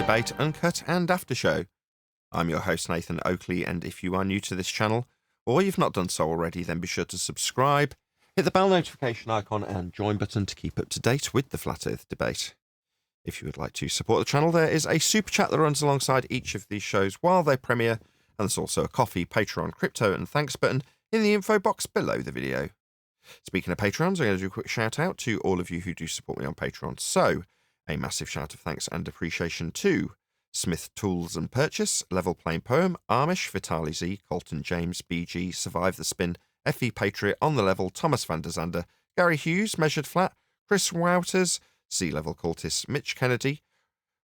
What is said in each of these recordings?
Debate, Uncut and After Show. I'm your host Nathan Oakley, and if you are new to this channel, or you've not done so already, then be sure to subscribe, hit the bell notification icon and join button to keep up to date with the Flat Earth debate. If you would like to support the channel, there is a super chat that runs alongside each of these shows while they premiere, and there's also a coffee, Patreon, crypto and thanks button in the info box below the video. Speaking of Patrons, I'm going to do a quick shout out to all of you who do support me on Patreon. So, a massive shout of thanks and appreciation to Smith Tools and Purchase, Level Plain Poem, Amish, Vitali Z, Colton James, BG, Survive the Spin, FE Patriot, On the Level, Thomas van der Zander, Gary Hughes, Measured Flat, Chris Wouters, Sea Level Cultist, Mitch Kennedy,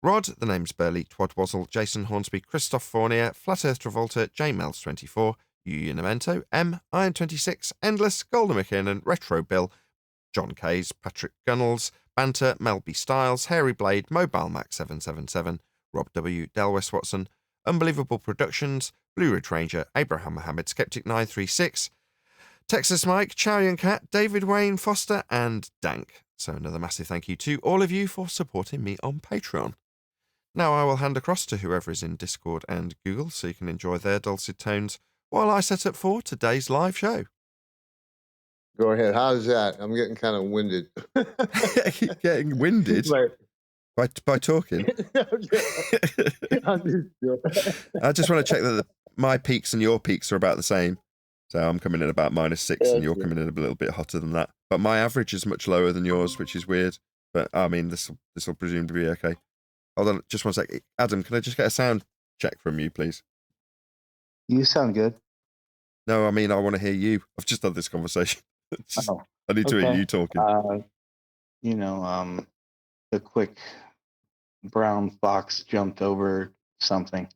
Rod, the name's Burley, Twadwazzle, Jason Hornsby, Christoph Fournier, Flat Earth Travolta, JMels24, Unamento, M, Iron26, Endless, Golden McKinnon, Retro Bill, John Kays, Patrick Gunnels, Banter, Mel B. Styles, Hairy Blade, Mobile Mac 777, Rob W, Del West Watson, Unbelievable Productions, Blue Ridge Ranger, Abraham Mohammed, Skeptic 936, Texas Mike, Chow Yun Cat, David Wayne Foster, and Dank. So another massive thank you to all of you for supporting me on Patreon. Now I will hand across to whoever is in Discord and Google so you can enjoy their dulcet tones while I set up for today's live show. Go ahead. How's that? I'm getting kind of winded. Getting winded? By talking? I just want to check that my peaks and your peaks are about the same. So I'm coming in about -6 and you're coming in a little bit hotter than that. But my average is much lower than yours, which is weird. But I mean, this will presume to be okay. Hold on, just one sec. Adam, can I just get a sound check from you, please? You sound good. No, I mean, I want to hear you. I've just had this conversation. I need to hear you talking. The quick brown fox jumped over something.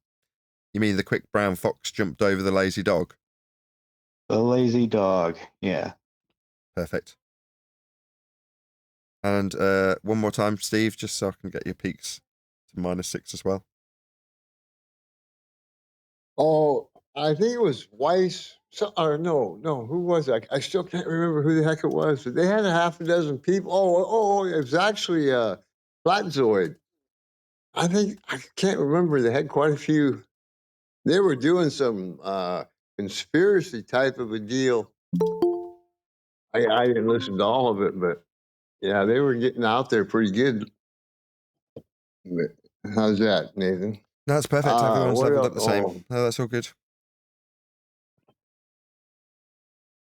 You mean the quick brown fox jumped over the lazy dog? The lazy dog, yeah. Perfect. And one more time, Steve, just so I can get your peaks to -6 as well. Oh, I think it was Weiss. No, who was it? I still can't remember who the heck it was. But they had a half a dozen people. Oh, it was actually Flatzoid. I can't remember. They had quite a few. They were doing some conspiracy type of a deal. I didn't listen to all of it, but yeah, they were getting out there pretty good. But how's that, Nathan? No, that's perfect. Everyone's leveled up the same. No, that's all good.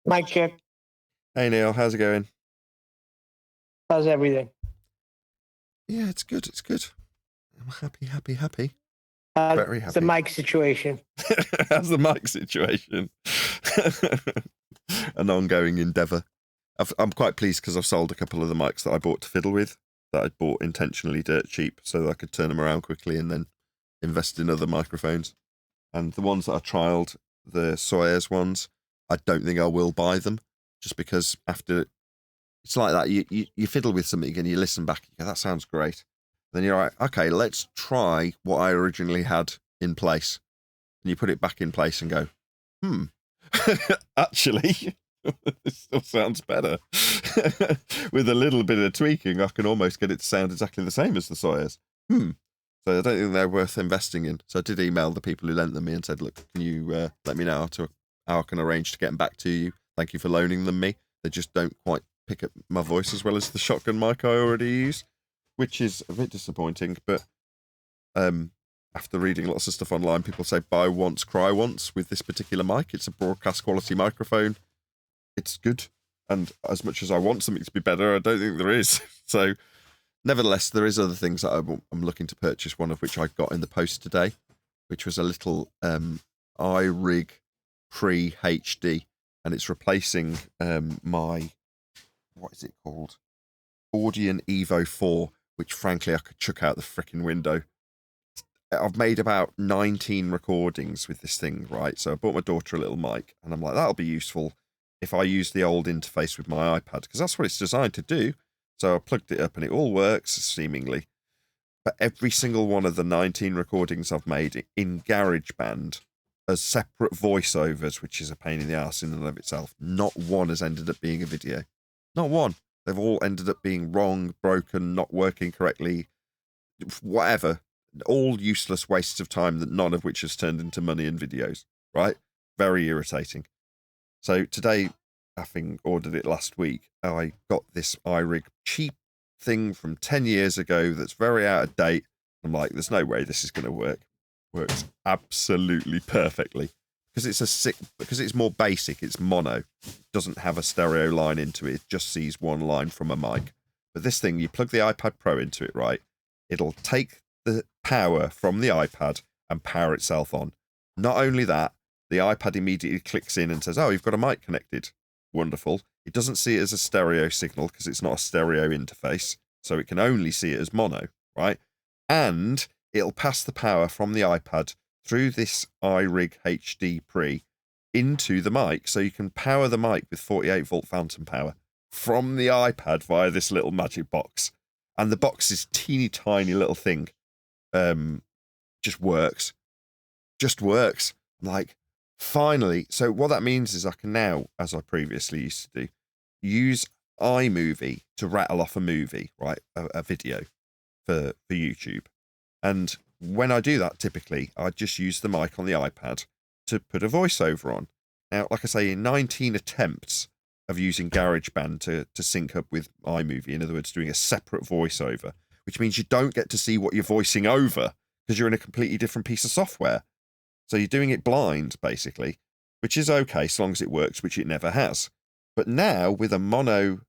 Mic check. Hey, Neil. How's it going? How's everything? Yeah, it's good. It's good. I'm happy. Very happy. The mic situation. How's the mic situation? An ongoing endeavour. I'm quite pleased because I've sold a couple of the mics that I bought to fiddle with, that I bought intentionally dirt cheap so that I could turn them around quickly and then invest in other microphones. And the ones that I trialled, the Sawyer's ones, I don't think I will buy them, just because after it's like that, you fiddle with something and you listen back, you go, that sounds great. Then you're like, okay, let's try what I originally had in place. And you put it back in place and go, actually, this still sounds better. With a little bit of tweaking, I can almost get it to sound exactly the same as the Sawyer's. So I don't think they're worth investing in. So I did email the people who lent them me and said, look, can you let me know how I can arrange to get them back to you? Thank you for loaning them me. They just don't quite pick up my voice as well as the shotgun mic I already use, which is a bit disappointing. But after reading lots of stuff online, people say buy once, cry once with this particular mic. It's a broadcast quality microphone. It's good. And as much as I want something to be better, I don't think there is. So nevertheless, there is other things that I'm looking to purchase, one of which I got in the post today, which was a little iRig Pre-HD, and it's replacing my, what is it called? Audion Evo 4, which frankly I could chuck out the frickin' window. I've made about 19 recordings with this thing, right? So I bought my daughter a little mic, and I'm like, that'll be useful if I use the old interface with my iPad, because that's what it's designed to do. So I plugged it up and it all works, seemingly. But every single one of the 19 recordings I've made in GarageBand as separate voiceovers, which is a pain in the ass in and of itself, not one has ended up being a video. Not one. They've all ended up being wrong, broken, not working correctly, whatever. all useless wastes of time that none of which has turned into money and videos, right? Very irritating. So today, having ordered it last week, I got this iRig cheap thing from 10 years ago that's very out of date. I'm like, there's no way this is going to work. Works absolutely perfectly. Because it's more basic, it's mono. It doesn't have a stereo line into it. It just sees one line from a mic. But this thing, you plug the iPad Pro into it, right? It'll take the power from the iPad and power itself on. Not only that, the iPad immediately clicks in and says, oh, you've got a mic connected. Wonderful. It doesn't see it as a stereo signal because it's not a stereo interface. So it can only see it as mono, right? And it'll pass the power from the iPad through this iRig HD Pre into the mic, so you can power the mic with 48-volt phantom power from the iPad via this little magic box. And the box is teeny tiny little thing. Just works. Like, finally. So what that means is I can now, as I previously used to do, use iMovie to rattle off a movie, right? A video for YouTube. And when I do that, typically, I just use the mic on the iPad to put a voiceover on. Now, like I say, in 19 attempts of using GarageBand to sync up with iMovie, in other words, doing a separate voiceover, which means you don't get to see what you're voicing over because you're in a completely different piece of software. So you're doing it blind, basically, which is okay so long as it works, which it never has. But now, with a mono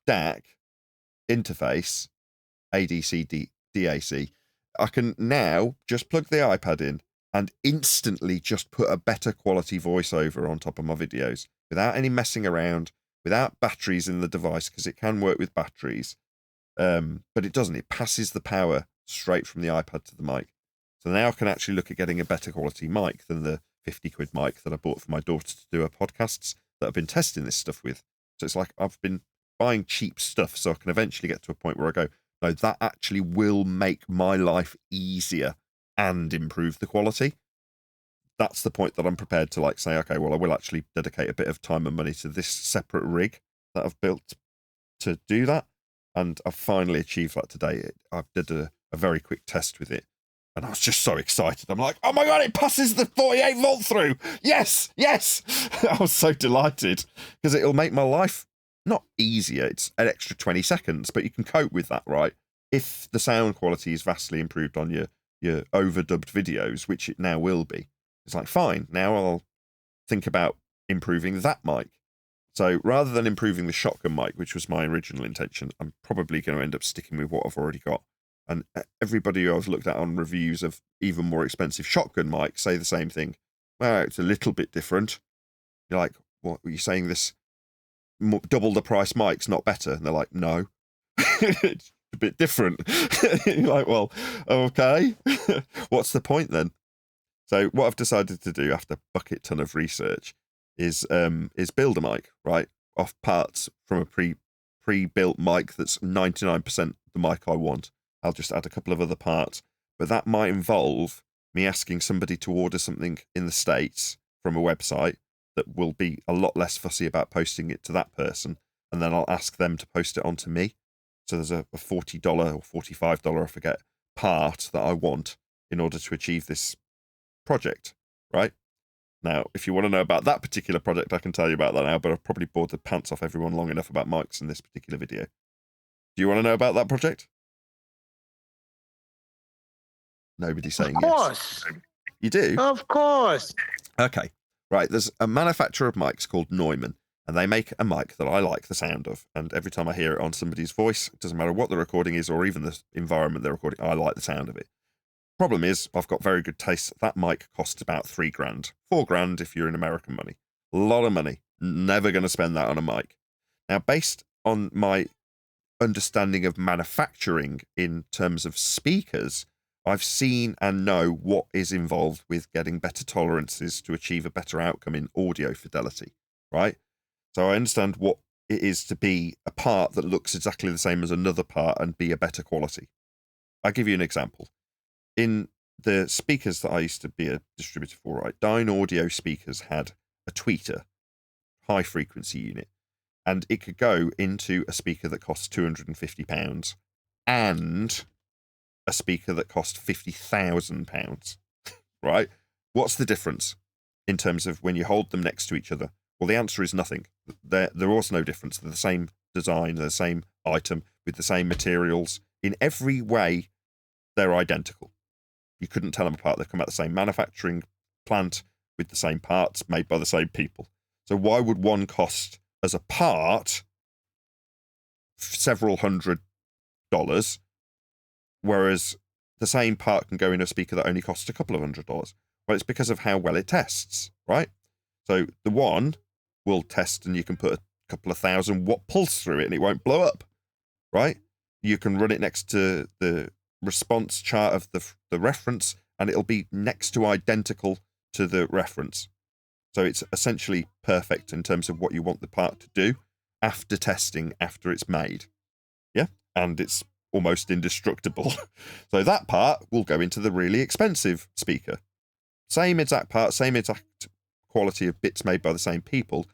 DAC interface, ADC, DAC, I can now just plug the iPad in and instantly just put a better quality voiceover on top of my videos without any messing around, without batteries in the device, because it can work with batteries. But it doesn't. It passes the power straight from the iPad to the mic. So now I can actually look at getting a better quality mic than the 50 quid mic that I bought for my daughter to do her podcasts that I've been testing this stuff with. So it's like I've been buying cheap stuff so I can eventually get to a point where I go, no, that actually will make my life easier and improve the quality. That's the point that I'm prepared to say, okay, well, I will actually dedicate a bit of time and money to this separate rig that I've built to do that. And I've finally achieved that today. I did a very quick test with it. And I was just so excited. I'm like, oh my God, it passes the 48 volt through. Yes. I was so delighted because it'll make my life not easier. It's an extra 20 seconds, but you can cope with that, right? If the sound quality is vastly improved on your overdubbed videos, which it now will be, it's like, fine, now I'll think about improving that mic. So rather than improving the shotgun mic, which was my original intention, I'm probably going to end up sticking with what I've already got. And everybody who I've looked at on reviews of even more expensive shotgun mics say the same thing. Well, it's a little bit different. You're like, what were you saying? This double the price mic's not better? And they're like, no, it's a bit different. You're like, well, okay. What's the point then? So what I've decided to do after a bucket ton of research is build a mic, right, off parts from a pre-built mic that's 99% the mic I want. I'll just add a couple of other parts, but that might involve me asking somebody to order something in the States from a website that will be a lot less fussy about posting it to that person, and then I'll ask them to post it onto me. So there's a $40 or $45, I forget, part that I want in order to achieve this project, right? Now, if you want to know about that particular project, I can tell you about that now, but I've probably bored the pants off everyone long enough about mics in this particular video. Do you want to know about that project? Nobody's saying yes. Of course. You do? Of course. Okay. Right. There's a manufacturer of mics called Neumann, and they make a mic that I like the sound of. And every time I hear it on somebody's voice, it doesn't matter what the recording is or even the environment they're recording, I like the sound of it. Problem is, I've got very good taste. That mic costs about $3,000, $4,000 if you're in American money. A lot of money. Never going to spend that on a mic. Now, based on my understanding of manufacturing in terms of speakers, I've seen and know what is involved with getting better tolerances to achieve a better outcome in audio fidelity, right? So I understand what it is to be a part that looks exactly the same as another part and be a better quality. I'll give you an example. In the speakers that I used to be a distributor for, right, Dyne Audio speakers had a tweeter, high frequency unit, and it could go into a speaker that costs £250 and a speaker that cost £50,000, right? What's the difference in terms of when you hold them next to each other? Well, the answer is nothing. There was no difference. They're the same design, they're the same item with the same materials. In every way, they're identical. You couldn't tell them apart. They come out the same manufacturing plant with the same parts made by the same people. So why would one cost as a part several $100s, whereas the same part can go in a speaker that only costs a couple of $100? Well, it's because of how well it tests, right? So the one will test and you can put a couple of 1,000-watt pulse through it and it won't blow up, right? You can run it next to the response chart of the reference and it'll be next to identical to the reference. So it's essentially perfect in terms of what you want the part to do after testing, after it's made. Yeah? And it's almost indestructible. So that part will go into the really expensive speaker. Same exact part, same exact quality of bits made by the same people,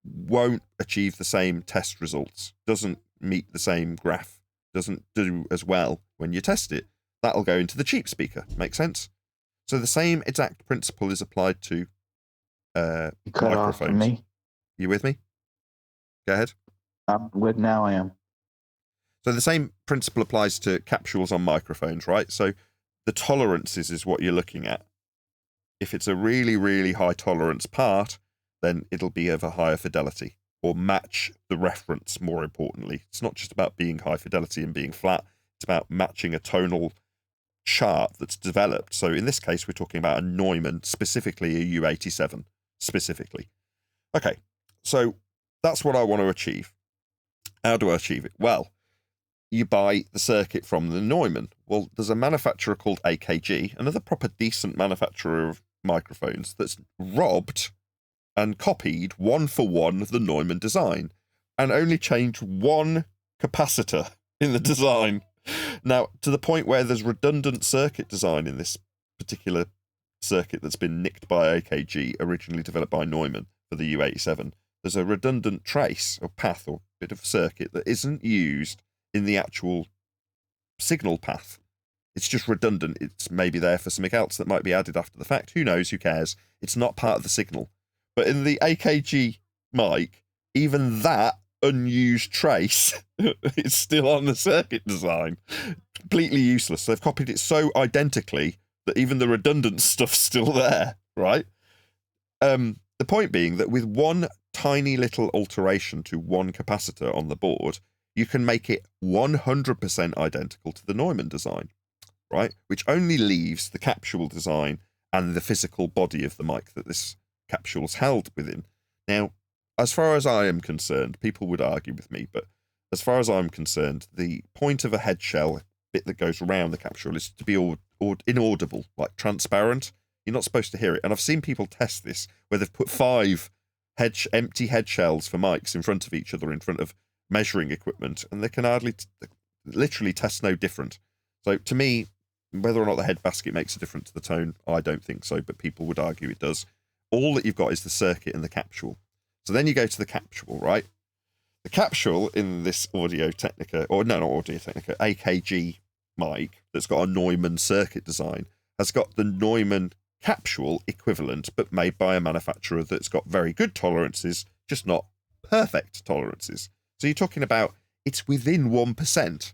won't achieve the same test results, doesn't meet the same graph, doesn't do as well when you test it. That'll go into the cheap speaker. Make sense? So the same exact principle is applied to You cut off from microphones. me. You with me? Go ahead. I'm with now. I am. So the same principle applies to capsules on microphones, right? So the tolerances is what you're looking at. If it's a really, really high tolerance part, then it'll be of a higher fidelity or match the reference, more importantly. It's not just about being high fidelity and being flat. It's about matching a tonal chart that's developed. So in this case, we're talking about a Neumann, specifically a U87, specifically. Okay, so that's what I want to achieve. How do I achieve it? Well, you buy the circuit from the Neumann. Well, there's a manufacturer called AKG, another proper decent manufacturer of microphones, that's robbed and copied one for one the Neumann design and only changed one capacitor in the design. Now, to the point where there's redundant circuit design in this particular circuit that's been nicked by AKG, originally developed by Neumann for the U87. There's a redundant trace or path or bit of circuit that isn't used in the actual signal path. It's just redundant. It's maybe there for something else that might be added after the fact. Who knows? Who cares? It's not part of the signal. But in the AKG mic, even that unused trace is still on the circuit design. Completely useless. They've copied it so identically that even the redundant stuff's still there, right? The point being that with one tiny little alteration to one capacitor on the board, you can make it 100% identical to the Neumann design, right? Which only leaves the capsule design and the physical body of the mic that this capsule's held within. Now, as far as I am concerned, people would argue with me, but as far as I'm concerned, the point of a head shell bit that goes around the capsule is to be inaudible, like transparent. You're not supposed to hear it. And I've seen people test this where they've put 5 empty head shells for mics in front of each other, in front of measuring equipment, and they can hardly literally test no different. So to me, whether or not the head basket makes a difference to the tone, I don't think so, but people would argue it does. All that you've got is the circuit and the capsule. So then you go to the capsule, right? The capsule in this Audio Technica, or no, not Audio Technica, AKG mic that's got a Neumann circuit design has got the Neumann capsule equivalent, but made by a manufacturer that's got very good tolerances, just not perfect tolerances. So you're talking about it's within 1%,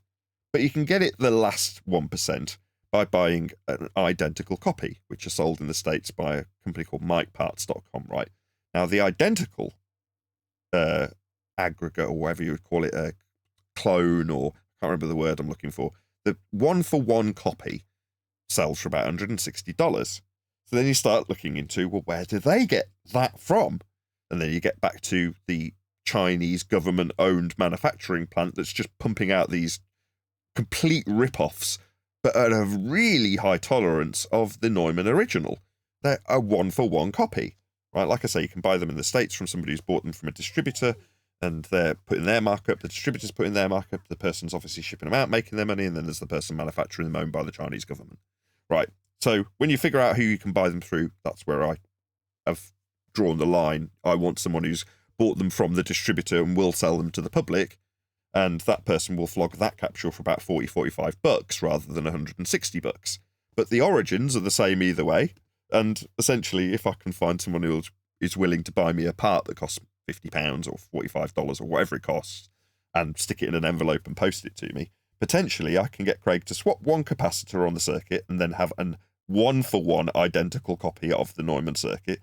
but you can get it the last 1% by buying an identical copy, which are sold in the States by a company called micparts.com, right? Now, the identical aggregate, or whatever you would call it, a clone, or I can't remember the word I'm looking for, the one-for-one copy sells for about $160. So then you start looking into, well, where do they get that from? And then you get back to the Chinese government-owned manufacturing plant that's just pumping out these complete rip-offs, but at a really high tolerance of the Neumann original. They're a one-for-one copy, right? Like I say, you can buy them in the States from somebody who's bought them from a distributor, and they're putting their markup, the distributor's putting their markup, the person's obviously shipping them out, making their money, and then there's the person manufacturing them owned by the Chinese government. Right, so when you figure out who you can buy them through, that's where I have drawn the line. I want someone who's bought them from the distributor and will sell them to the public, and that person will flog that capsule for about 40, 45 bucks rather than 160 bucks. But the origins are the same either way. And essentially, if I can find someone who is willing to buy me a part that costs £50 or $45 or whatever it costs, and stick it in an envelope and post it to me, potentially I can get Craig to swap one capacitor on the circuit and then have an one-for-one identical copy of the Neumann circuit,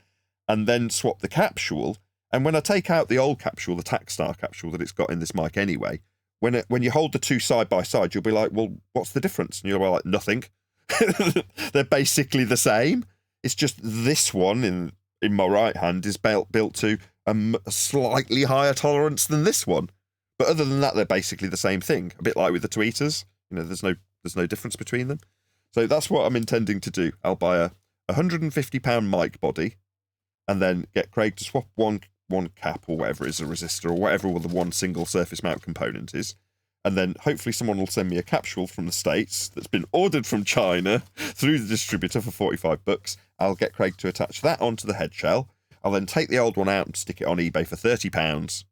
and then swap the capsule. And when I take out the old capsule, the Takstar capsule that it's got in this mic anyway, when you hold the two side by side, you'll be like, well, what's the difference? And you'll be like, nothing. They're basically the same. It's just this one in my right hand is built to a slightly higher tolerance than this one. But other than that, they're basically the same thing. A bit like with the tweeters, there's no difference between them. So that's what I'm intending to do. I'll buy a £150 mic body, and then get Craig to swap one cap or whatever is a resistor or whatever the one single surface mount component is. And then hopefully someone will send me a capsule from the States that's been ordered from China through the distributor for 45 bucks. I'll get Craig to attach that onto the head shell. I'll then take the old one out and stick it on eBay for £30,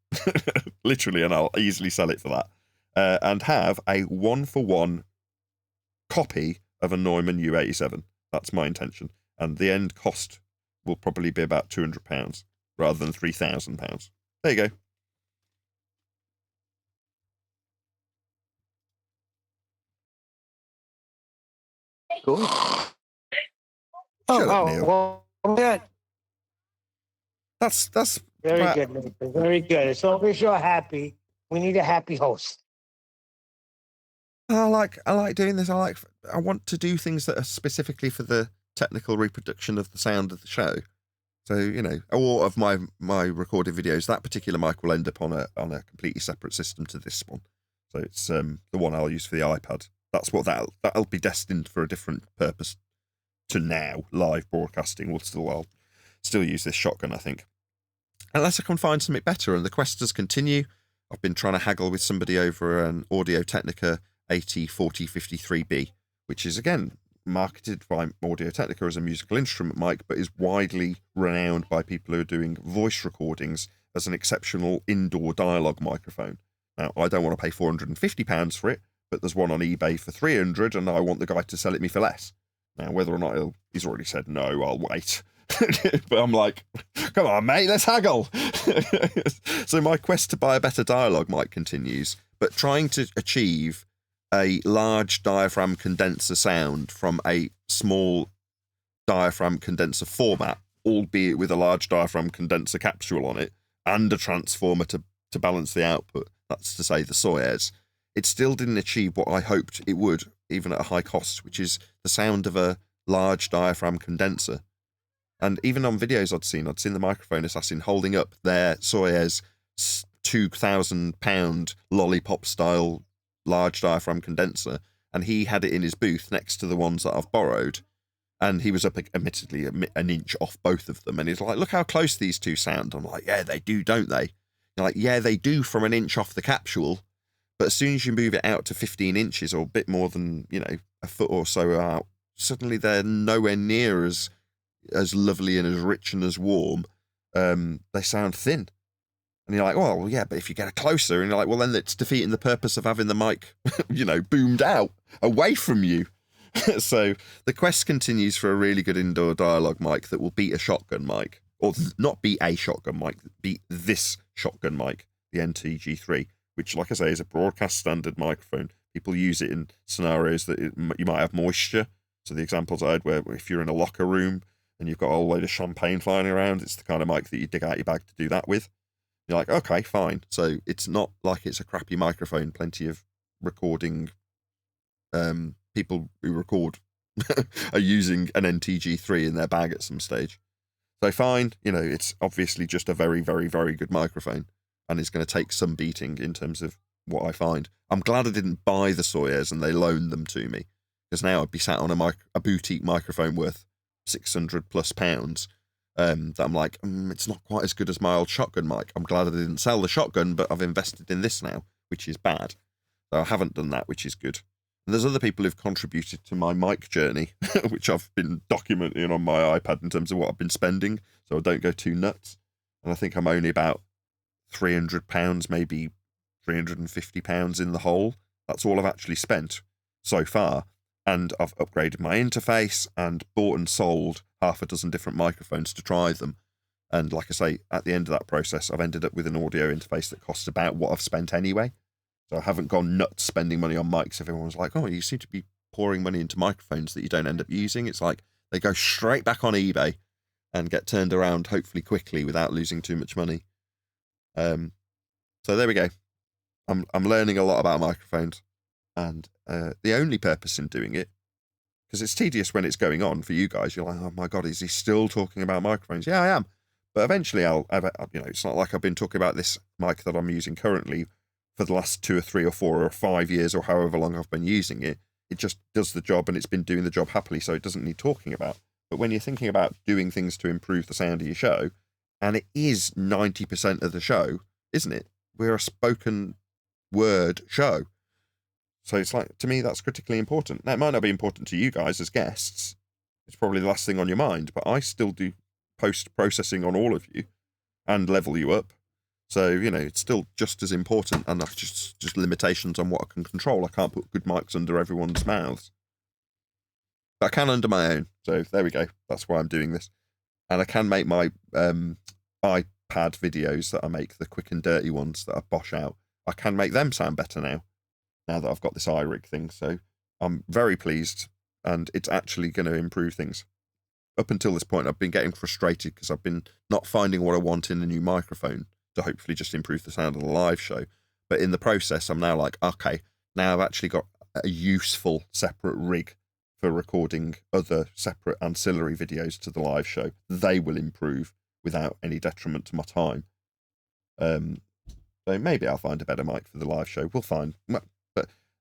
literally, and I'll easily sell it for that. And have a one-for-one copy of a Neumann U87. That's my intention. And the end cost will probably be about £200 rather than £3,000. There you go. Cool. Shut up, Neil. Well, good. That's Very good, Nathan. Very good. As long as you're happy, we need a happy host. I like doing this. I want to do things that are specifically for the technical reproduction of the sound of the show. So, all of my recorded videos, that particular mic will end up on a completely separate system to this one. So it's the one I'll use for the iPad. That's what that'll be destined for a different purpose to now. Live broadcasting I'll still use this shotgun, I think. Unless I can find something better, and the quest does continue. I've been trying to haggle with somebody over an Audio Technica 804053B, which is, again, marketed by Audio Technica as a musical instrument mic, but is widely renowned by people who are doing voice recordings as an exceptional indoor dialogue microphone. Now, I don't want to pay £450 for it, but there's one on eBay for £300, and I want the guy to sell it me for less. Now, whether or not he's already said no, I'll wait. But I'm like, come on, mate, let's haggle. So my quest to buy a better dialogue mic continues, but trying to achieve a large diaphragm condenser sound from a small diaphragm condenser format, albeit with a large diaphragm condenser capsule on it and a transformer to balance the output. That's to say the Sawyer. It still didn't achieve what I hoped it would, even at a high cost, which is the sound of a large diaphragm condenser. And even on videos I'd seen the microphone assassin holding up their Sawyer's £2,000 lollipop-style large diaphragm condenser, and he had it in his booth next to the ones that I've borrowed. And he was up, admittedly, an inch off both of them. And he's like, look how close these two sound. I'm like, yeah, they do, don't they? You're like, yeah, they do from an inch off the capsule. But as soon as you move it out to 15 inches or a bit more than, a foot or so out, suddenly they're nowhere near as lovely and as rich and as warm. They sound thin. And you're like, well, yeah, but if you get closer, and you're like, well, then it's defeating the purpose of having the mic, boomed out away from you. So the quest continues for a really good indoor dialogue mic that will beat a shotgun mic, or not beat a shotgun mic, beat this shotgun mic, the NTG3, which, like I say, is a broadcast standard microphone. People use it in scenarios that you might have moisture. So the examples I had where if you're in a locker room and you've got a whole load of champagne flying around, it's the kind of mic that you dig out your bag to do that with. You're like, okay, fine. So it's not like it's a crappy microphone. Plenty of recording people who record are using an NTG3 in their bag at some stage. So fine, it's obviously just a very, very, very good microphone, and it's going to take some beating in terms of what I find. I'm glad I didn't buy the Sawyers and they loaned them to me, because now I'd be sat on a boutique microphone worth £600+ that I'm like, it's not quite as good as my old shotgun mic. I'm glad I didn't sell the shotgun, but I've invested in this now, which is bad. So I haven't done that, which is good. And there's other people who've contributed to my mic journey, which I've been documenting on my iPad in terms of what I've been spending, so I don't go too nuts. And I think I'm only about £300, maybe £350 in the hole. That's all I've actually spent so far. And I've upgraded my interface and bought and sold half a dozen different microphones to try them. And like I say, at the end of that process, I've ended up with an audio interface that costs about what I've spent anyway. So I haven't gone nuts spending money on mics. If everyone's like, oh, you seem to be pouring money into microphones that you don't end up using, it's like they go straight back on eBay and get turned around, hopefully quickly, without losing too much money. So there we go. I'm learning a lot about microphones, and the only purpose in doing it, because it's tedious when it's going on for you guys. You're like, oh my god, is he still talking about microphones? Yeah, I am. But eventually, it's not like I've been talking about this mic that I'm using currently for the last 2 or 3 or 4 or 5 years or however long I've been using it. It just does the job, and it's been doing the job happily, so it doesn't need talking about. But when you're thinking about doing things to improve the sound of your show, and it is 90% of the show, isn't it? We're a spoken word show. So it's like, to me, that's critically important. Now, it might not be important to you guys as guests. It's probably the last thing on your mind, but I still do post-processing on all of you and level you up. So, it's still just as important, and that's just limitations on what I can control. I can't put good mics under everyone's mouths. But I can under my own. So there we go. That's why I'm doing this. And I can make my iPad videos that I make, the quick and dirty ones that I bosh out, I can make them sound better now that I've got this iRig thing. So I'm very pleased, and it's actually going to improve things. Up until this point, I've been getting frustrated because I've been not finding what I want in a new microphone to hopefully just improve the sound of the live show. But in the process, I'm now like, okay, now I've actually got a useful separate rig for recording other separate ancillary videos to the live show. They will improve without any detriment to my time. So maybe I'll find a better mic for the live show. We'll find. But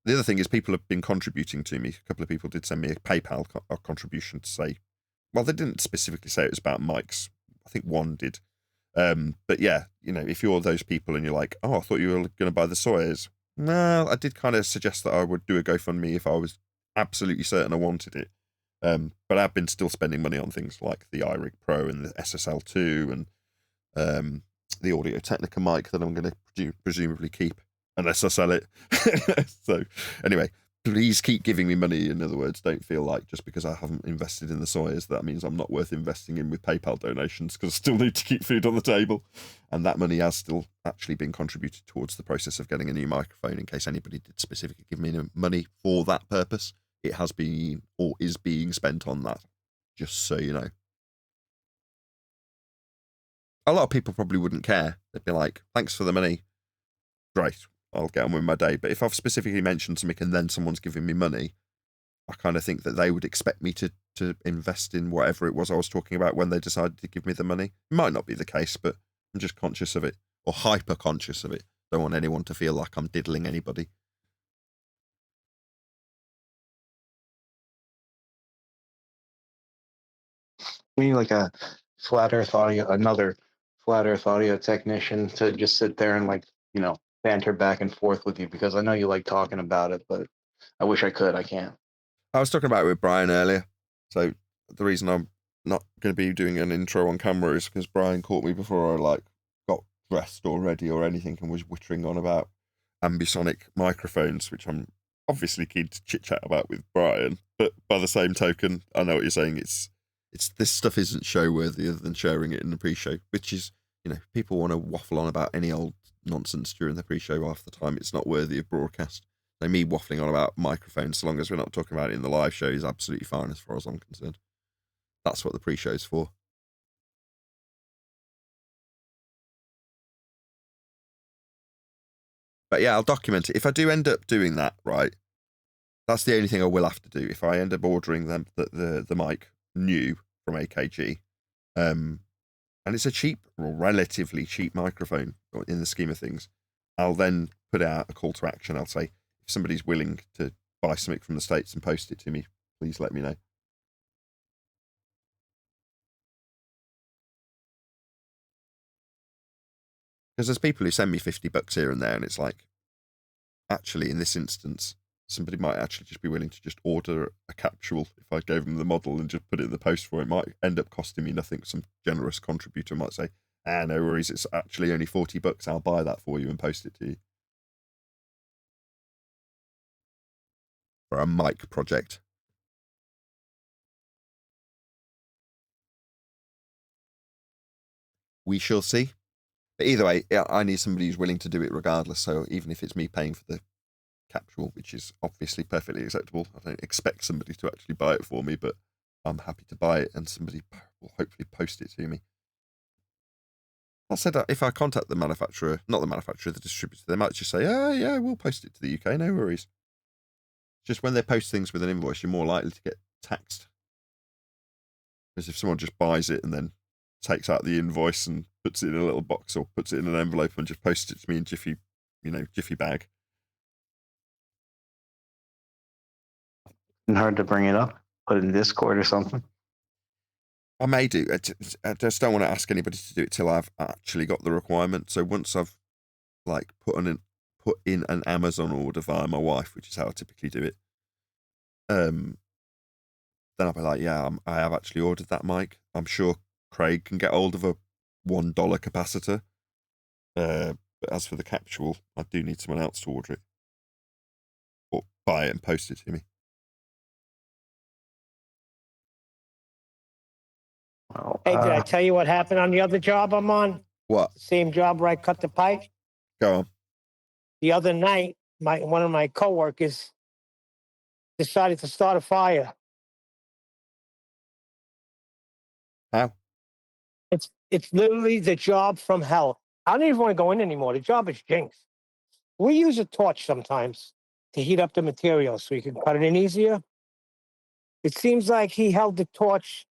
the other thing is, people have been contributing to me. A couple of people did send me a PayPal contribution to say, well, they didn't specifically say it was about mics. I think one did. But yeah, if you're those people and you're like, oh, I thought you were going to buy the Sawyers. Well, I did kind of suggest that I would do a GoFundMe if I was absolutely certain I wanted it. But I've been still spending money on things like the iRig Pro and the SSL2 and the Audio Technica mic that I'm going to presumably keep unless I sell it. So anyway, please keep giving me money. In other words, don't feel like just because I haven't invested in the Sawyers, that means I'm not worth investing in with PayPal donations, because I still need to keep food on the table. And that money has still actually been contributed towards the process of getting a new microphone, in case anybody did specifically give me money for that purpose. It has been or is being spent on that, just so you know. A lot of people probably wouldn't care. They'd be like, thanks for the money. Great, I'll get on with my day. But if I've specifically mentioned something and then someone's giving me money, I kind of think that they would expect me to invest in whatever it was I was talking about when they decided to give me the money. It might not be the case, but I'm just conscious of it, or hyper conscious of it. Don't want anyone to feel like I'm diddling anybody. We need like a flat earth audio, another flat earth audio technician to just sit there and banter back and forth with you, because I know you like talking about it, but I wish I could. I can't. I was talking about it with Brian earlier. So the reason I'm not going to be doing an intro on camera is because Brian caught me before I got dressed or ready or anything, and was whittering on about ambisonic microphones, which I'm obviously keen to chit chat about with Brian. But by the same token, I know what you're saying. It's this stuff isn't show worthy other than sharing it in the pre-show, which is, people want to waffle on about any old nonsense during the pre-show. Half the time it's not worthy of broadcast. So me waffling on about microphones, so long as we're not talking about it in the live show, is absolutely fine as far as I'm concerned. That's what the pre-show is for. But yeah, I'll document it. If I do end up doing that, right, that's the only thing I will have to do. If I end up ordering them the mic new from AKG, and it's a cheap, or relatively cheap microphone in the scheme of things, I'll then put out a call to action. I'll say, if somebody's willing to buy something from the States and post it to me, please let me know. Because there's people who send me $50 here and there, and it's like, actually, in this instance, somebody might actually just be willing to just order a capsule. If I gave them the model and just put it in the post for it, might end up costing me nothing. Some generous contributor might say, no worries, it's actually only $40. I'll buy that for you and post it to you. for a mic project. We shall see. But either way, I need somebody who's willing to do it regardless. So even if it's me paying for the capsule, which is obviously perfectly acceptable, I don't expect somebody to actually buy it for me, but I'm happy to buy it, and somebody will hopefully post it to me. I said if I contact the manufacturer, not the manufacturer, the distributor, they might just say, oh, yeah, we'll post it to the UK, no worries. Just when they post things with an invoice, you're more likely to get taxed. Because if someone just buys it and then takes out the invoice and puts it in a little box or puts it in an envelope and just posts it to me in Jiffy bag. And hard to bring it up, put it in Discord or something. I may do. I just don't want to ask anybody to do it till I've actually got the requirement. So once I've like put in an Amazon order via my wife, which is how I typically do it, then I'll be like, yeah, I have actually ordered that mic. I'm sure Craig can get hold of a $1 capacitor. But as for the capsule, I do need someone else to order it or buy it and post it to me. Well, Hey, did I tell you what happened on the other job I'm on? What? Same job where I cut the pipe. Go on. The other night, one of my coworkers decided to start a fire. How? It's literally the job from hell. I don't even want to go in anymore. The job is jinx. We use a torch sometimes to heat up the material so you can cut it in easier. It seems like he held the torch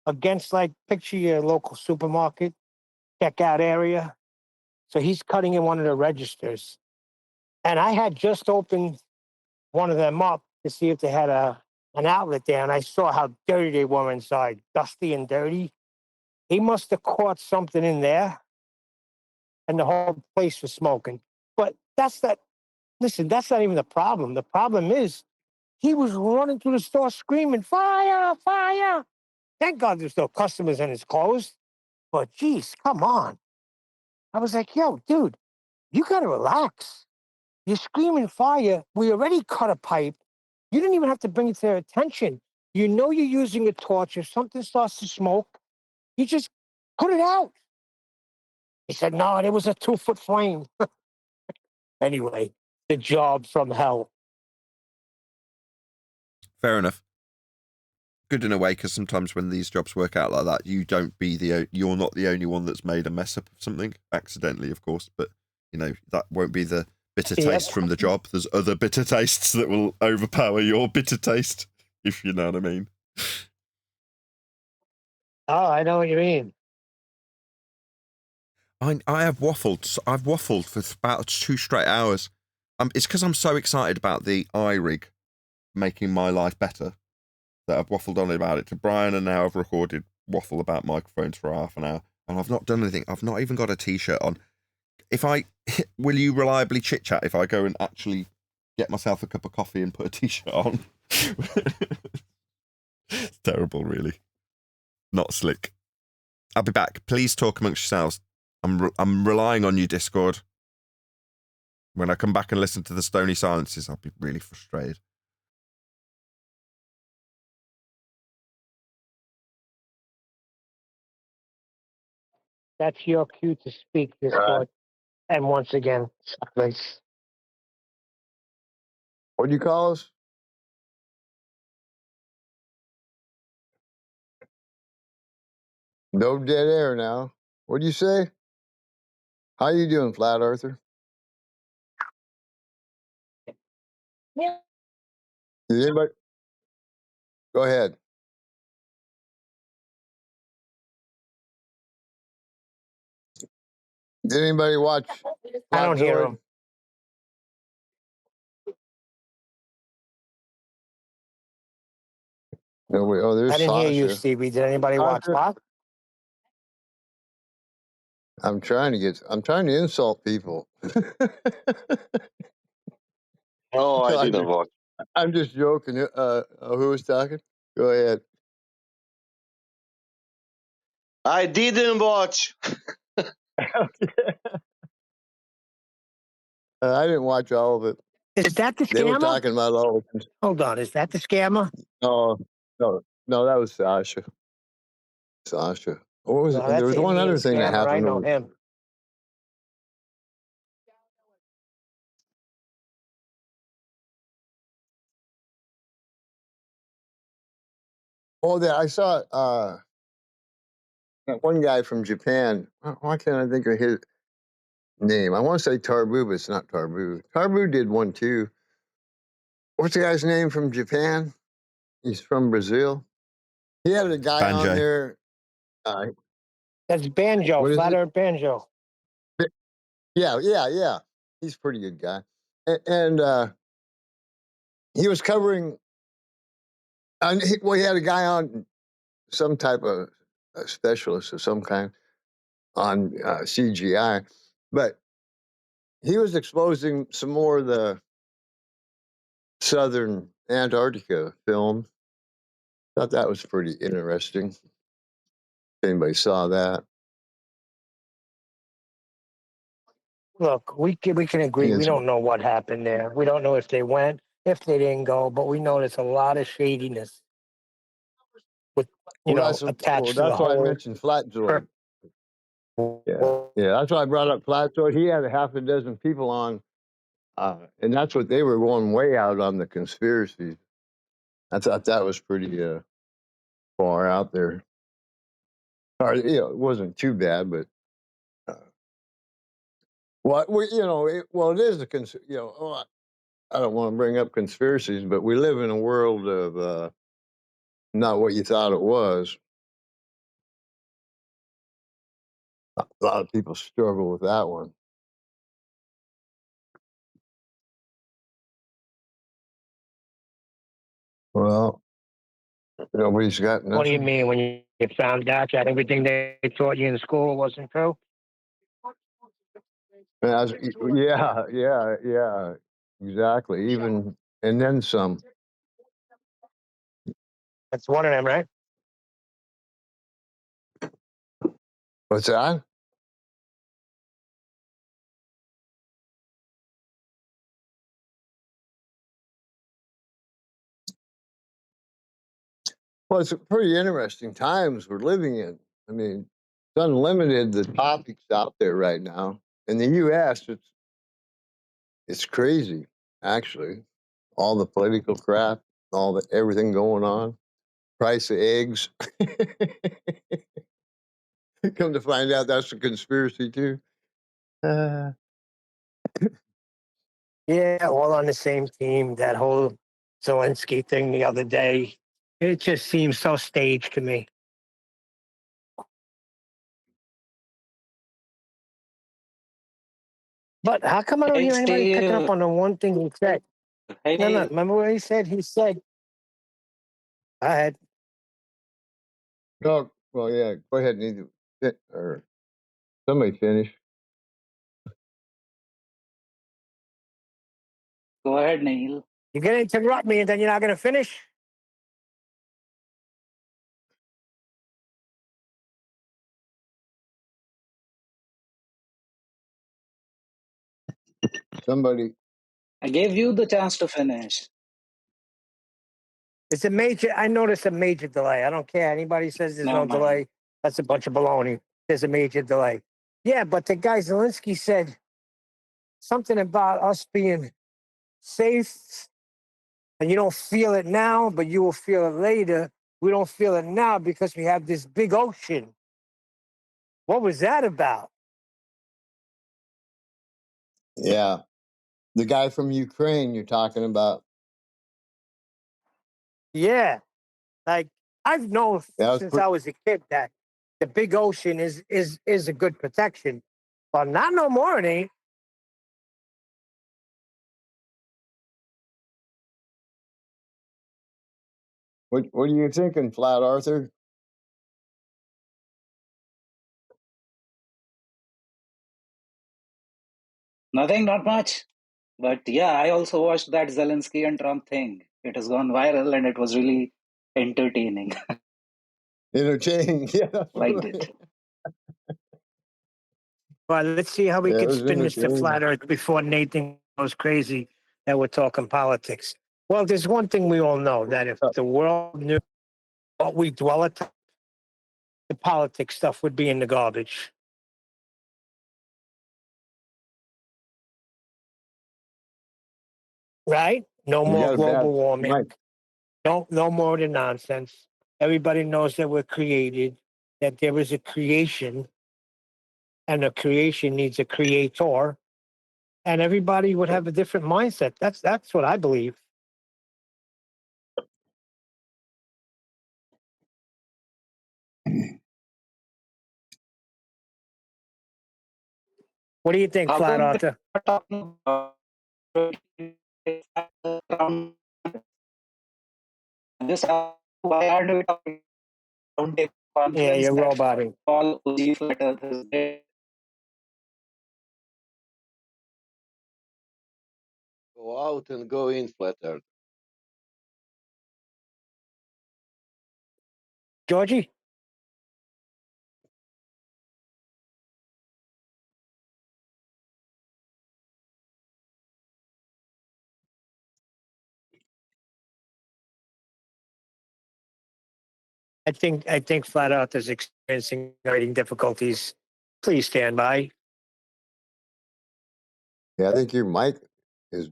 against, like, picture your local supermarket checkout area. So he's cutting in one of the registers. And I had just opened one of them up to see if they had an outlet there. And I saw how dirty they were inside, dusty and dirty. He must have caught something in there. And the whole place was smoking. But that's not even the problem. The problem is he was running through the store screaming, fire, fire. Thank God there's no customers and it's closed. But geez, come on. I was like, yo, dude, you got to relax. You're screaming fire. We already cut a pipe. You didn't even have to bring it to their attention. You know you're using a torch. If something starts to smoke, you just put it out. He said, no, it was a 2-foot flame. Anyway, the job from hell. Fair enough. Good in a way, because sometimes when these jobs work out like that, you're not the only one that's made a mess up of something, accidentally, of course, but that won't be the bitter taste from the job. There's other bitter tastes that will overpower your bitter taste, if you know what I mean. Oh, I know what you mean. I have waffled. I've waffled for about 2 straight hours. It's because I'm so excited about the iRig making my life better that I've waffled on about it to Brian, and now I've recorded waffle about microphones for half an hour, and I've not done anything. I've not even got a t-shirt on. Will you reliably chit chat if I go and actually get myself a cup of coffee and put a t-shirt on? It's terrible, really. Not slick. I'll be back. Please talk amongst yourselves. I'm relying on you, Discord. When I come back and listen to the stony silences, I'll be really frustrated. That's your cue to speak, Discord. And once again, silence. What do you call us? No dead air now. What do you say? How you doing, Flat Earther? Yeah. Did anybody? Go ahead. Did anybody watch? I don't hear Flatzoid? him. No, wait. Oh, there's I didn't hear you, Sasha. Stevie. Did anybody watch Sasha? that? I'm trying to insult people. No, I I'm didn't just, watch. I'm just joking. Who was talking? Go ahead. I didn't watch. I didn't watch all of it. Is that the They were scammer? talking about all. Hold on, is that the scammer? Oh no, that was Sasha. Sasha. What was No, it? There that's was the one Indian other thing that scammer. I happened. know him. Oh, I saw that one guy from Japan. Why can't I think of his name? I want to say Tarbu, but it's not Tarbu. Tarbu did one too. What's the guy's name from Japan? He's from Brazil. He had a guy on Banjo. there. That's Banjo, What is Flat it? Earth Banjo. Yeah. He's a pretty good guy, and he was covering. And he had a guy on, some type of a specialist of some kind on CGI, but he was exposing some more of the southern Antarctica film. Thought that was pretty interesting. If anybody saw that? Look, we can agree. We Yes. don't know what happened there. We don't know if they went, if they didn't go, but we know there's a lot of shadiness with attached to the That's why I whole. mentioned Flatzoid. Yeah, that's why I brought up Flatzoid. He had a half a dozen people on, and that's what they were going way out on the conspiracy. I thought that was pretty far out there. Or, it wasn't too bad, but it is I don't want to bring up conspiracies, but we live in a world of not what you thought it was. A lot of people struggle with that one. Well, nobody's got nothing. What do you mean when you found out that everything they taught you in school wasn't true? Yeah, exactly. Even and then some. That's one of them, right? What's that? Well, it's pretty interesting times we're living in. I mean, it's unlimited the topics out there right now. In the U.S., it's crazy, actually. All the political crap, everything going on, price of eggs. Come to find out, that's a conspiracy too. Uh, Yeah, all on the same team. That whole Zelensky thing the other day, it just seems so staged to me. But how come I don't Hey hear anybody picking Steve, up on the one thing he said? hey No, Neil. remember what he said? He said, I had, oh, well, yeah. Go ahead, or somebody finish. Go ahead, Neil. you're going to interrupt me and then you're not going to finish? Somebody. I gave you the chance to finish. It's a major, I noticed a major delay. I don't care. Anybody says there's Never no mind. delay, that's a bunch of baloney. There's a major delay. Yeah, but the guy Zelensky said something about us being safe and you don't feel it now, but you will feel it later. We don't feel it now because we have this big ocean. What was that about? Yeah, the guy from Ukraine you're talking about. Yeah, like I've known That was since I was a kid that the big ocean is a good protection, but not no more. It ain't. What are you thinking, Flat Arthur? Nothing, not much. But yeah, I also watched that Zelensky and Trump thing. It has gone viral and it was really entertaining. Entertaining. Yeah, Liked it. Well, let's see how we yeah, it can was spin this to entertaining. flat Earth before Nathan goes crazy. that we're talking politics. Well, there's one thing we all know, that if the world knew what we dwell at, the politics stuff would be in the garbage. Right? No You more got a bad global warming. mic. No more of the nonsense. Everybody knows that we're created, that there is a creation, and a creation needs a creator, and everybody would have a different mindset. That's what I believe. What do you think, How Flat come Arthur? they're talking about this? Why aren't we talking about a Yeah, conference you're that roboting. all OG flat earthers did? Go out and go in, flat earth. Georgie? I think Flat Earth is experiencing writing difficulties. Please stand by. Yeah, I think your mic is,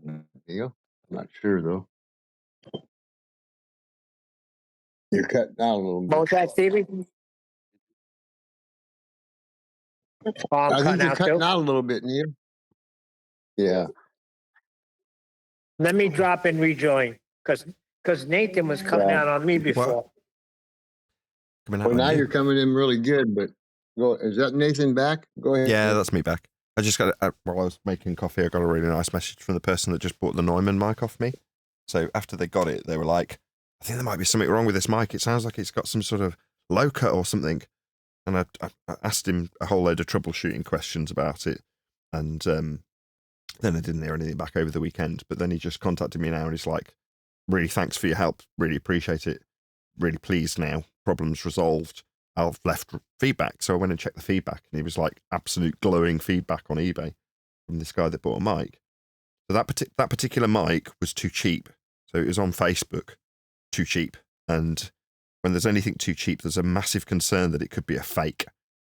Neil. I'm not sure though. You're cutting out a little What bit. was that, Stevie? Oh, I'm I think cutting you're out cutting too. out a little bit, Neil. Yeah. Let me drop and rejoin, because Nathan was cutting Yeah. out on me before. Coming out Well, on now you. you're coming in really good, but go. Is that Nathan back? Go ahead. Yeah, Nathan. that's me back. I just got, while I was making coffee, I got a really nice message from the person that just bought the Neumann mic off me. So after they got it, they were like, I think there might be something wrong with this mic. It sounds like it's got some sort of low cut or something. And I asked him a whole load of troubleshooting questions about it. And then I didn't hear anything back over the weekend. But then he just contacted me now and he's like, really thanks for your help. Really appreciate it. Really pleased now. Problems resolved. I've left feedback. So I went and checked the feedback and he was like absolute glowing feedback on eBay from this guy that bought a mic. So that particular mic was too cheap. So it was on Facebook, too cheap. And when there's anything too cheap, there's a massive concern that it could be a fake.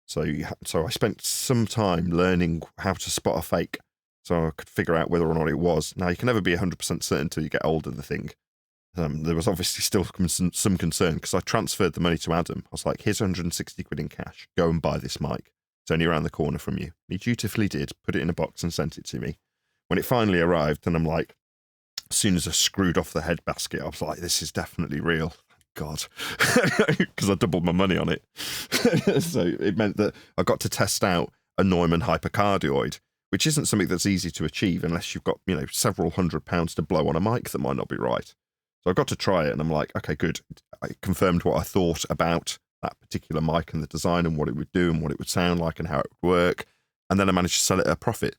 So I spent some time learning how to spot a fake so I could figure out whether or not it was. Now, you can never be 100% certain until you get older, the thing. There was obviously still some concern because I transferred the money to Adam. I was like, here's 160 quid in cash. Go and buy this mic. It's only around the corner from you. And he dutifully did, put it in a box and sent it to me. When it finally arrived, and I'm like, as soon as I screwed off the head basket, I was like, this is definitely real. God, because I doubled my money on it. So it meant that I got to test out a Neumann hypercardioid, which isn't something that's easy to achieve unless you've got, several £100s to blow on a mic that might not be right. So I got to try it and I'm like, okay, good. I confirmed what I thought about that particular mic and the design and what it would do and what it would sound like and how it would work. And then I managed to sell it at a profit.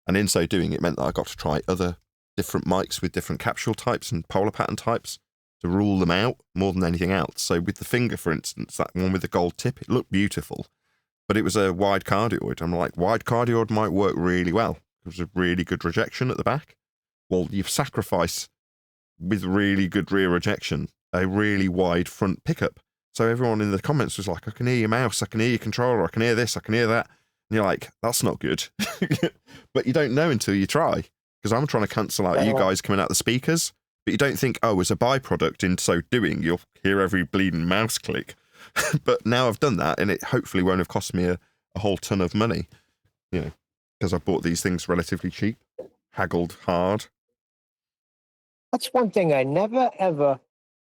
And in so doing, it meant that I got to try other different mics with different capsule types and polar pattern types to rule them out more than anything else. So with the finger, for instance, that one with the gold tip, it looked beautiful, but it was a wide cardioid. I'm like, wide cardioid might work really well. It was a really good rejection at the back. Well, you've sacrificed with really good rear rejection, a really wide front pickup. So everyone in the comments was like, I can hear your mouse, I can hear your controller, I can hear this, I can hear that. And you're like, that's not good. But you don't know until you try. Because I'm trying to cancel out you guys coming out the speakers. But you don't think, as a byproduct in so doing, you'll hear every bleeding mouse click. But now I've done that, and it hopefully won't have cost me a whole ton of money, because I bought these things relatively cheap, haggled hard. That's one thing I never, ever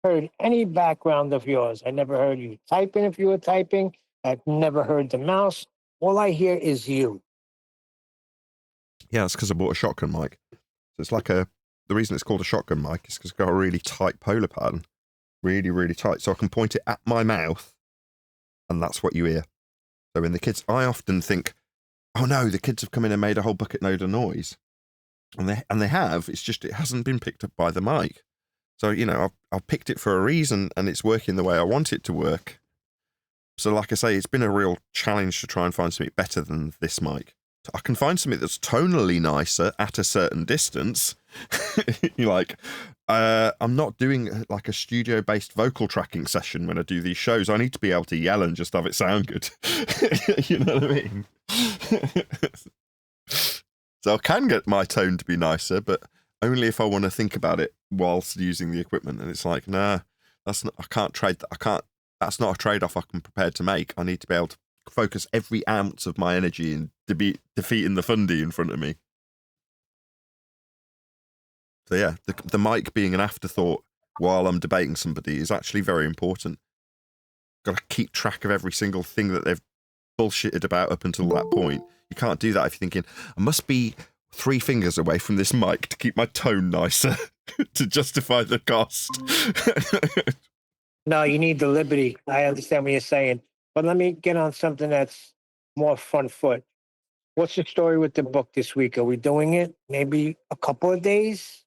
heard any background of yours. I never heard you typing if you were typing. I've never heard the mouse. All I hear is you. Yeah, it's because I bought a shotgun mic. So it's like the reason it's called a shotgun mic is because it's got a really tight polar pattern. Really, really tight. So I can point it at my mouth and that's what you hear. So when the kids, I often think, oh no, the kids have come in and made a whole bucket load of noise. And they have, it's just, it hasn't been picked up by the mic. So, I've picked it for a reason and it's working the way I want it to work. So like I say, it's been a real challenge to try and find something better than this mic. I can find something that's tonally nicer at a certain distance. You're like, I'm not doing like a studio-based vocal tracking session when I do these shows. I need to be able to yell and just have it sound good. You know what I mean? So I can get my tone to be nicer, but only if I want to think about it whilst using the equipment. And it's like, nah, that's not. I can't trade that. I can't. That's not a trade-off I'm prepared to make. I need to be able to focus every ounce of my energy in defeating the fundy in front of me. So yeah, the mic being an afterthought while I'm debating somebody is actually very important. Got to keep track of every single thing that they've bullshitted about up until that point. You can't do that if you're thinking, I must be 3 fingers away from this mic to keep my tone nicer to justify the cost. No, you need the liberty. I understand what you're saying. But let me get on something that's more front foot. What's the story with the book this week? Are we doing it? Maybe a couple of days?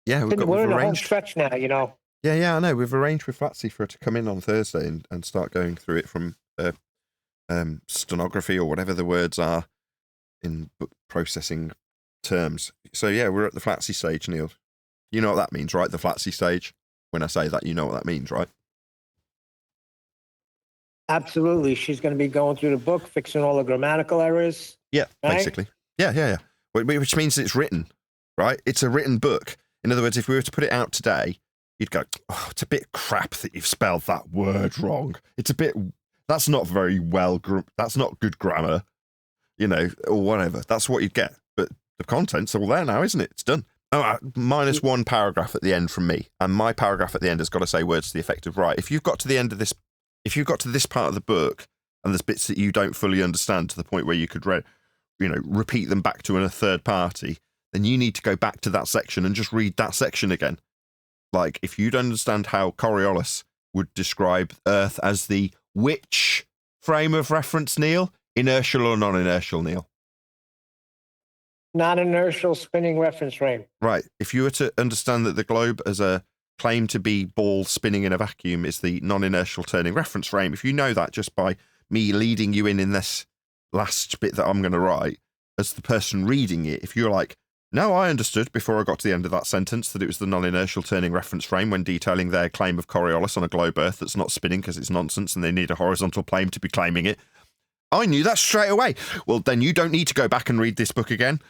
Yeah, We're in a home arranged. stretch now, you know. Yeah, I know. We've arranged with Flatsy for her to come in on Thursday and start going through it from stenography or whatever the words are in book processing terms. So yeah, we're at the Flatsy stage, Neil. You know what that means, right? The Flatsy stage. When I say that, you know what that means, right? Absolutely. She's going to be going through the book, fixing all the grammatical errors. Yeah, right? basically. Yeah. Which means it's written, right? It's a written book. In other words, if we were to put it out today, you'd go, oh, it's a bit crap that you've spelled that word wrong. It's a bit, that's not very well, that's not good grammar, you know, or whatever. That's what you'd get. But the content's all there now, isn't it? It's done. Oh, minus 1 paragraph at the end from me. And my paragraph at the end has got to say words to the effect of, right, if you've got to the end of this, if you've got to this part of the book and there's bits that you don't fully understand to the point where you could repeat them back to a third party, then you need to go back to that section and just read that section again. Like, if you don't understand how Coriolis would describe Earth as the which frame of reference, Neil? Inertial or non-inertial, Neil? Non-inertial spinning reference frame. Right. If you were to understand that the globe as a claim to be ball spinning in a vacuum is the non-inertial turning reference frame, if you know that just by me leading you in this last bit that I'm going to write, as the person reading it, if you're like, no, I understood before I got to the end of that sentence that it was the non-inertial turning reference frame when detailing their claim of Coriolis on a globe Earth that's not spinning because it's nonsense and they need a horizontal plane to be claiming it. I knew that straight away. Well, then you don't need to go back and read this book again.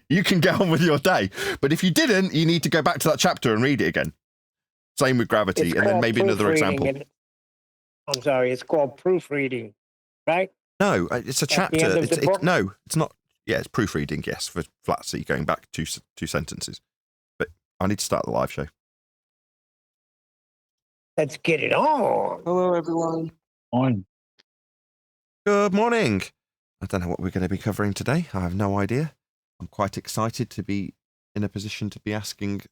You can get on with your day. But if you didn't, you need to go back to that chapter and read it again. Same with gravity. It's and then maybe another example. I'm sorry, it's called proofreading, right? No, it's a chapter. No, it's not. Yeah, it's proofreading, yes, for Flatsy, going back two sentences. But I need to start the live show. Let's get it on. Hello, everyone. On. Good morning. I don't know what we're going to be covering today. I have no idea. I'm quite excited to be in a position to be asking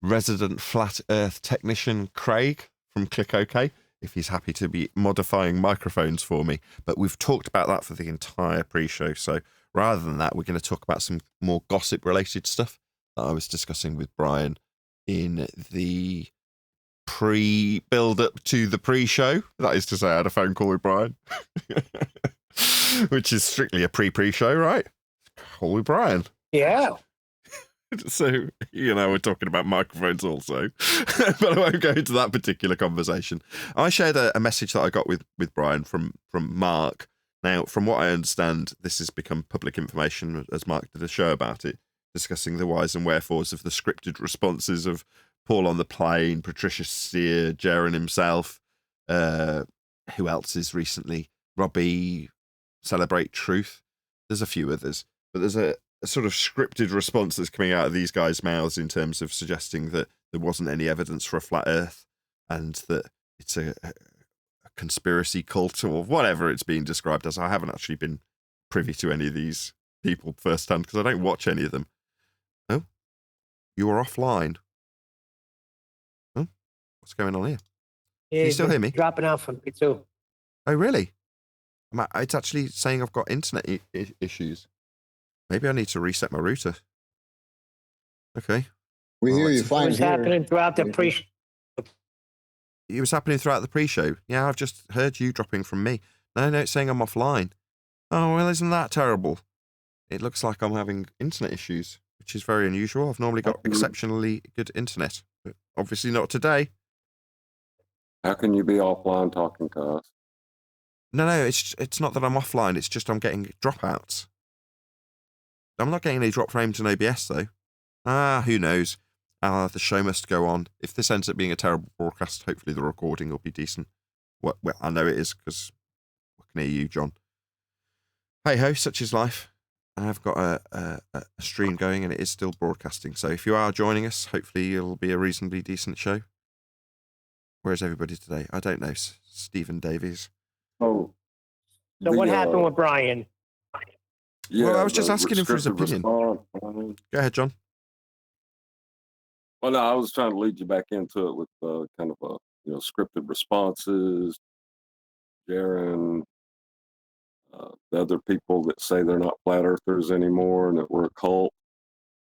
resident flat earth technician Craig from Click OK if he's happy to be modifying microphones for me. But we've talked about that for the entire pre-show. So rather than that, we're going to talk about some more gossip-related stuff that I was discussing with Brian in the build-up to the pre-show. That is to say, I had a phone call with Brian, which is strictly a pre-show, right? Call with Brian. Yeah. So, we're talking about microphones also, but I won't go into that particular conversation. I shared a message that I got with Brian from Mark. Now, from what I understand, this has become public information as Mark did a show about it, discussing the whys and wherefores of the scripted responses of Paul on the plane, Patricia Steer, Jaron himself, who else is recently? Robbie, Celebrate Truth. There's a few others, but there's a sort of scripted response that's coming out of these guys' mouths in terms of suggesting that there wasn't any evidence for a flat Earth and that it's a conspiracy cult or whatever it's being described as. I haven't actually been privy to any of these people firsthand because I don't watch any of them. Oh, you are offline. Oh, what's going on here? Yeah, Can you still hear me? Dropping out from me too. Oh, really? It's actually saying I've got internet issues. Maybe I need to reset my router. Okay. We hear you It fine was here. happening throughout the It was happening throughout the pre-show. Yeah, I've just heard you dropping from me. No, it's saying I'm offline. Oh, well, isn't that terrible? It looks like I'm having internet issues, which is very unusual. I've normally got exceptionally good internet, but obviously not today. How can you be offline talking to us? No, it's not that I'm offline. It's just I'm getting dropouts. I'm not getting any drop frames in OBS, though. Who knows? The show must go on. If this ends up being a terrible broadcast, hopefully the recording will be decent. Well, I know it is, because I can hear you, John. Hey-ho, such is life. I've got a stream going, and it is still broadcasting. So if you are joining us, hopefully it'll be a reasonably decent show. Where's everybody today? I don't know. Stephen Davies. Oh. So what happened with Brian? Yeah, well, I was just asking him for his opinion. Go ahead, John. Well, no, I was trying to lead you back into it with kind of scripted responses, Jaron, the other people that say they're not flat earthers anymore and that we're a cult.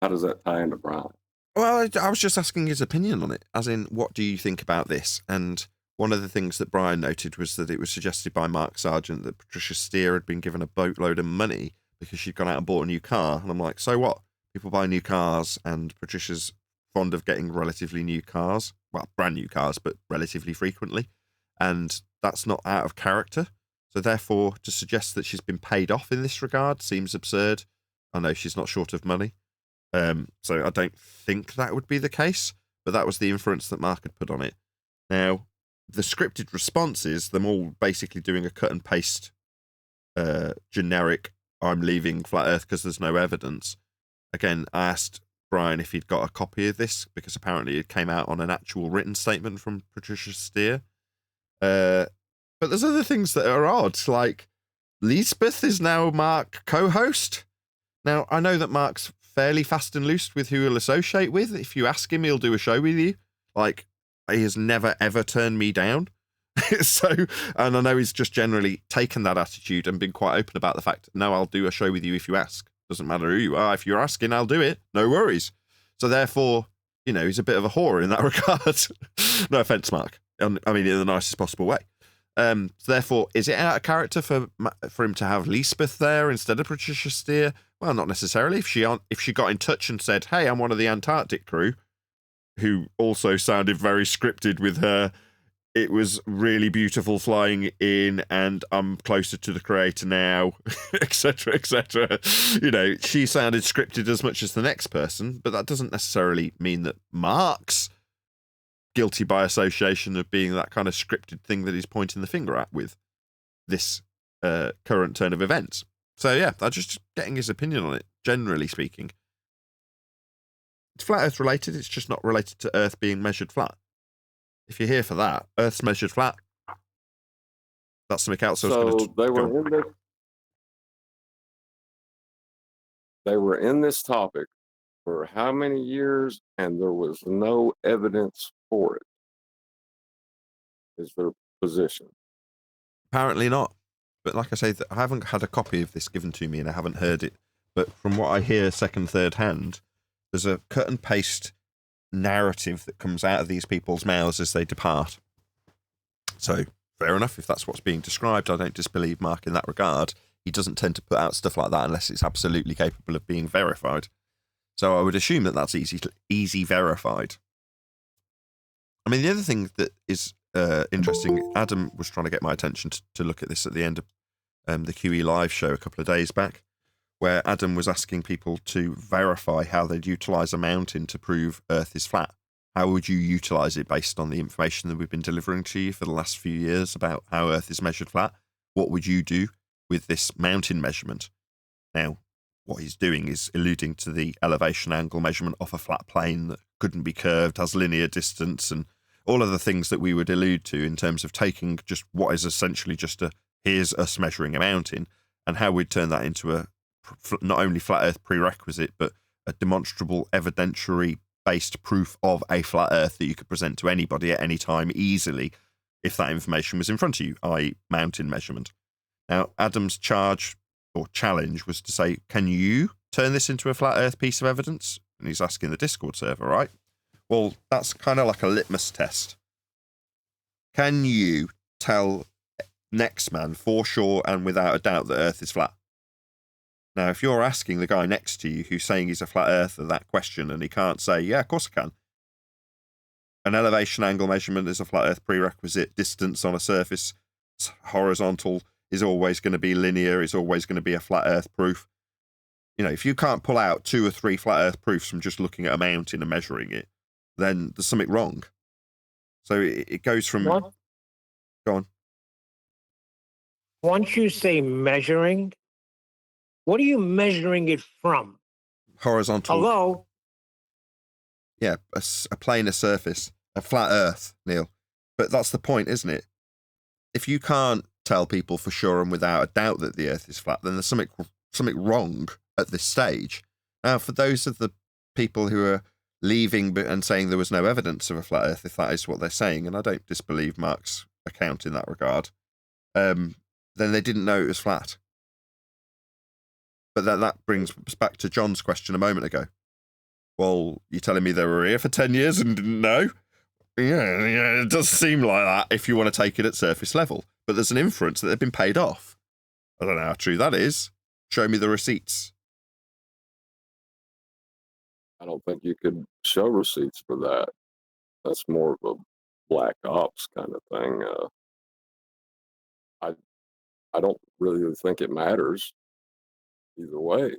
How does that tie into Brian? Well, I was just asking his opinion on it, as in, what do you think about this? And one of the things that Brian noted was that it was suggested by Mark Sargent that Patricia Steer had been given a boatload of money because she'd gone out and bought a new car. And I'm like, so what? People buy new cars, and Patricia's fond of getting relatively new cars. Well, brand new cars, but relatively frequently. And that's not out of character. So therefore, to suggest that she's been paid off in this regard seems absurd. I know she's not short of money. So I don't think that would be the case, but that was the inference that Mark had put on it. Now, the scripted responses, them all basically doing a cut and paste generic, I'm leaving flat earth because there's no evidence. Again, I asked Brian if he'd got a copy of this, because apparently it came out on an actual written statement from Patricia Steer. But there's other things that are odd, like Lisbeth is now Mark co-host. Now, I know that Mark's fairly fast and loose with who he'll associate with. If you ask him, he'll do a show with you. Like, he has never, ever turned me down. And I know he's just generally taken that attitude and been quite open about the fact, no, I'll do a show with you if you ask. Doesn't matter who you are. If you're asking, I'll do it. No worries. So therefore, he's a bit of a whore in that regard. No offense, Mark. I mean, in the nicest possible way. So therefore, is it out of character for him to have Lisbeth there instead of Patricia Steer? Well, not necessarily. If she got in touch and said, hey, I'm one of the Antarctic crew, who also sounded very scripted with her, it was really beautiful flying in, and I'm closer to the creator now, etc., etc. She sounded scripted as much as the next person, but that doesn't necessarily mean that Mark's guilty by association of being that kind of scripted thing that he's pointing the finger at with this current turn of events. So yeah, I'm just getting his opinion on it, generally speaking. It's flat earth related, it's just not related to earth being measured flat. If you're here for that, earth's measured flat. That's something else. So they were in this topic for how many years, and there was no evidence for it, is their position. Apparently not. But like I say, I haven't had a copy of this given to me, and I haven't heard it. But from what I hear second, third hand, there's a cut and paste narrative that comes out of these people's mouths as they depart. So fair enough, if that's what's being described. I don't disbelieve Mark in that regard. He doesn't tend to put out stuff like that unless it's absolutely capable of being verified. So I would assume that that's easy verified. I mean, the other thing that is interesting, Adam was trying to get my attention to look at this at the end of the QE Live show a couple of days back, where Adam was asking people to verify how they'd utilise a mountain to prove Earth is flat. How would you utilise it based on the information that we've been delivering to you for the last few years about how Earth is measured flat? What would you do with this mountain measurement? Now, what he's doing is alluding to the elevation angle measurement off a flat plane that couldn't be curved, has linear distance, and all of the things that we would allude to in terms of taking just what is essentially just here's us measuring a mountain, and how we'd turn that into a not only flat earth prerequisite, but a demonstrable evidentiary-based proof of a flat earth that you could present to anybody at any time easily if that information was in front of you, i.e. mountain measurement. Now, Adam's charge or challenge was to say, can you turn this into a flat earth piece of evidence? And he's asking the Discord server, right? Well, that's kind of like a litmus test. Can you tell next man for sure and without a doubt that Earth is flat. Now, if you're asking the guy next to you who's saying he's a flat earther that question and he can't say, yeah, of course I can. An elevation angle measurement is a flat earth prerequisite. Distance on a surface horizontal is always going to be linear, is always going to be a flat earth proof. You know, if you can't pull out 2 or 3 flat earth proofs from just looking at a mountain and measuring it, then there's something wrong. So it goes from... What? Go on. Once you say measuring, what are you measuring it from? Horizontal. Hello? Yeah, a planar surface, a flat earth, Neil. But that's the point, isn't it? If you can't tell people for sure and without a doubt that the earth is flat, then there's something wrong at this stage. Now, for those of the people who are leaving and saying there was no evidence of a flat earth, if that is what they're saying, and I don't disbelieve Mark's account in that regard, then they didn't know it was flat. But that brings us back to John's question a moment ago. Well, you're telling me they were here for 10 years and didn't know? Yeah, it does seem like that if you want to take it at surface level. But there's an inference that they've been paid off. I don't know how true that is. Show me the receipts. I don't think you could show receipts for that. That's more of a black ops kind of thing. I don't really think it matters either way.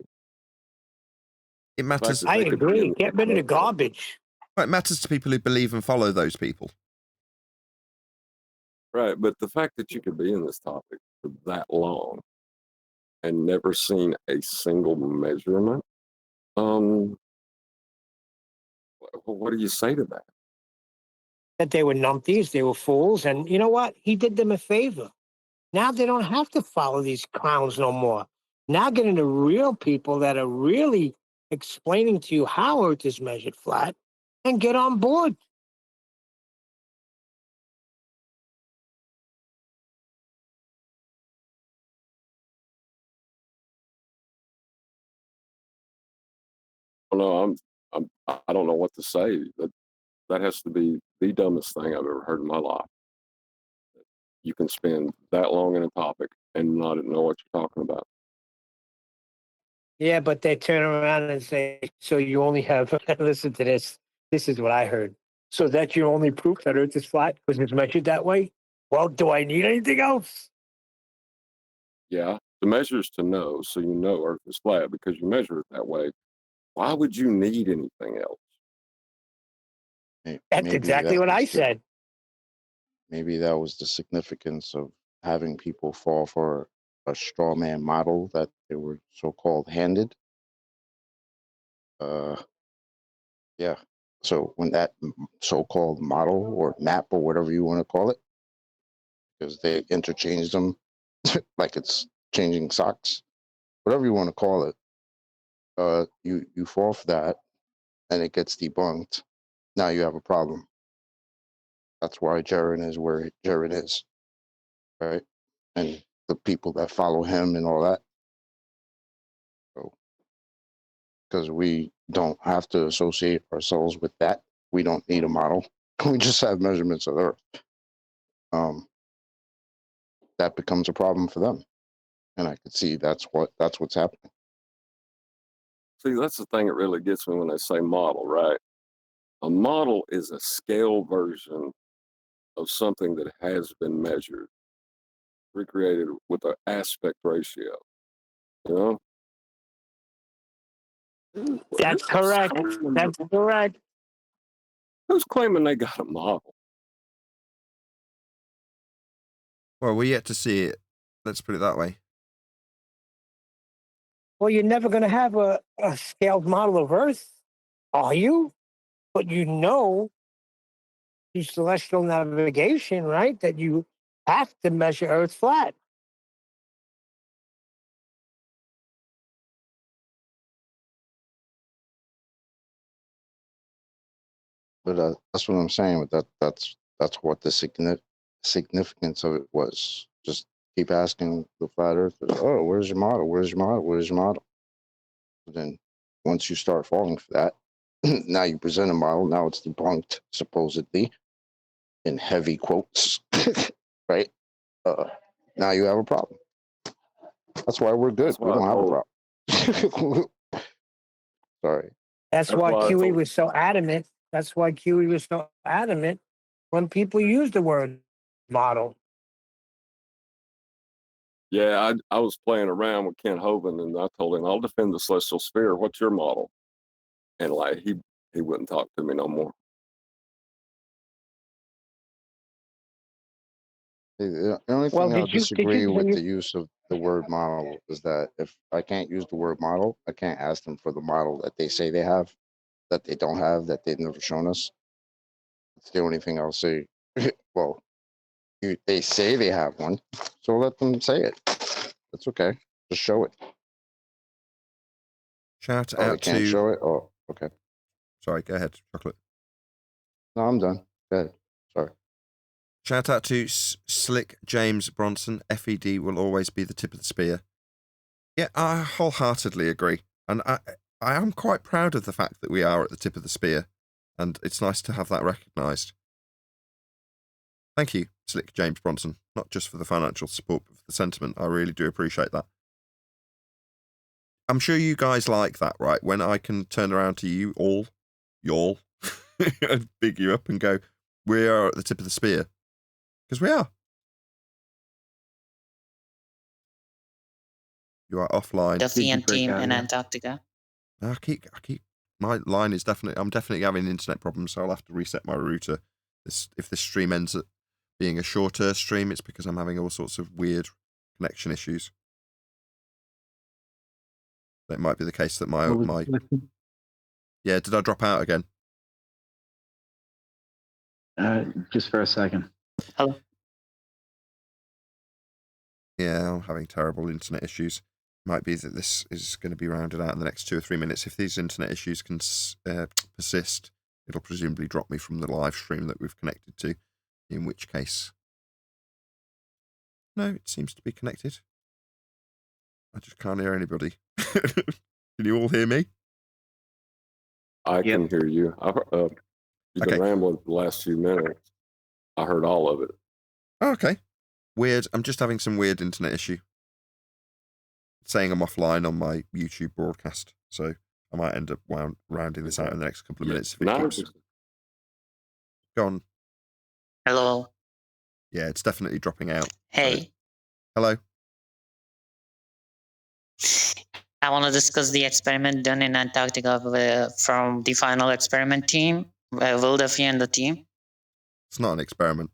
It matters. I agree. Get rid of the garbage. It matters to people who believe and follow those people. Right, but the fact that you could be in this topic for that long and never seen a single measurement, what do you say to that? That they were numpties, they were fools, and you know what? He did them a favor. Now they don't have to follow these clowns no more. Now get into real people that are really explaining to you how Earth is measured flat and get on board. Well, no, I don't know what to say. That has to be the dumbest thing I've ever heard in my life. You can spend that long in a topic and not know what you're talking about. Yeah, but they turn around and say, so you only have, listen to this. This is what I heard. So that's your only proof that Earth is flat because it's measured that way? Well, do I need anything else? Yeah, the measure is to know, so you know Earth is flat because you measure it that way. Why would you need anything else? That's exactly what I said. Maybe that was the significance of having people fall for a straw man model that they were so-called handed. Yeah. So when that so-called model or map or whatever you want to call it, because they interchange them like it's changing socks, whatever you want to call it, you fall for that and it gets debunked. Now you have a problem. That's why Jaron is where Jaron is, right? And the people that follow him and all that. So, because we don't have to associate ourselves with that. We don't need a model. We just have measurements of Earth. That becomes a problem for them. And I could see that's what's happening. See, that's the thing that really gets me when they say model, right? A model is a scale version of something that has been measured, recreated with an aspect ratio. You know? That's correct. That's correct. Who's claiming they got a model? Well, we're yet to see it. Let's put it that way. Well, you're never going to have a scaled model of Earth, are you? But you know, through celestial navigation, right, that you have to measure Earth flat. But that's what I'm saying. But that's what the significance of it was. Just keep asking the flat earthers, oh, where's your model? Where's your model? Where's your model? But then once you start falling for that, now you present a model. Now it's debunked, supposedly, in heavy quotes, right? now you have a problem. That's why we're good. That's We why I don't have a told. problem. Sorry. That's That's why why I QE told. was so adamant. That's why QE was so adamant when people use the word model. Yeah, I was playing around with Ken Hovind, and I told him I'll defend the celestial sphere. What's your model? And like he wouldn't talk to me no more. The only Well, thing I'll did you disagree when with you the use of the word model is that if I can't use the word model, I can't ask them for the model that they say they have, that they don't have, that they've never shown us. It's the only thing I'll say. Well, they say they have one, so let them say it. That's okay. Just show it. Shout Oh, they out can't to. show it? Oh, okay. Sorry, go ahead, Chocolate. No, I'm done. Go ahead. Sorry. Shout out to Slick James Bronson. FED will always be the tip of the spear. Yeah, I wholeheartedly agree. And I am quite proud of the fact that we are at the tip of the spear. And it's nice to have that recognised. Thank you, Slick James Bronson. Not just for the financial support, but for the sentiment. I really do appreciate that. I'm sure you guys like that, right? When I can turn around to you all, y'all, and big you up and go, we are at the tip of the spear. Because we are. You are offline. Defiant team in Antarctica. I keep. My line is definitely. I'm definitely having internet problems, so I'll have to reset my router. If this stream ends up being a shorter stream, it's because I'm having all sorts of weird connection issues. It might be the case that my. Yeah, did I drop out again? Just for a second. Hello. Yeah, I'm having terrible internet issues. Might be that this is going to be rounded out in the next 2 or 3 minutes. If these internet issues can persist, it'll presumably drop me from the live stream that we've connected to, in which case... No, it seems to be connected. I just can't hear anybody. Can you all hear me? I can hear you. You've been Okay. rambling for the last few minutes. I heard all of it. Oh, okay. Weird. I'm just having some weird internet issue. It's saying I'm offline on my YouTube broadcast, so I might end up rounding this out in the next couple of minutes if it keeps... Go on. Hello. Yeah, it's definitely dropping out. Hey. So... Hello. I want to discuss the experiment done in Antarctica from the final experiment team, Will Duffy and the team. It's not an experiment.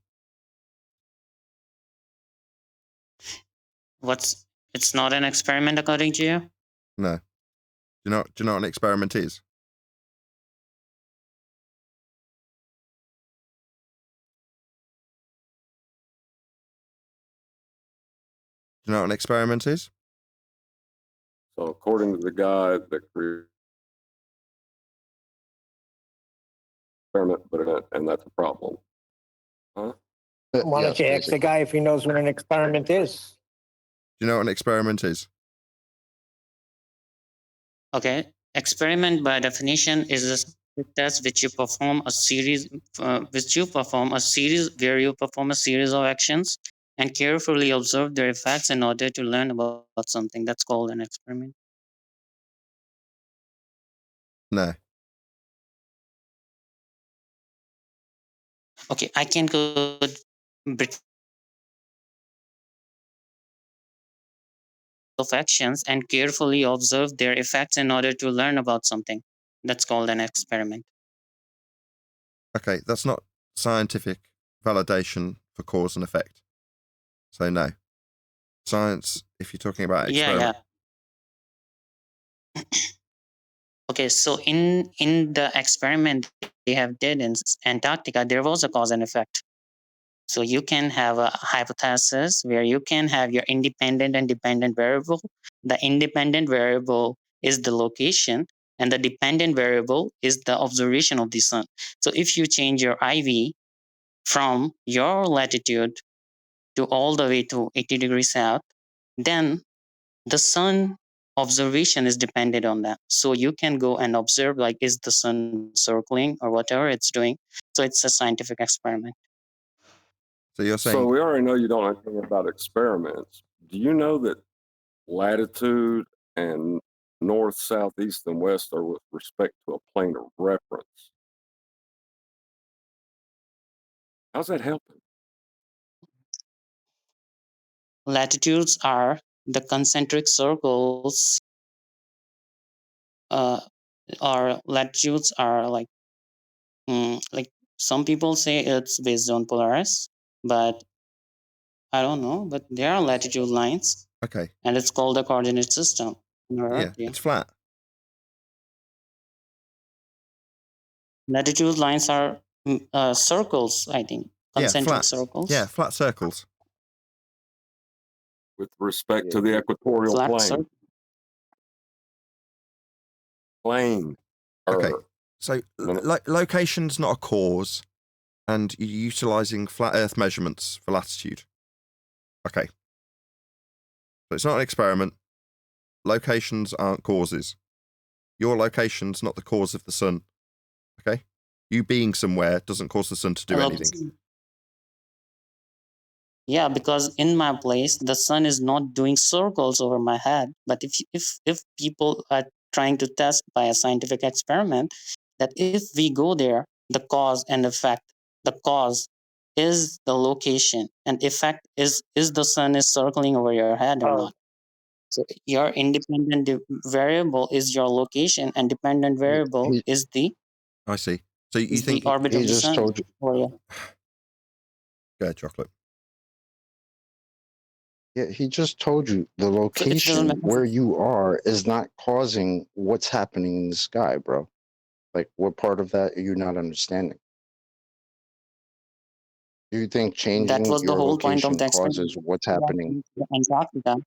It's not an experiment according to you? No. Do you know what an experiment is? Do you know what an experiment is? So according to the guy that created experiment, and that's a problem. Huh? Why don't you ask the guy if he knows what an experiment is? Do you know what an experiment is? Okay. Experiment by definition is a test which you perform a series where you perform a series of actions and carefully observe their effects in order to learn about something. That's called an experiment. No. Okay, I can go of actions and carefully observe their effects in order to learn about something. That's called an experiment. Okay, that's not scientific validation for cause and effect. So no. Science, if you're talking about experiment. Yeah. Okay, so in the experiment they have did in Antarctica, there was a cause and effect. So you can have a hypothesis where you can have your independent and dependent variable. The independent variable is the location, and the dependent variable is the observation of the sun. So if you change your IV from your latitude to all the way to 80 degrees south, then the sun observation is dependent on that. So you can go and observe, like, is the sun circling or whatever it's doing. So it's a scientific experiment. So you're saying... So we already know you don't know anything about experiments. Do you know that latitude and north, south, east, and west are with respect to a plane of reference? How's that helping? Latitudes are the concentric circles, or latitudes are like some people say it's based on Polaris, but I don't know. But there are latitude lines, Okay. and it's called the coordinate system. Yeah, it's flat. Latitude lines are circles, I think, concentric flat. circles. Yeah, flat circles. With respect to the equatorial Flat plane. circle. Plane. Okay. So location's not a cause, and you're utilizing flat Earth measurements for latitude. Okay. So it's not an experiment. Locations aren't causes. Your location's not the cause of the sun. Okay? You being somewhere doesn't cause the sun to do anything. Yeah, because in my place, the sun is not doing circles over my head. But if people are trying to test by a scientific experiment, that if we go there, the cause and effect, the cause is the location, and effect is the sun is circling over your head or not. So your independent variable is your location, and dependent variable is the... I see. So you think the orbit of the sun. Told you. Go ahead, Chocolate. Yeah, he just told you the location where you are is not causing what's happening in the sky, bro. Like, what part of that are you not understanding? Do you think changing That was the your whole point of location the experiment. causes what's happening? Antarctica.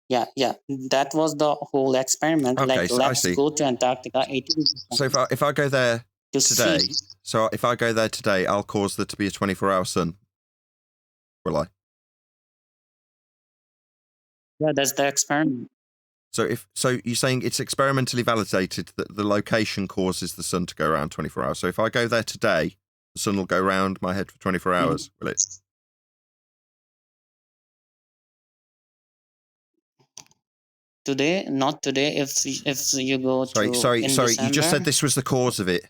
Yeah. That was the whole experiment. Okay, like, so I let's see. go to Antarctica. 80 So if I go there to today, see. if I go there today, I'll cause there to be a 24-hour sun. Will I? Yeah, that's the experiment. So you're saying it's experimentally validated that the location causes the sun to go around 24 hours. So if I go there today, the sun will go round my head for 24 hours, will it? Today, not today. If you go Sorry. December, You just said this was the cause of it.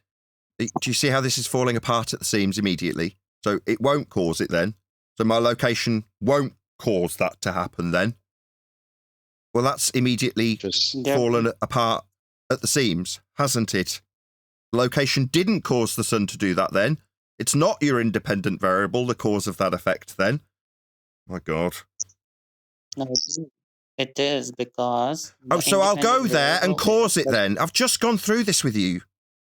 Do you see how this is falling apart at the seams immediately? So it won't cause it then. So my location won't cause that to happen then. Well, that's immediately fallen apart at the seams, hasn't it? The location didn't cause the sun to do that then. It's not your independent variable, the cause of that effect then. My God. No, it is because... Oh, so I'll go there and cause it then. I've just gone through this with you.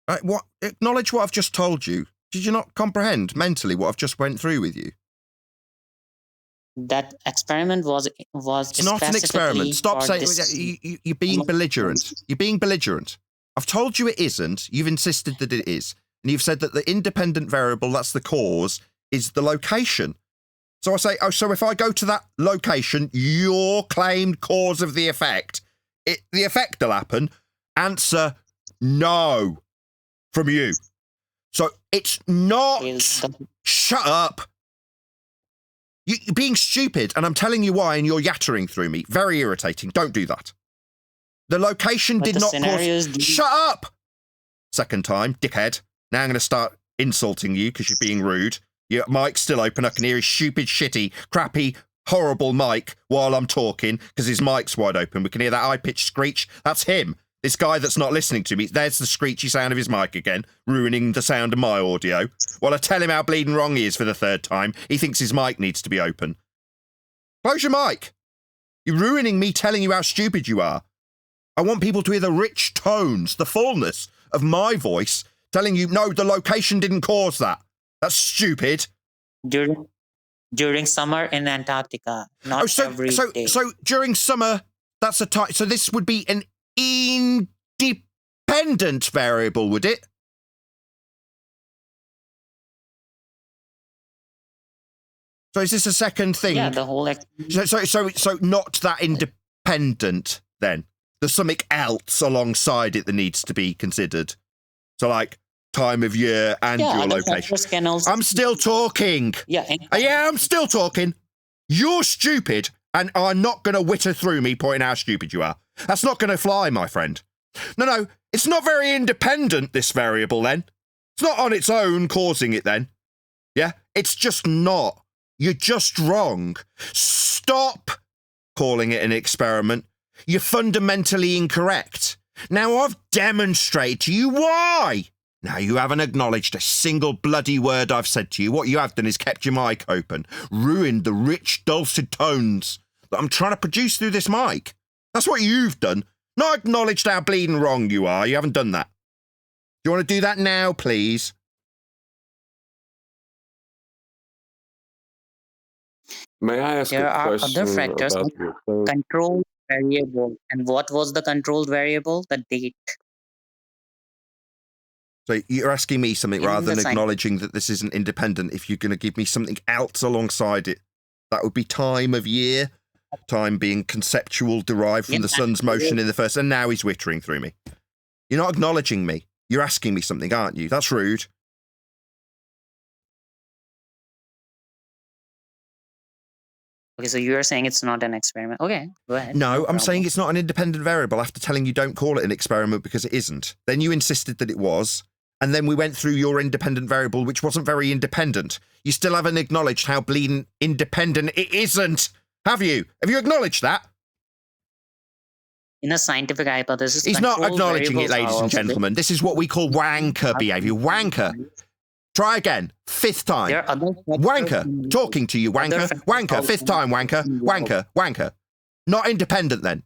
Right, acknowledge what I've just told you. Did you not comprehend mentally what I've just went through with you? That experiment was It's not an experiment. Stop saying you're being belligerent. You're being belligerent. I've told you it isn't. You've insisted that it is. And you've said that the independent variable, that's the cause, is the location. So I say, so if I go to that location, your claimed cause of the effect, the effect will happen. Answer, no, from you. So it's not... Shut up. You're being stupid, and I'm telling you why, and you're yattering through me. Very irritating. Don't do that. The location did not cause... Shut up! Second time, dickhead. Now I'm going to start insulting you because you're being rude. Your mic's still open. I can hear his stupid, shitty, crappy, horrible mic while I'm talking because his mic's wide open. We can hear that high-pitched screech. That's him. This guy that's not listening to me. There's the screechy sound of his mic again, ruining the sound of my audio. While I tell him how bleeding wrong he is for the third time, he thinks his mic needs to be open. Close your mic. You're ruining me telling you how stupid you are. I want people to hear the rich tones, the fullness of my voice, telling you, no, the location didn't cause that. That's stupid. During summer in Antarctica, not every day. So during summer, that's a time. So this would be an independent variable, would it? So is this a second thing? Yeah, the whole... So not that independent then. There's something else alongside it that needs to be considered. So like time of year and Yeah, your other location. factors can also. I'm still talking. Yeah. Yeah, I'm still talking. You're stupid and are not going to witter through me pointing out how stupid you are. That's not going to fly, my friend. No, it's not very independent, this variable, then. It's not on its own causing it, then. Yeah? It's just not. You're just wrong. Stop calling it an experiment. You're fundamentally incorrect. Now, I've demonstrated to you why. Now, you haven't acknowledged a single bloody word I've said to you. What you have done is kept your mic open, ruined the rich, dulcet tones that I'm trying to produce through this mic. That's what you've done. Not acknowledged how bleeding wrong you are. You haven't done that. Do you want to do that now, please? May I ask There a are question other factors about like your thing? controlled variable. And what was the controlled variable? The date. So you're asking me something In rather the than science- acknowledging that this isn't independent. If you're going to give me something else alongside it, that would be time of year, time being conceptual, derived from Yeah, the sun's motion in the first, and now he's wittering through me. You're not acknowledging me. You're asking me something, aren't you? That's rude. Okay, so you're saying it's not an experiment. Okay, go ahead. No, I'm saying problem. it's not an independent variable after telling you don't call it an experiment because it isn't. Then you insisted that it was, and then we went through your independent variable, which wasn't very independent. You still haven't acknowledged how bleeding independent it isn't, have you? Have you acknowledged that? In a scientific hypothesis, He's not controlled acknowledging it, variables are ladies and also gentlemen. This is what we call wanker behaviour. Wanker. Try again. Fifth time. There are other factors Wanker. involved. Talking to you, Other wanker. factors Wanker. also Fifth time, wanker. involved. Wanker. Wanker. Not independent, then.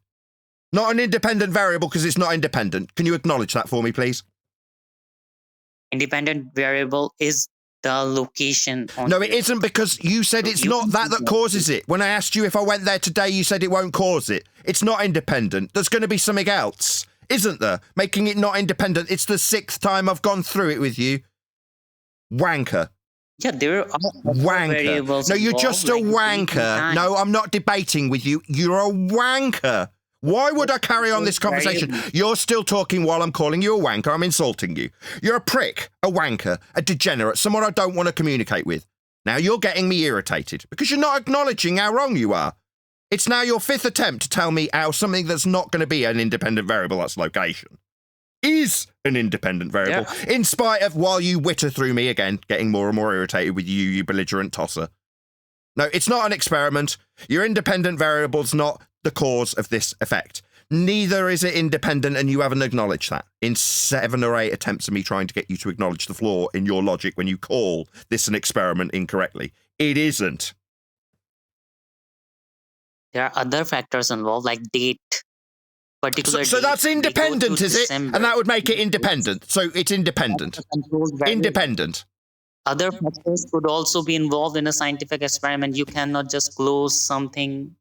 Not an independent variable because it's not independent. Can you acknowledge that for me, please? Independent variable is the location. On No, it the- isn't because you said So it's you not can that do that. causes it. When I asked you if I went there today, you said it won't cause it. It's not independent. There's going to be something else, isn't there? Making it not independent. It's the 6th time I've gone through it with you. Wanker. Yeah, there are other Wanker. variables. No, you're involved, just a like date and wanker. time. No, I'm not debating with you. You're a wanker. Why would I carry on this conversation? Variables. You're still talking while I'm calling you a wanker. I'm insulting you. You're a prick, a wanker, a degenerate, someone I don't want to communicate with. Now you're getting me irritated because you're not acknowledging how wrong you are. It's now your 5th attempt to tell me how something that's not going to be an independent variable, that's location, is an independent variable, in spite of, while you witter through me again, getting more and more irritated with you, you belligerent tosser. No, it's not an experiment. Your independent variable's not the cause of this effect. Neither is it independent, and you haven't acknowledged that. In 7 or 8 attempts of me trying to get you to acknowledge the flaw in your logic when you call this an experiment incorrectly. It isn't. There are other factors involved, like date. Particular So date, that's they go independent, to is it? December. And that would make it independent. So it's independent. That's a controlled variable. Independent. Other factors could also be involved in a scientific experiment. You cannot just close something.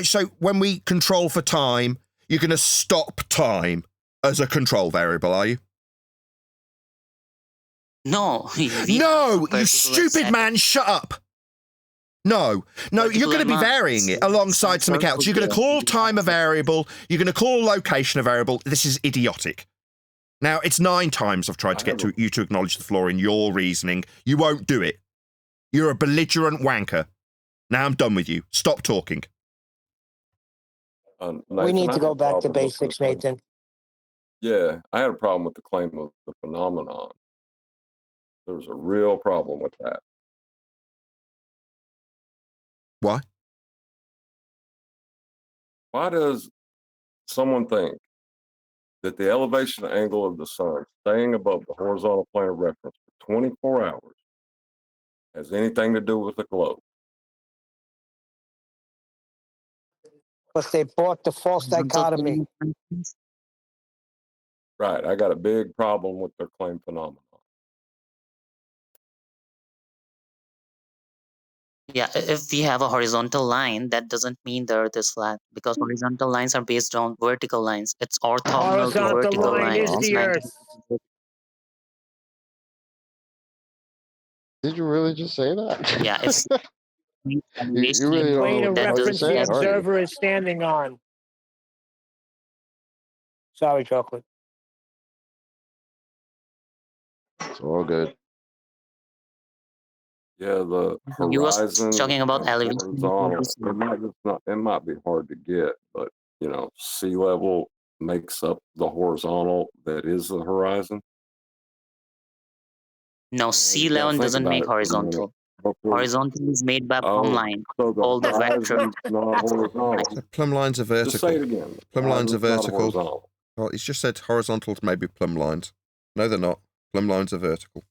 So when we control for time, you're going to stop time as a control variable, are you? No. we have No, a you particular stupid set. man, shut up. No, you're going to be Particular varying it alongside something else. You're going to call time a variable. You're going to call location a variable. This is idiotic. Now, it's 9 times I've tried to get you to acknowledge the flaw in your reasoning. You won't do it. You're a belligerent wanker. Now I'm done with you. Stop talking. We Nathan, need I to had go a back to problem with basics, the- Nathan. Yeah, I had a problem with the claim of the phenomenon. There was a real problem with that. Why? Why does someone think that the elevation angle of the sun staying above the horizontal plane of reference for 24 hours has anything to do with the globe? Because they bought the false dichotomy. Right, I got a big problem with their claim phenomenon. Yeah, if we have a horizontal line, that doesn't mean the Earth is flat because horizontal lines are based on vertical lines. It's orthogonal to Horizontal vertical line lines. is It's the 90 Earth. Did you really just say that? Yeah, it's you really don't Plane know of what to reference say, the are you? observer is standing on. Sorry, Chocolate. It's all good. Yeah, the You was horizon talking about and elevation. horizontal. It might be hard to get, but sea level makes up the horizontal that is the horizon. No, sea You gotta level think doesn't about make it for a minute. horizontal. Hopefully- Horizontal is made by plumb Oh, line. so the All the vector. horizon's not horizontal. The plumb lines are Just say it vertical. again. Plumb lines are Horizon's not vertical. horizontal. Oh, he's just said horizontals may be plumb lines. No, they're not. Plumb lines are vertical.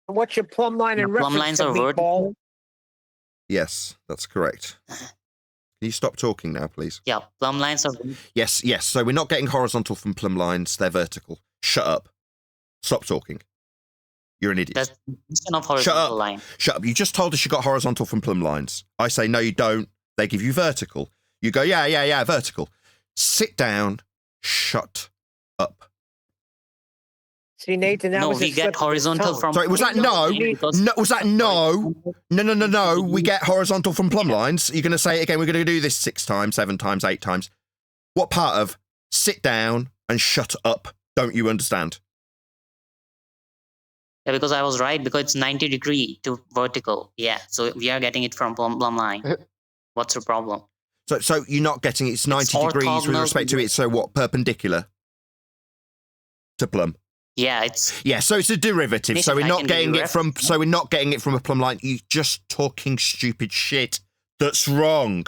What's your plumb line in The plumb reference lines to are meatball? vertical. Yes, that's correct. Can you stop talking now, please? Yeah, plumb lines are. Yes, yes. So we're not getting horizontal from plumb lines. They're vertical. Shut up. Stop talking. You're an idiot. That's the definition of horizontal line. Shut up. You just told us you got horizontal from plumb lines. I say, no, you don't. They give you vertical. You go, yeah, vertical. Sit down. Shut up. See, Nathan, that No, was we get horizontal from. Sorry, was that no? No, was that no? No. We get horizontal from plumb lines. You're going to say it again. We're going to do this 6 times, 7 times, 8 times. What part of sit down and shut up don't you understand? Yeah, because I was right, because it's 90 degree to vertical. Yeah, so we are getting it from plumb line. What's the problem? So you're not getting it's 90 degrees with respect to it. So what? Perpendicular to plumb. Yeah, it's. Yeah, so it's a derivative. So we're not getting it from. So we're not getting it from a plumb line. You're just talking stupid shit. That's wrong.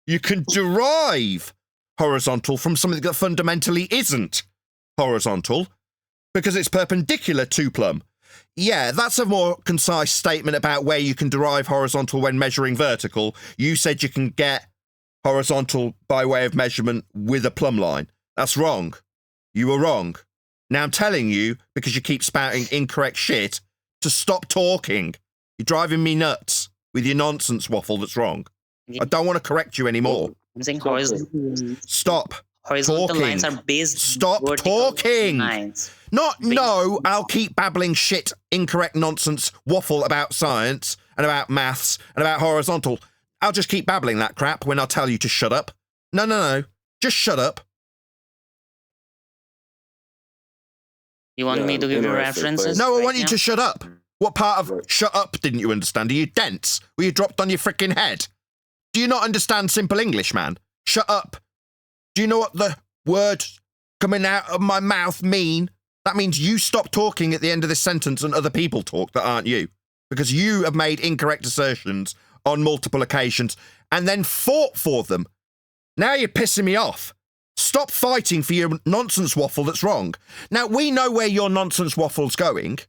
You can derive horizontal from something that fundamentally isn't horizontal because it's perpendicular to plumb. Yeah, that's a more concise statement about where you can derive horizontal when measuring vertical. You said you can get horizontal by way of measurement with a plumb line. That's wrong. You were wrong. Now I'm telling you, because you keep spouting incorrect shit, to stop talking. You're driving me nuts with your nonsense waffle that's wrong. I don't want to correct you anymore. I'm saying horizontal. Stop Horizontal talking. lines are based. Stop on talking. Lines. Not no, I'll keep babbling shit, incorrect nonsense waffle about science and about maths and about horizontal. I'll just keep babbling that crap when I tell you to shut up. No. Just shut up. You want me to give you references? No, I want you to shut up. What part of shut up didn't you understand? Are you dense? Were you dropped on your freaking head? Do you not understand simple English, man? Shut up. Do you know what the words coming out of my mouth mean? That means you stop talking at the end of this sentence and other people talk that aren't you. Because you have made incorrect assertions on multiple occasions and then fought for them. Now you're pissing me off. Stop fighting for your nonsense waffle that's wrong. Now, we know where your nonsense waffle's going.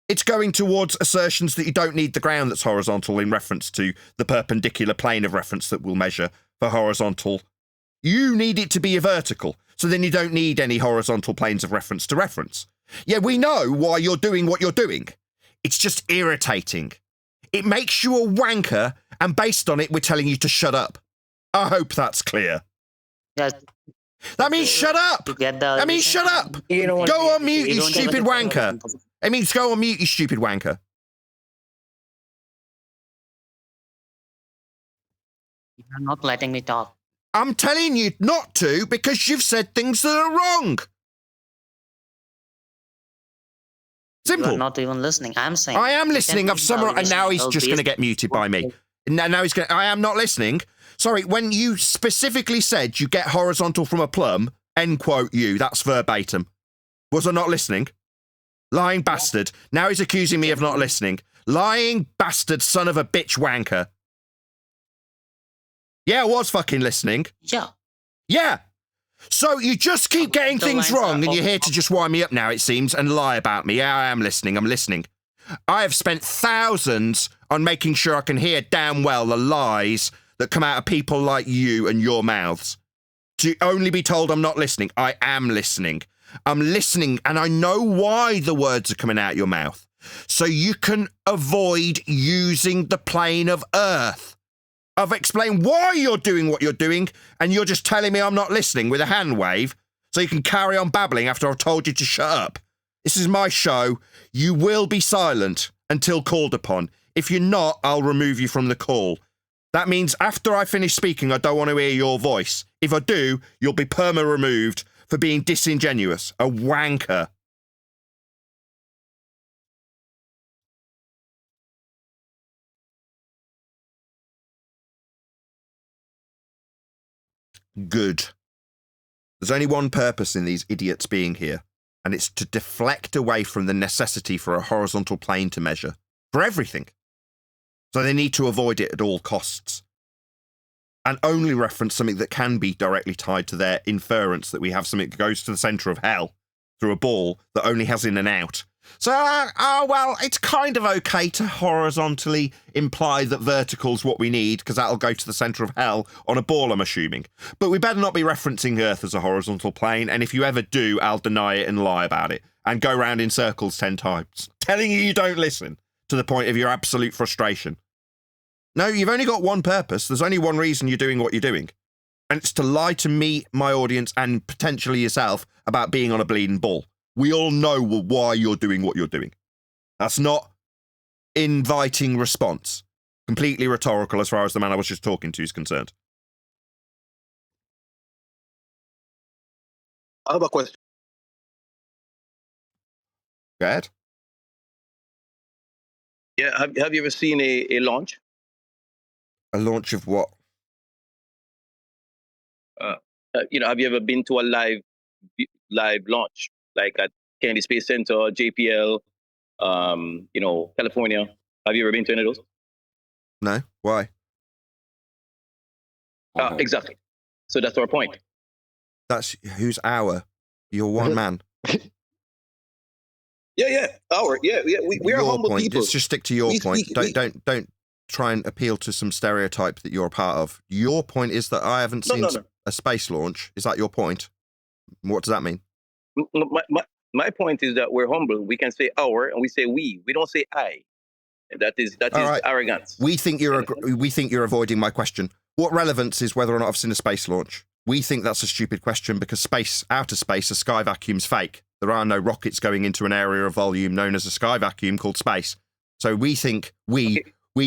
It's going towards assertions that you don't need the ground that's horizontal in reference to the perpendicular plane of reference that we'll measure for horizontal. You need it to be a vertical, so then you don't need any horizontal planes of reference to reference. Yeah, we know why you're doing what you're doing. It's just irritating. It makes you a wanker, and based on it, we're telling you to shut up. I hope that's clear. Yeah. That means shut up. That means shut up. Go on mute, you stupid wanker. It means go on mute, you stupid wanker. You're not letting me talk. I'm telling you not to because you've said things that are wrong. Simple. You're not even listening. I'm saying. I am listening. I've summarized, and now he's just going to get muted by me. Now he's going. I am not listening. Sorry, when you specifically said you get horizontal from a plumb, end quote you, that's verbatim. Was I not listening? Lying bastard. Now he's accusing me of not listening. Lying bastard son of a bitch wanker. Yeah, I was fucking listening. Yeah. So you just keep getting things wrong and you're here to just wind me up now, it seems, and lie about me. Yeah, I am listening. I'm listening. I have spent thousands on making sure I can hear damn well the lies that come out of people like you and your mouths. To only be told I'm not listening. I am listening. I'm listening and I know why the words are coming out your mouth. So you can avoid using the plane of Earth. I've explained why you're doing what you're doing and you're just telling me I'm not listening with a hand wave so you can carry on babbling after I've told you to shut up. This is my show. You will be silent until called upon. If you're not, I'll remove you from the call. That means after I finish speaking, I don't want to hear your voice. If I do, you'll be perma-removed for being disingenuous, a wanker. good. There's only one purpose in these idiots being here, and it's to deflect away from the necessity for a horizontal plane to measure for everything. So they need to avoid it at all costs and only reference something that can be directly tied to their inference that we have something that goes to the centre of hell through a ball that only has in and out. So, well, it's kind of okay to horizontally imply that vertical's what we need because that'll go to the centre of hell on a ball, I'm assuming. But we better not be referencing Earth as a horizontal plane, and if you ever do, I'll deny it and lie about it and go round in circles 10 times, telling you don't listen to the point of your absolute frustration. No, you've only got one purpose. There's only one reason you're doing what you're doing, and it's to lie to me, my audience, and potentially yourself about being on a bleeding ball. We all know why you're doing what you're doing. That's not inviting response. Completely rhetorical as far as the man I was just talking to is concerned. I have a question. Go ahead. Yeah, have you ever seen a launch? A launch of what? Have you ever been to a live launch, like at Kennedy Space Center, JPL, California? Have you ever been to any of those? No. Why? Exactly. So that's our point. That's who's our? You're one man. Yeah. We are humble point. people. Let's just stick to your point. Don't try and appeal to some stereotype that you're a part of. Your point is that I haven't seen a space launch. Is that your point? What does that mean? My point is that we're humble. We can say our and we say we. We don't say I. That is right. Arrogance. We think you're avoiding my question. What relevance is whether or not I've seen a space launch? We think that's a stupid question because outer space, a sky vacuum's fake. There are no rockets going into an area of volume known as a sky vacuum called space. So we think we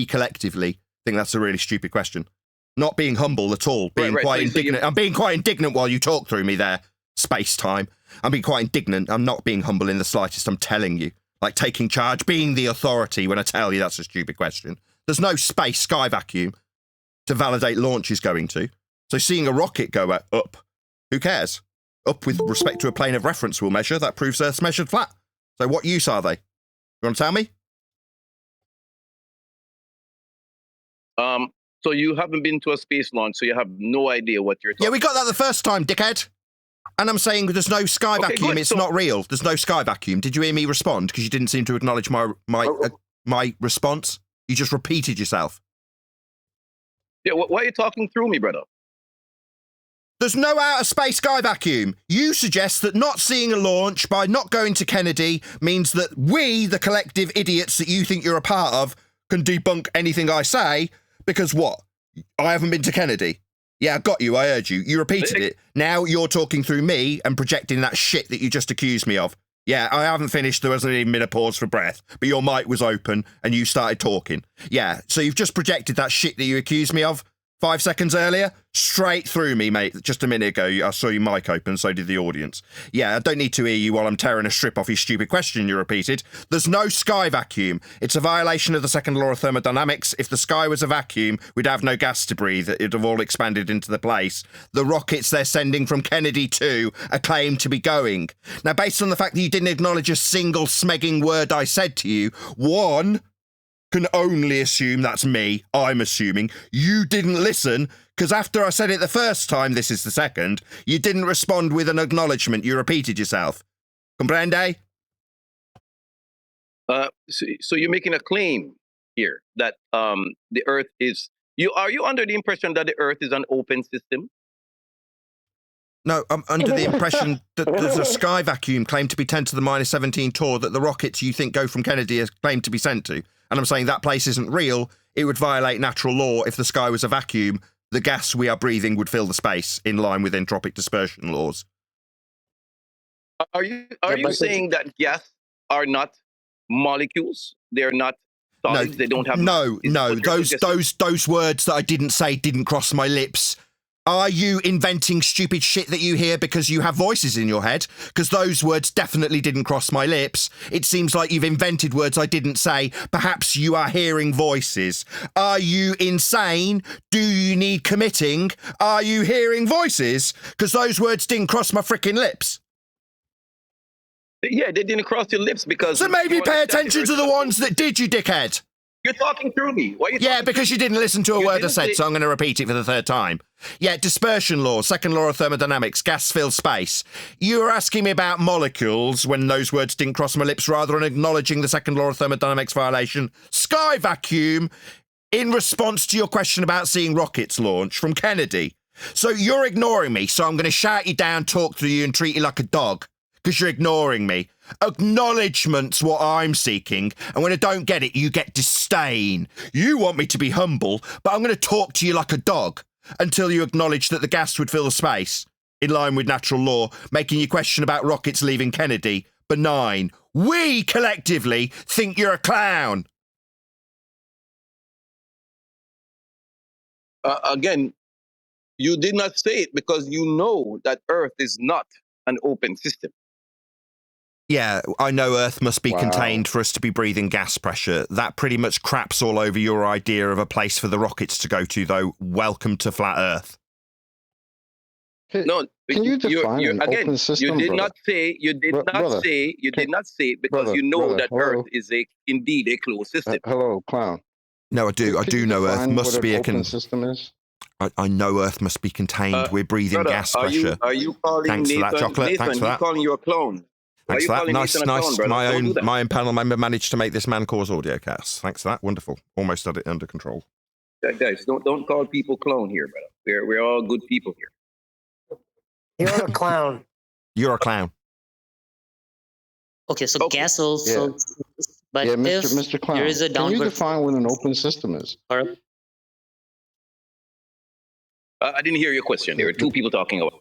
collectively think that's a really stupid question. Not being humble at all, being quite indignant. I'm being quite indignant while you talk through me there. Space time. I'm being quite indignant. I'm not being humble in the slightest. I'm telling you, like taking charge, being the authority when I tell you that's a stupid question. There's no space sky vacuum to validate launch is going to. So seeing a rocket go up, who cares? Up with respect to a plane of reference we'll measure. That proves Earth's measured flat. So what use are they? You want to tell me? So you haven't been to a space launch, so you have no idea what you're talking about. Yeah, we got that the first time, dickhead. And I'm saying there's no sky vacuum. Good. It's not real. There's no sky vacuum. Did you hear me respond? Because you didn't seem to acknowledge my response. You just repeated yourself. Yeah, why are you talking through me, brother? There's no outer space sky vacuum. You suggest that not seeing a launch by not going to Kennedy means that we, the collective idiots that you think you're a part of, can debunk anything I say because what? I haven't been to Kennedy. Yeah, I got you. I heard you. You repeated it. Now you're talking through me and projecting that shit that you just accused me of. Yeah, I haven't finished. There wasn't even been a pause for breath, but your mic was open and you started talking. Yeah, so you've just projected that shit that you accused me of 5 seconds earlier, straight through me, mate. Just a minute ago, I saw your mic open, so did the audience. Yeah, I don't need to hear you while I'm tearing a strip off your stupid question you repeated. There's no sky vacuum. It's a violation of the second law of thermodynamics. If the sky was a vacuum, we'd have no gas to breathe. It'd have all expanded into the place. The rockets they're sending from Kennedy 2 are claimed to be going. Now, based on the fact that you didn't acknowledge a single smegging word I said to you, one can only assume that's me. I'm assuming you didn't listen because after I said it the first time, this is the second, you didn't respond with an acknowledgement. You repeated yourself. Comprende? So you're making a claim here that the Earth is. Are you under the impression that the Earth is an open system? No, I'm under the impression that there's a sky vacuum claimed to be 10 to the minus 17 Tor that the rockets you think go from Kennedy are claimed to be sent to. And I'm saying that place isn't real. It would violate natural law. If the sky was a vacuum, the gas we are breathing would fill the space in line with entropic dispersion laws. Are you saying that gas are not molecules? They're not solids? They don't have... No. Those words that I didn't say didn't cross my lips. Are you inventing stupid shit that you hear because you have voices in your head? Because those words definitely didn't cross my lips. It seems like you've invented words I didn't say. Perhaps you are hearing voices. Are you insane? Do you need committing? Are you hearing voices? Because those words didn't cross my freaking lips. Yeah, they didn't cross your lips because... So maybe pay attention to the ones that did, you dickhead. You're talking through me. Why are you Yeah, because you didn't listen to a word I said, so I'm going to repeat it for the third time. Yeah, dispersion law, second law of thermodynamics, gas fills space. You were asking me about molecules when those words didn't cross my lips rather than acknowledging the second law of thermodynamics violation. Sky vacuum in response to your question about seeing rockets launch from Kennedy. So you're ignoring me, so I'm going to shout you down, talk to you and treat you like a dog. Because you're ignoring me. Acknowledgement's what I'm seeking, and when I don't get it, you get disdain. You want me to be humble, but I'm going to talk to you like a dog until you acknowledge that the gas would fill the space, in line with natural law, making you question about rockets leaving Kennedy benign. We, collectively, think you're a clown. Again, you did not say it because you know that Earth is not an open system. Yeah, I know Earth must be Wow. contained for us to be breathing gas pressure. That pretty much craps all over your idea of a place for the rockets to go to, though. Welcome to flat Earth. No, Can you define an again, open system, you did brother? not say, Brother, did not say it because brother, you know brother, that hello? Earth is indeed a closed system. Hello, clown. No, I do. I Can do you know Earth define must what be an a... open system is? I know Earth must be contained. We're breathing Brother, gas pressure. Are you calling Thanks for Nathan? that, Chocolate. Nathan, Thanks for he's that. calling you a clone. Why are Thanks you for that. calling Nice, Nathan a clone, nice. brother? Don't do that. My own panel member managed to make this man cause audio cast. Thanks for that. Wonderful. Almost had it under control. Guys, don't call people clone here, brother. We're all good people here. You're a clown. You're a clown. Okay, so gas also, but Yeah, if Mr. Clown, there is a can you downward define what an open system is? or I didn't hear your question. There were two people talking about.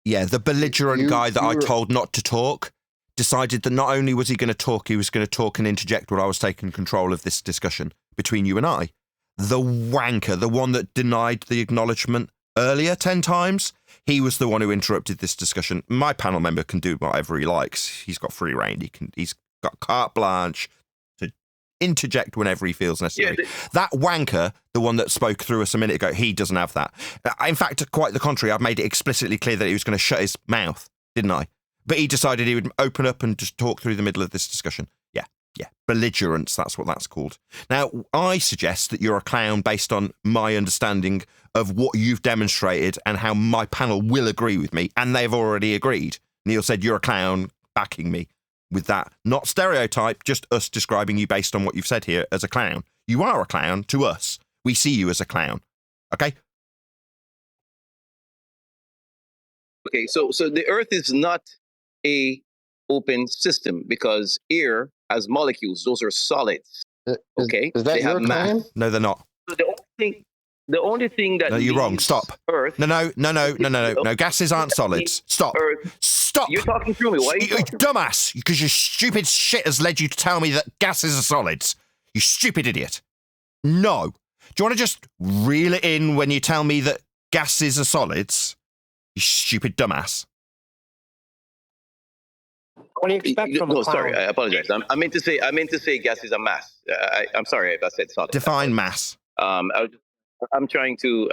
Yeah, the belligerent You- guy that you I were- told not to talk decided that not only was he going to talk, he was going to talk and interject while I was taking control of this discussion between you and I. The wanker, the one that denied the acknowledgement earlier 10 times, he was the one who interrupted this discussion. My panel member can do whatever he likes. He's got free reign. He's got carte blanche to interject whenever he feels necessary. Yeah, That wanker, the one that spoke through us a minute ago, he doesn't have that. In fact, quite the contrary, I've made it explicitly clear that he was going to shut his mouth, didn't I? But he decided he would open up and just talk through the middle of this discussion. Yeah. Belligerence, that's what that's called. Now, I suggest that you're a clown based on my understanding of what you've demonstrated and how my panel will agree with me, and they've already agreed. Neil said you're a clown, backing me with that. Not stereotype, just us describing you based on what you've said here as a clown. You are a clown to us. We see you as a clown. Okay? Okay, so the Earth is not a open system because air has molecules. Those are solids. Okay, Is that they your have mass. claim? No, they're not. So the only thing that No, you're wrong. leaves Stop. Earth. No. Gases aren't solids. Stop. Earth. Stop. You're talking through me. Why are you You talking? dumbass. Because your stupid shit has led you to tell me that gases are solids. You stupid idiot. No. Do you want to just reel it in when you tell me that gases are solids? You stupid dumbass. What do you expect from a No, clown? sorry, I apologize. I meant to say gas is a mass. I'm sorry if I said solid. Define mass. I'm trying to.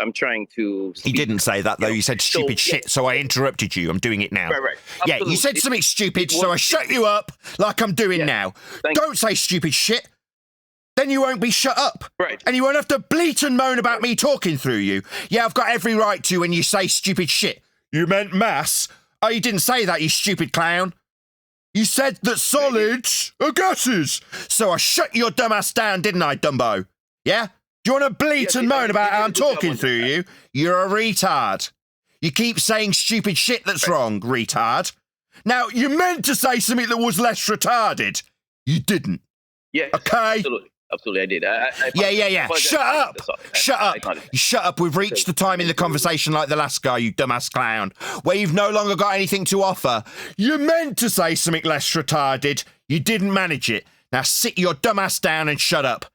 He speak. didn't say that, though. You said stupid So, yeah. shit, so I interrupted you. I'm doing it now. Right. Yeah, you said Absolutely. something stupid, It so I was- shut you up like I'm doing Yeah. now. Thank- Don't say stupid shit. Then you won't be shut up. Right. And you won't have to bleat and moan about me talking through you. Yeah, I've got every right to when you say stupid shit. You meant mass? Oh, you didn't say that, you stupid clown. You said that solids are gases. So I shut your dumb ass down, didn't I, Dumbo? Yeah? Do you want to bleat Yes, and you moan did. about You how did a I'm good job talking on through that. you? You're a retard. You keep saying stupid shit that's wrong, retard. Now, you meant to say something that was less retarded. You didn't. Yeah. Okay? Absolutely, I did. Yeah. apologize. Shut up. That's all. Shut I up. acknowledge that. You shut up. We've reached the time in the conversation like the last guy, you dumbass clown, where you've no longer got anything to offer. You meant to say something less retarded. You didn't manage it. Now sit your dumbass down and shut up.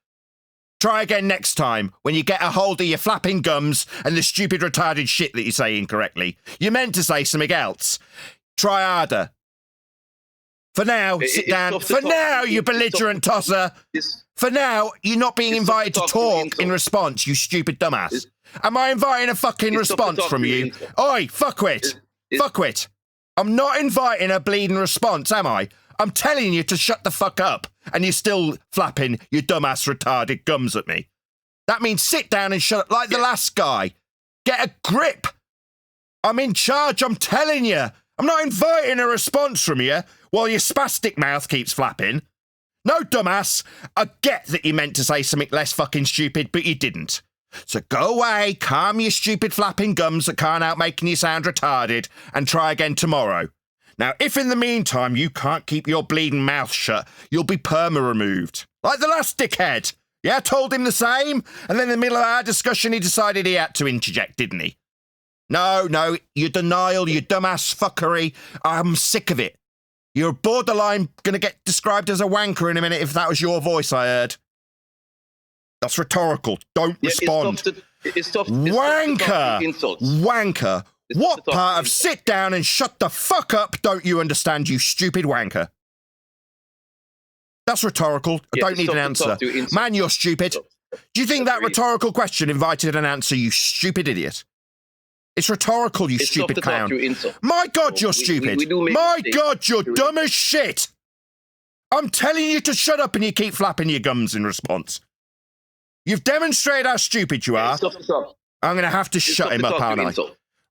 Try again next time when you get a hold of your flapping gums and the stupid retarded shit that you say incorrectly. You meant to say something else. Try harder. For now, sit down. For now, you belligerent tosser. For now, you're not being invited to talk in response, you stupid dumbass. Am I inviting a fucking response from you? Oi, fuckwit. Fuckwit. I'm not inviting a bleeding response, am I? I'm telling you to shut the fuck up, and you're still flapping your dumbass retarded gums at me. That means sit down and shut up like the last guy. Get a grip. I'm in charge, I'm telling you. I'm not inviting a response from you while your spastic mouth keeps flapping. No, dumbass. I get that you meant to say something less fucking stupid, but you didn't. So go away, calm your stupid flapping gums that can't help making you sound retarded, and try again tomorrow. Now, if in the meantime you can't keep your bleeding mouth shut, you'll be perma-removed. Like the last dickhead. Yeah, I told him the same, and then in the middle of our discussion he decided he had to interject, didn't he? No, your denial, your dumbass fuckery, I'm sick of it. You're borderline going to get described as a wanker in a minute if that was your voice I heard. That's rhetorical. Don't respond. It's tough Wanker! Wanker! What part of sit down and shut the fuck up don't you understand, you stupid wanker? That's rhetorical. I don't need an answer. Man, you're stupid. Do you think that rhetorical question invited an answer, you stupid idiot? It's rhetorical, you stupid clown. My God, you're stupid. My God, you're dumb as shit. I'm telling you to shut up and you keep flapping your gums in response. You've demonstrated how stupid you are. I'm going to have to shut him up, aren't I?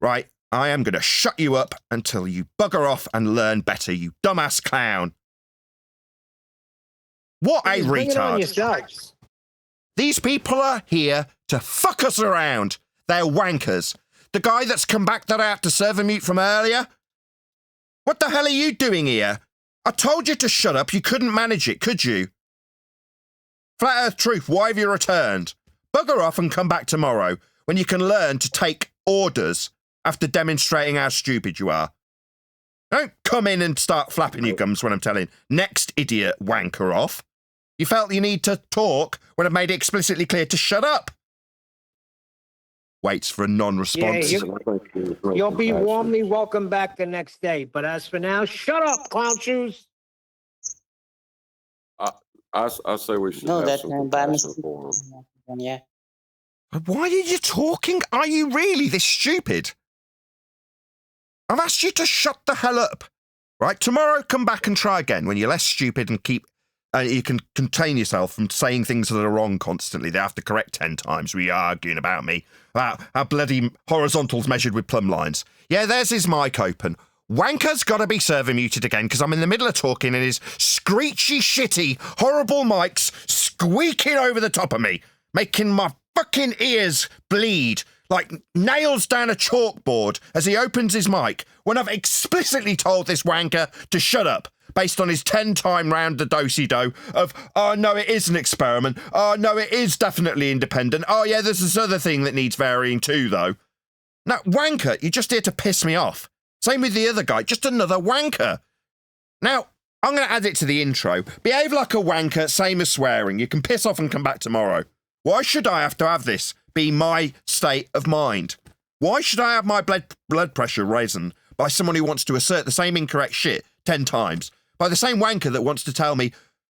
Right, I am going to shut you up until you bugger off and learn better, you dumbass clown. What a retard. These people are here to fuck us around. They're wankers. The guy that's come back that I had to serve a mute from earlier? What the hell are you doing here? I told you to shut up. You couldn't manage it, could you? Flat Earth Truth, why have you returned? Bugger off and come back tomorrow when you can learn to take orders after demonstrating how stupid you are. Don't come in and start flapping your gums when I'm telling next idiot wanker off. You felt you need to talk when I've made it explicitly clear to shut up. Waits for a non-response. Yeah, you'll be warmly welcome back the next day. But as for now, shut up, clown shoes. I say we should have some compassion for him. Yeah. Why are you talking? Are you really this stupid? I've asked you to shut the hell up. Right, tomorrow come back and try again when you're less stupid and keep... you can contain yourself from saying things that are wrong constantly. They have to correct 10 times. We are arguing about me. About how bloody horizontals measured with plumb lines. Yeah, there's his mic open. Wanker's got to be server muted again because I'm in the middle of talking and his screechy, shitty, horrible mics squeaking over the top of me, making my fucking ears bleed like nails down a chalkboard as he opens his mic when I've explicitly told this wanker to shut up based on his 10-time round the do-si-do of, oh, no, it is an experiment. Oh, no, it is definitely independent. Oh, yeah, there's this other thing that needs varying too, though. Now, wanker, you're just here to piss me off. Same with the other guy, just another wanker. Now, I'm going to add it to the intro. Behave like a wanker, same as swearing. You can piss off and come back tomorrow. Why should I have to have this be my state of mind? Why should I have my blood pressure risen by someone who wants to assert the same incorrect shit 10 times? By the same wanker that wants to tell me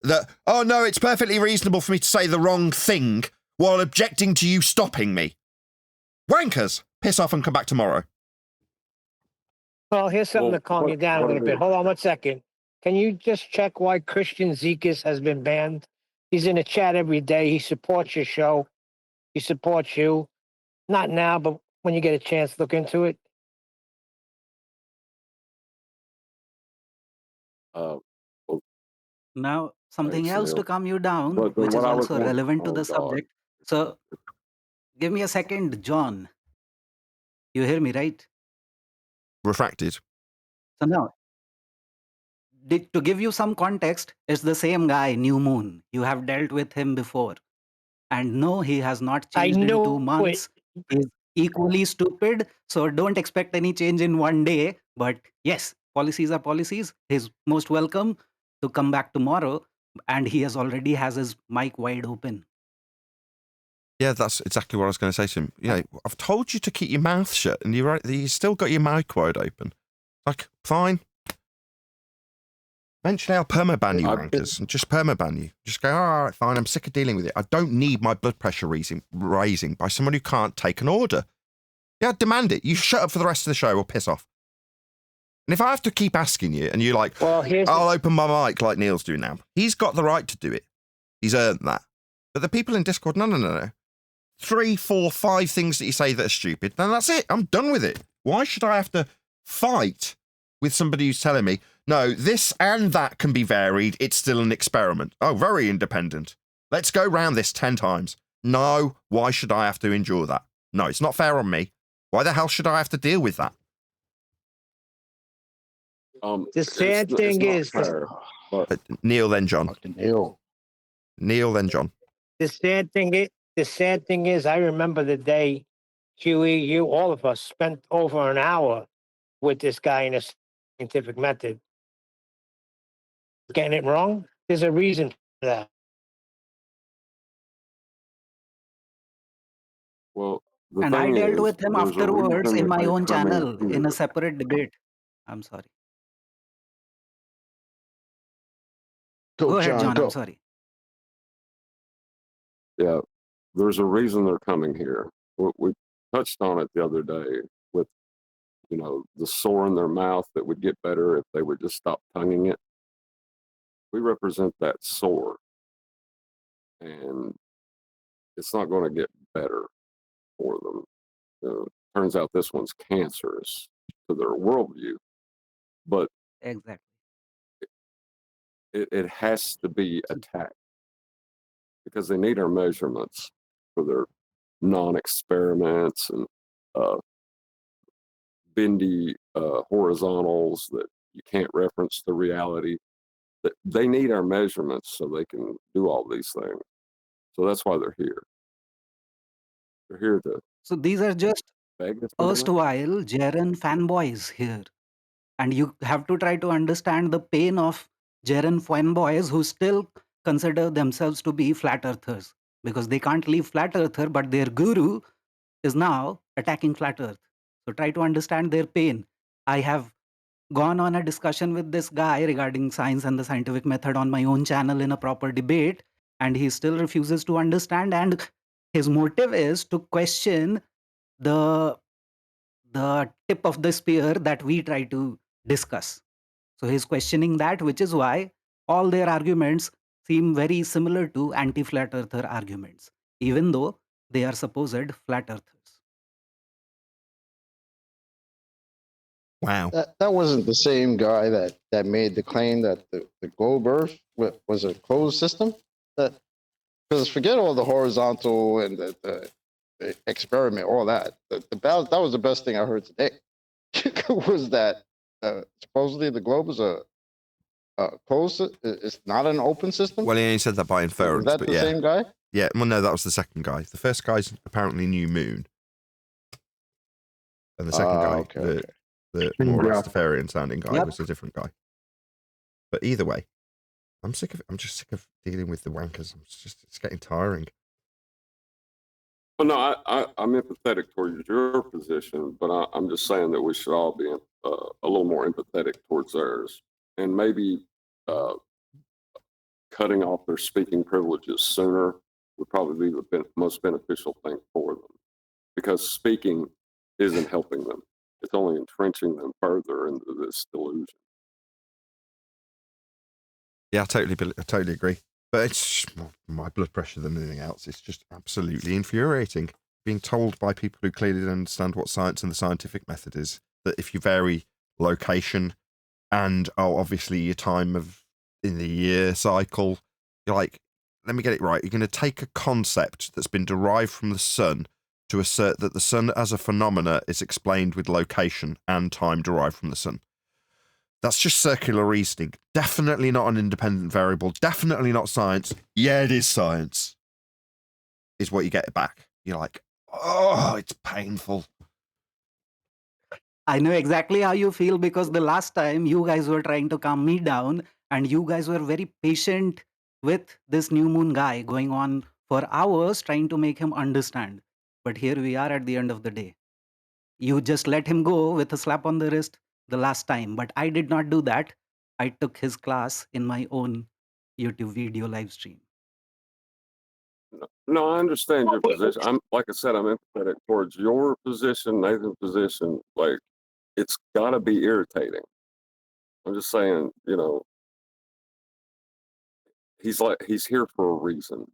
that, oh no, it's perfectly reasonable for me to say the wrong thing while objecting to you stopping me. Wankers, piss off and come back tomorrow. Well, here's something to calm you down a little bit. Hold on 1 second. Can you just check why Christian Zekas has been banned? He's in the chat every day. He supports your show. He supports you. Not now, but when you get a chance, look into it. Now, something Thanks, else to Neil. calm you down, But which is what I was also wondering- relevant to oh, the God. subject. So, give me a second, John. You hear me, right? Refracted. So now, to give you some context, it's the same guy, New Moon. You have dealt with him before. And no, he has not I changed in know 2 months. He's equally stupid. So don't expect any change in 1 day. But yes, policies are policies. He's most welcome to come back tomorrow. And he already has his mic wide open. Yeah, that's exactly what I was going to say to him. You know, I've told you to keep your mouth shut, and you still got your mic wide open. Like, fine. Eventually, I'll permaban you, wankers, and just permaban you. Just go, all right, fine, I'm sick of dealing with it. I don't need my blood pressure raising by someone who can't take an order. Yeah, demand it. You shut up for the rest of the show or piss off. And if I have to keep asking you, and you're like, Well, I'll open my mic like Neil's doing now, he's got the right to do it. He's earned that. But the people in Discord, no. 3, 4, 5 things that you say that are stupid, then that's it. I'm done with it. Why should I have to fight with somebody who's telling me, no, this and that can be varied. It's still an experiment. Oh, very independent. Let's go round this 10 times. No, why should I have to endure that? No, it's not fair on me. Why the hell should I have to deal with that? The sad thing is, Neil, then John. Neil, then John. the sad thing is, I remember the day, Huey, you, all of us spent over an hour with this guy in a scientific method. Getting it wrong? There's a reason for that. Well, And I dealt with him afterwards in my own channel in a separate debate. I'm sorry. Go ahead, John. I'm sorry. Yeah, there's a reason they're coming here. We touched on it the other day with, you know, the sore in their mouth that would get better if they would just stop tonguing it. We represent that sore, and it's not going to get better for them. Turns out this one's cancerous to their worldview, but Exactly. it has to be attacked because they need our measurements for their non-experiments and bendy horizontals that you can't reference the reality. That they need our measurements so they can do all these things. So that's why they're here. They're here to. So these are just beg us. erstwhile Jaren fanboys here. And you have to try to understand the pain of Jaren fanboys who still consider themselves to be flat earthers because they can't leave flat earther, but their guru is now attacking flat earth. So try to understand their pain. I have gone on a discussion with this guy regarding science and the scientific method on my own channel in a proper debate, and he still refuses to understand. And his motive is to question the tip of the spear that we try to discuss. So he's questioning that, which is why all their arguments seem very similar to anti-flat earther arguments, even though they are supposed flat earthers. Wow. That wasn't the same guy that made the claim that the globe Earth was a closed system. Because forget all the horizontal and the experiment, all that. That was the best thing I heard today. Was that supposedly the globe is a closed? It's not an open system. Well, he only said that by inference. Is that but the yeah. same guy? Yeah. Well, no, that was the second guy. The first guy's apparently New Moon, and the second guy, the more Rastafarian sounding guy, was a different guy. But either way, I'm just sick of dealing with the wankers. It's getting tiring. Well, no, I'm empathetic towards your position, but I'm just saying that we should all be a little more empathetic towards theirs, and maybe cutting off their speaking privileges sooner would probably be the most beneficial thing for them, because speaking isn't helping them. It's only entrenching them further into this delusion. Yeah, I totally agree. But it's more my blood pressure than anything else. It's just absolutely infuriating being told by people who clearly don't understand what science and the scientific method is that if you vary location and obviously your time in the year cycle, you're like, let me get it right. You're going to take a concept that's been derived from the sun to assert that the sun as a phenomena is explained with location and time derived from the sun. That's just circular reasoning. Definitely not an independent variable. Definitely not science. Yeah, it is science. Is what you get back. You're like, oh, it's painful. I know exactly how you feel because the last time you guys were trying to calm me down and you guys were very patient with this new moon guy going on for hours trying to make him understand. But here we are at the end of the day. You just let him go with a slap on the wrist the last time. But I did not do that. I took his class in my own YouTube video live stream. No, I understand your Well, position. I'm like I said, I'm empathetic towards your position, Nathan's position. Like, it's got to be irritating. I'm just saying, you know, he's here for a reason.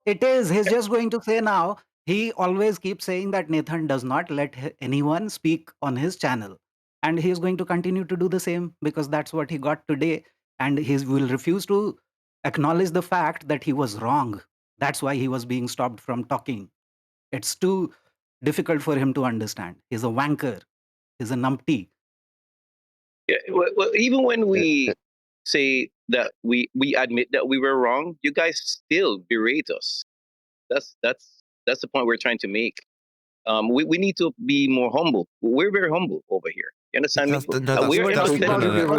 It is. He's just going to say now, he always keeps saying that Nathan does not let anyone speak on his channel. And he is going to continue to do the same because that's what he got today. And he will refuse to acknowledge the fact that he was wrong. That's why he was being stopped from talking. It's too difficult for him to understand. He's a wanker. He's a numpty. yeah, well, even when we say that we admit that we were wrong, you guys still berate us. That's the point we're trying to make. We need to be more humble. We're very humble over here. You understand me? We're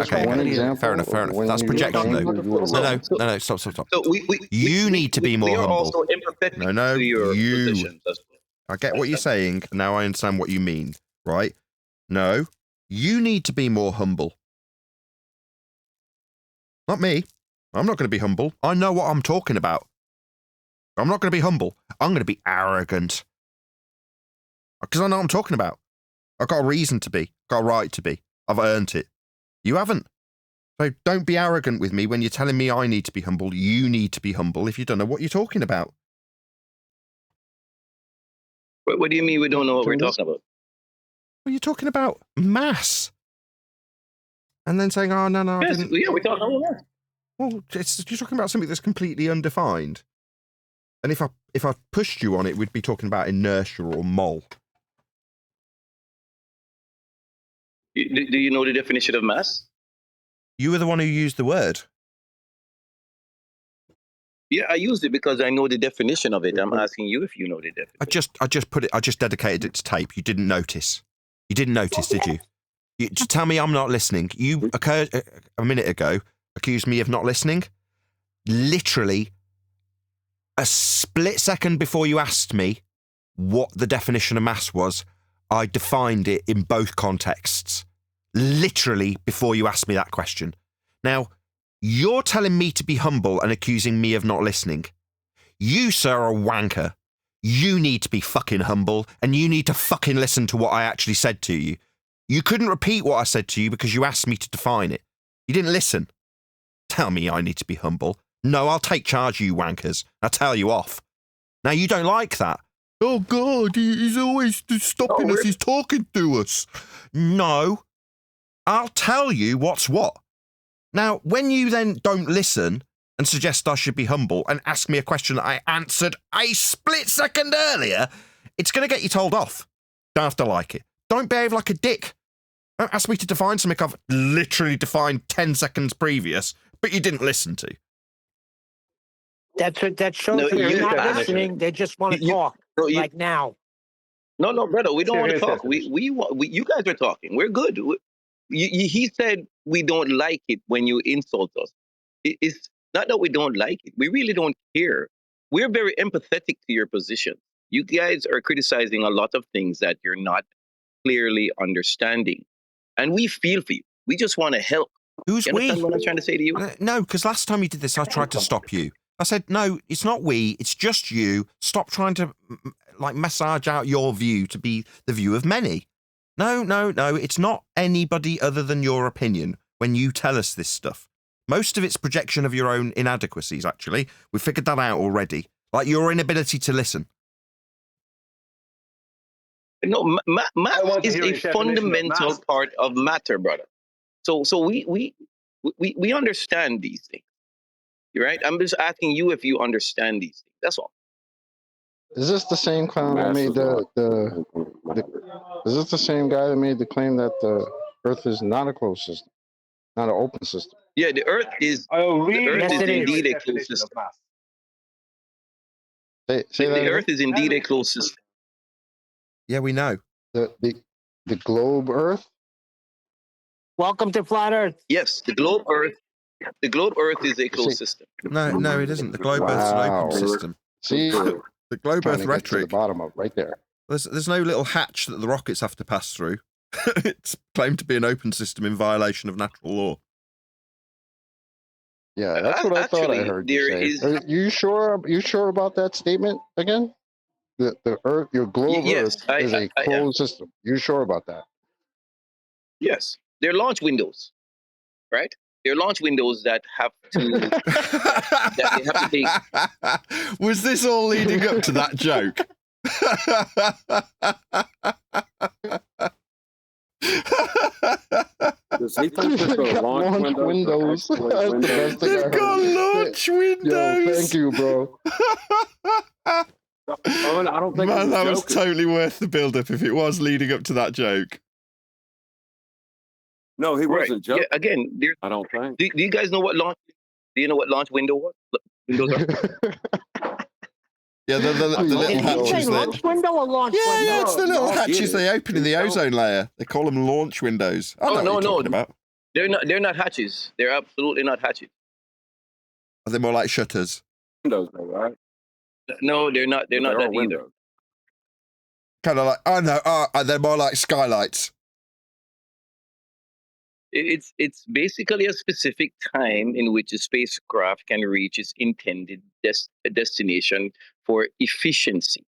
Okay, one example. Fair enough. When That's you projection, claim though. that you were wrong. No, stop. So You need to be more we are humble. also empathetic No, to your you. positions as well. I get what you're saying. Now I understand what you mean, right? No, you need to be more humble. Not me. I'm not going to be humble. I know what I'm talking about. I'm not going to be humble. I'm going to be arrogant. Because I know what I'm talking about. I've got a reason to be. Got a right to be. I've earned it. You haven't. So don't be arrogant with me when you're telling me I need to be humble. You need to be humble if you don't know what you're talking about. What do you mean we don't know what we're talking about? Well, you're talking about mass. And then saying, oh, no, Yes, I didn't. yeah, we're talking about that. Well, you're talking about something that's completely undefined. And if I pushed you on it, we'd be talking about inertia or mole. Do you know the definition of mass? You were the one who used the word. Yeah, I used it because I know the definition of it. I'm asking you if you know the definition. I just dedicated it to tape. You didn't notice. You didn't notice, did you? Just tell me I'm not listening. You a minute ago accused me of not listening. Literally, a split second before you asked me what the definition of mass was, I defined it in both contexts. Literally before you asked me that question. Now, you're telling me to be humble and accusing me of not listening. You, sir, are a wanker. You need to be fucking humble and you need to fucking listen to what I actually said to you. You couldn't repeat what I said to you because you asked me to define it. You didn't listen. Tell me I need to be humble. No, I'll take charge, you wankers. I'll tell you off. Now, you don't like that. Oh, God, he's always stopping us. He's talking to us. No, I'll tell you what's what. Now, when you then don't listen and suggest I should be humble and ask me a question that I answered a split second earlier, it's going to get you told off. Don't have to like it. Don't behave like a dick. Don't ask me to define something I've literally defined 10 seconds previous, but you didn't listen to. That shows No, that they're you not definition. listening. They just want to talk like now. No, brother, we don't want to talk. We you guys are talking. We're good. He said we don't like it when you insult us. It's not that we don't like it. We really don't care. We're very empathetic to your position. You guys are criticizing a lot of things that you're not clearly understanding. And we feel for you. We just want to help. Who's you understand what I'm trying to say to you? No, because last time you did this, I tried to stop you. I said, no, it's not we, it's just you. Stop trying to massage out your view to be the view of many. No, it's not anybody other than your opinion when you tell us this stuff. Most of it's projection of your own inadequacies, actually. We figured that out already. Like your inability to listen. No, math is a fundamental part of matter, brother. So we understand these things. You're right. I'm just asking you if you understand these things. That's all. Is this the same clown that made is this the same guy that made the claim that the Earth is not a closed system, not an open system? Yeah, the Earth is. The Earth is indeed a closed system. Say the Earth is indeed a closed system. Yeah, we know. The globe Earth. Welcome to Flat Earth. Yes, the globe Earth The globe Earth is a closed system. No, it isn't. The globe Earth's an Wow. open system. See, The globe trying Earth to get to the rhetoric. bottom of right there. There's no little hatch that the rockets have to pass through. It's claimed to be an open system in violation of natural law. Yeah, that's what I thought I heard you say. Are you sure? You sure about that statement again? The Earth, your globe Yes, Earth is a closed system. You sure about that? Yes, they're launch windows, right? They're launch windows that have to that they have to take. Was this all leading up to that joke? Does he think that the launch windows? That's the best thing I They've heard. got launch windows. Yo, thank you, bro. I don't think Man, that was joking. totally worth the build-up if it was leading up to that joke. No, he wasn't joking. Yeah, again, I don't think. Do you guys know what launch? Do you know what launch window was? Windows are? Yeah, the little Did he hatches. say launch window or launch window? Yeah, it's the little No, hatches they open in the ozone layer. They call them launch windows. I know what you're talking about. They're not hatches. They're absolutely not hatches. Are they more like shutters? Windows, though, right? No, they're not. They're not There are that either. windows. Kind of like, oh no, they're more like skylights. It's basically a specific time in which a spacecraft can reach its intended destination for efficiency.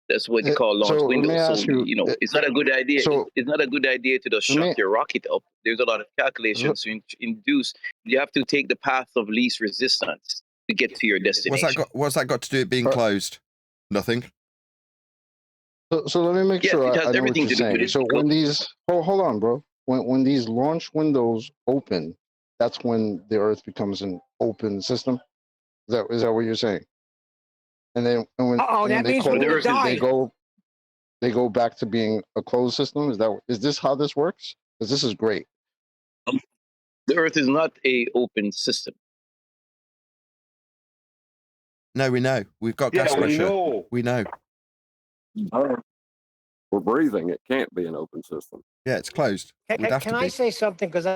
That's what they call launch So, let me windows. ask So you, it's not a good idea. so- It's not a good idea to just shut your rocket up. There's a lot of calculations to induce. You have to take the path of least resistance to get to your destination. What's that got to do with being closed? Nothing. So let me make Yes, sure it has I know what everything you're to do with saying. it. So when these, hold on, bro. When these launch windows open, that's when the Earth becomes an open system. Is that what you're saying? And then when that they means we close, die. they go back to being a closed system. Is this how this works? Because this is great. The Earth is not a open system. No, we know. We've got gas pressure. We know. We're breathing. It can't be an open system. Yeah, it's closed. Can I say something? Because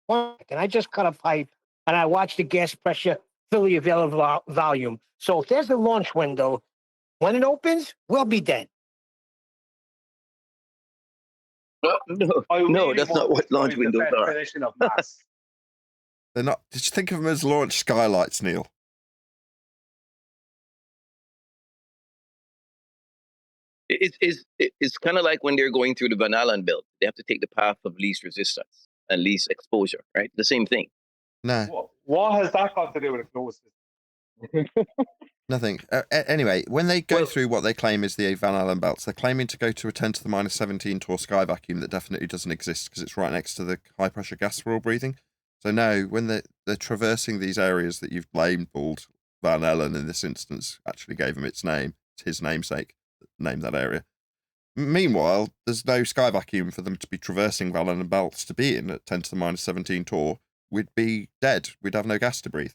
I just cut a pipe and I watched the gas pressure fill the available volume. So if there's a launch window, when it opens, we'll be dead. No, that's not what launch windows are. They're not. Did you think of them as launch skylights, Neil? It's kind of like when they're going through the Van Allen belt. They have to take the path of least resistance and least exposure, right? The same thing. No. What has that got to do with a closed system? Nothing. Anyway, when they go through what they claim is the Van Allen belts, they're claiming to go to a 10 to the minus 17 torr sky vacuum that definitely doesn't exist because it's right next to the high pressure gas we're all breathing. So no, when they're traversing these areas that you've labelled Van Allen in this instance, actually gave him its name. It's his namesake that named that area. Meanwhile, there's no sky vacuum for them to be traversing Van Allen belts to be in at 10 to the minus 17 torr. We'd be dead. We'd have no gas to breathe.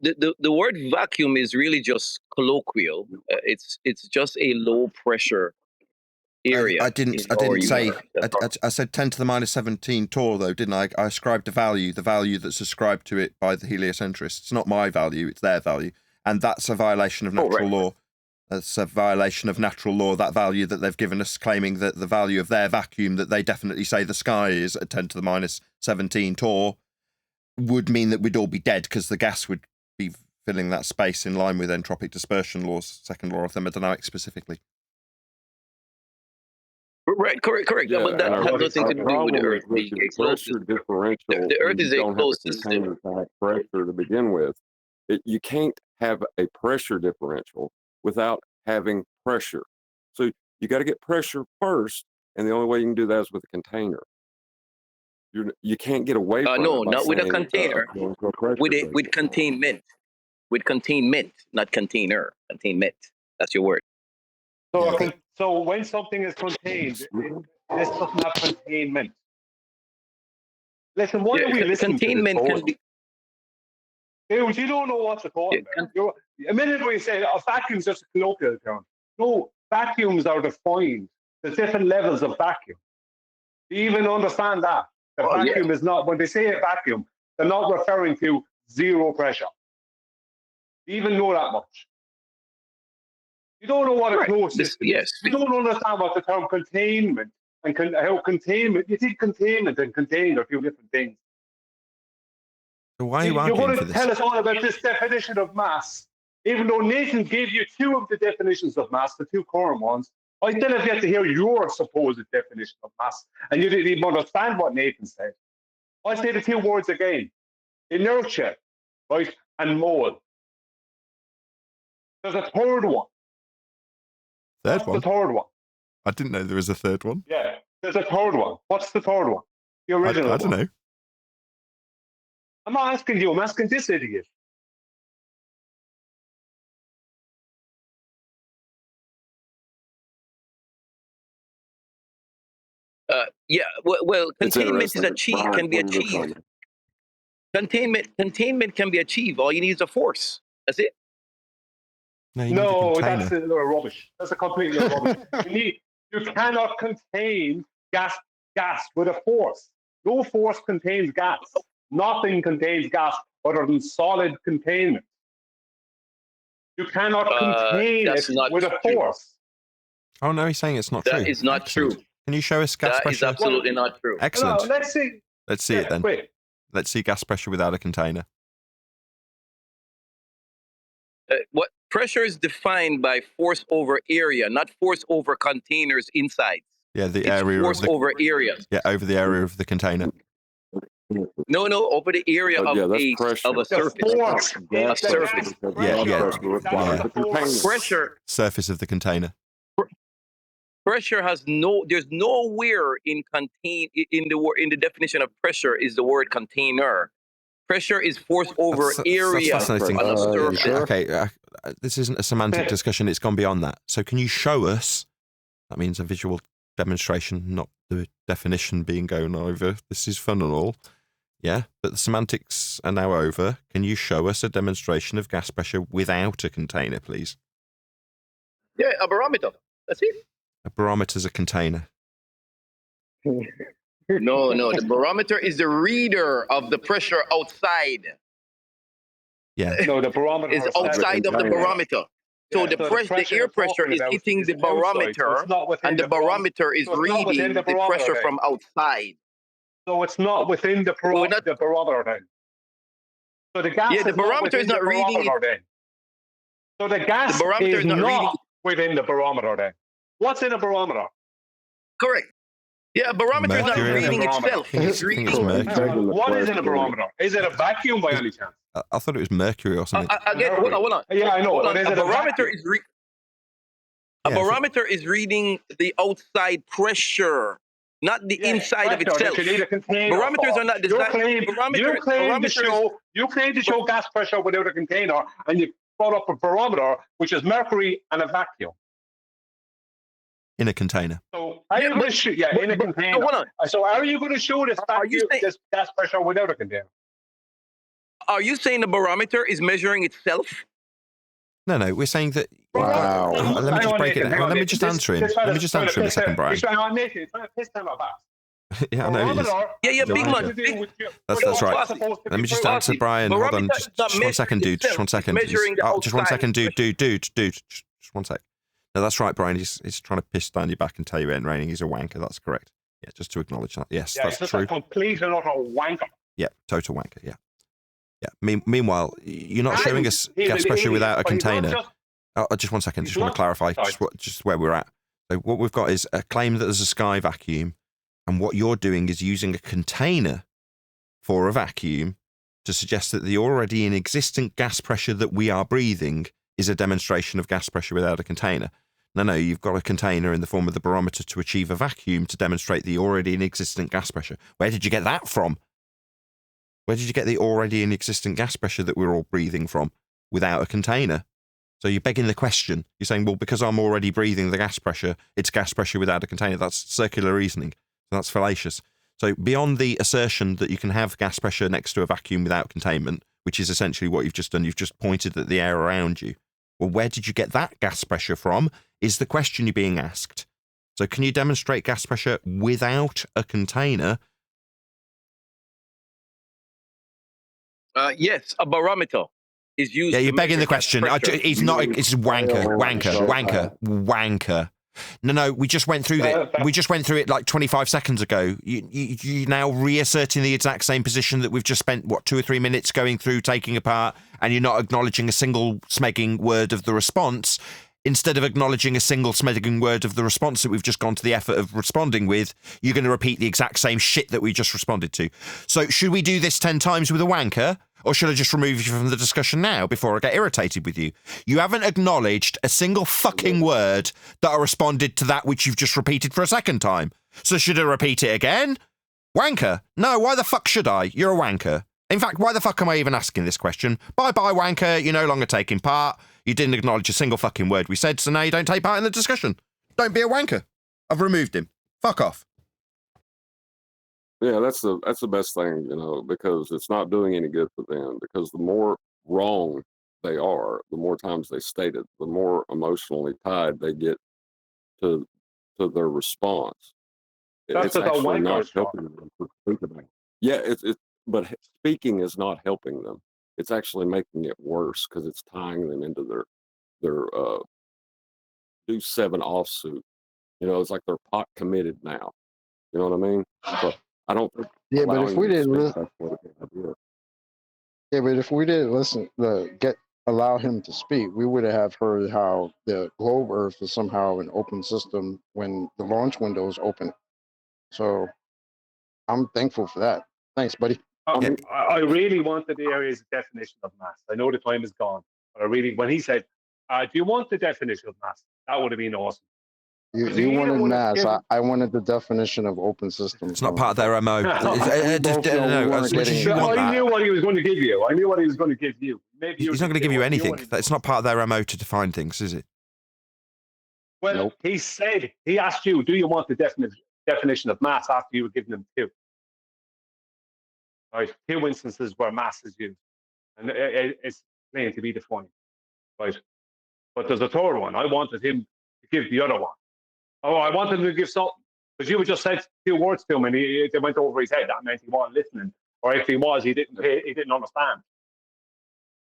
The word vacuum is really just colloquial. It's just a low pressure area. I didn't say. I said 10 to the minus 17 torr though, didn't I? I ascribed a value, the value that's ascribed to it by the heliocentrists. It's not my value; it's their value, and that's a violation of natural law. That's a violation of natural law. That value that they've given us, claiming that the value of their vacuum that they definitely say the sky is at 10 to the minus 17 torr would mean that we'd all be dead because the gas would be filling that space in line with entropic dispersion laws, second law of thermodynamics specifically. Right, correct. Yeah, But that has nothing to do with the Earth with being a closed pressure system. differential. The Earth is a closed system. Pressure to begin with. You can't have a pressure differential without having pressure. So you got to get pressure first, and the only way you can do that is with a container. You can't get away from No, it by not with a saying, container. With containment. With containment, not container. Containment. That's your word. So when something is contained, this doesn't have containment. Listen, why are we listening containment to this? can be. Dude, you don't know what to call it. A minute ago you said a vacuum's just a colloquial term. No, vacuums are defined. There's different levels of vacuum. Do you even understand that? The vacuum is not, when they say a vacuum, they're not referring to zero pressure. Do you even know that much? You don't know what a closed system is. You don't understand what the term containment and how containment, you think containment and contained are two different things. So why are you You're arguing going for to this? tell us all about this definition of mass, even though Nathan gave you two of the definitions of mass, the two current ones. I still have yet to hear your supposed definition of mass, and you didn't even understand what Nathan said. I say the two words again: inertia, right, and mole. There's a third one. What's the third one? I didn't know there was a third one. Yeah, there's a third one. What's the third one? The original I don't one. know. I'm not asking you, I'm asking this idiot. Well, containment is achieved, can be achieved. Containment can be achieved. All you need is a force. That's it. No, that's rubbish. That's a completely rubbish. You cannot contain gas with a force. No force contains gas. Nothing contains gas other than solid containment. You cannot contain it with a force. Oh no, he's saying it's not true. That is not true. Can you show us gas pressure? That is absolutely not true. Excellent. No, let's see. Let's see it then. Wait. Let's see gas pressure without a container. What pressure is defined by force over area, not force over containers inside. Yeah, the it's area force of the, over area. Yeah, over the area of the container. No, over the area of a surface. Force. A surface. Pressure. Surface of the container. Pressure has there's nowhere in the definition of pressure is the word container. Pressure is force over area. That's fascinating. On a surface. Okay, this isn't a semantic discussion. It's gone beyond that. So can you show us? That means a visual demonstration, not the definition being going over. This is fun and all. Yeah, but the semantics are now over. Can you show us a demonstration of gas pressure without a container, please? Yeah, a barometer. That's it. A barometer's a container. No. The barometer is the reader of the pressure outside. Yeah. No, the barometer is outside of the barometer. So the air pressure is hitting the barometer, and the barometer is reading the pressure from outside. So it's not within the barometer then. So the gas the barometer is not reading it. So the gas is not within the barometer then. What's in a barometer? Correct. Yeah, a barometer is not reading itself. It's reading. What is in a barometer? Is it a vacuum by any chance? I thought it was mercury or something. Hold on. Yeah, I know. A barometer is barometer is reading the outside pressure, not the inside of itself. Barometers are not designed. You claim to show gas pressure without a container, and you brought up a barometer, which is mercury and a vacuum. In a container. So are you going to show? Yeah, in a container. So are you going to show this gas pressure without a container? Are you saying the barometer is measuring itself? No, we're saying that. Wow. Let me just break it down. Let me just answer him. Let me just answer him a second, Brian. Yeah, I know he is. Yeah, big man. That's right. Let me just answer Brian. Hold on, just 1 second, dude. Just 1 second. Just 1 second, dude. Just 1 sec. No, that's right, Brian. He's trying to piss down your back and tell you it ain't raining. He's a wanker. That's correct. Yeah, just to acknowledge that. Yes, that's true. A complete and utter wanker. Yeah, total wanker. Yeah. Meanwhile, you're not showing us gas pressure without a container. Just 1 second. Just want to clarify just where we're at. So what we've got is a claim that there's a sky vacuum, and what you're doing is using a container for a vacuum to suggest that the already in existent gas pressure that we are breathing is a demonstration of gas pressure without a container. No, you've got a container in the form of the barometer to achieve a vacuum to demonstrate the already in existent gas pressure. Where did you get that from? Where did you get the already in existent gas pressure that we're all breathing from without a container? So you're begging the question. You're saying, well, because I'm already breathing the gas pressure, it's gas pressure without a container. That's circular reasoning. That's fallacious. So beyond the assertion that you can have gas pressure next to a vacuum without containment, which is essentially what you've just done, you've just pointed at the air around you. Well, where did you get that gas pressure from is the question you're being asked. So can you demonstrate gas pressure without a container? Yes, a barometer is used. Yeah, you're to begging measure the gas question. pressure. It's not. It's wanker. No. We just went through that. We just went through it like 25 seconds ago. You now reasserting the exact same position that we've just spent 2 or 3 minutes going through, taking apart, and you're not acknowledging a single smegging word of the response. Instead of acknowledging a single smegging word of the response that we've just gone to the effort of responding with, you're going to repeat the exact same shit that we just responded to. So should we do this 10 times with a wanker? Or should I just remove you from the discussion now before I get irritated with you? You haven't acknowledged a single fucking word that I responded to that which you've just repeated for a second time. So should I repeat it again? Wanker? No, why the fuck should I? You're a wanker. In fact, why the fuck am I even asking this question? Bye-bye, wanker. You're no longer taking part. You didn't acknowledge a single fucking word we said, so now you don't take part in the discussion. Don't be a wanker. I've removed him. Fuck off. Yeah, that's the best thing, because it's not doing any good for them. Because the more wrong they are, the more times they state it, the more emotionally tied they get to their response. That's It's what the actually not wankers helping them to think about it. Yeah, but speaking is not helping them. It's actually making it worse because it's tying them into their do 7 offsuit. It's like they're pot committed now. You know what I mean? So I don't think Yeah, but if allowing we them to didn't, speak, that's what it is. yeah, but if we didn't allow him to speak, we would have heard how the globe Earth is somehow an open system when the launch window is open. So I'm thankful for that. Thanks, buddy. I really wanted the area's definition of mass. I know the time is gone, but when he said, do you want the definition of mass? That would have been awesome. You wanted mass. I wanted the definition of open systems. It's not part of their MO. I knew what he was going to give you. Maybe he's not going to give you anything. It's not part of their MO to define things, is it? Well, nope. He asked you, do you want the definition of mass after you were giving him 2? Right, 2 instances where mass is used, and it's plain to be defined, right? But there's a third one. I wanted him to give the other one. Oh, I wanted him to give something, because you just said 2 words to him, and they went over his head. That meant he wasn't listening, or if he was, he didn't understand.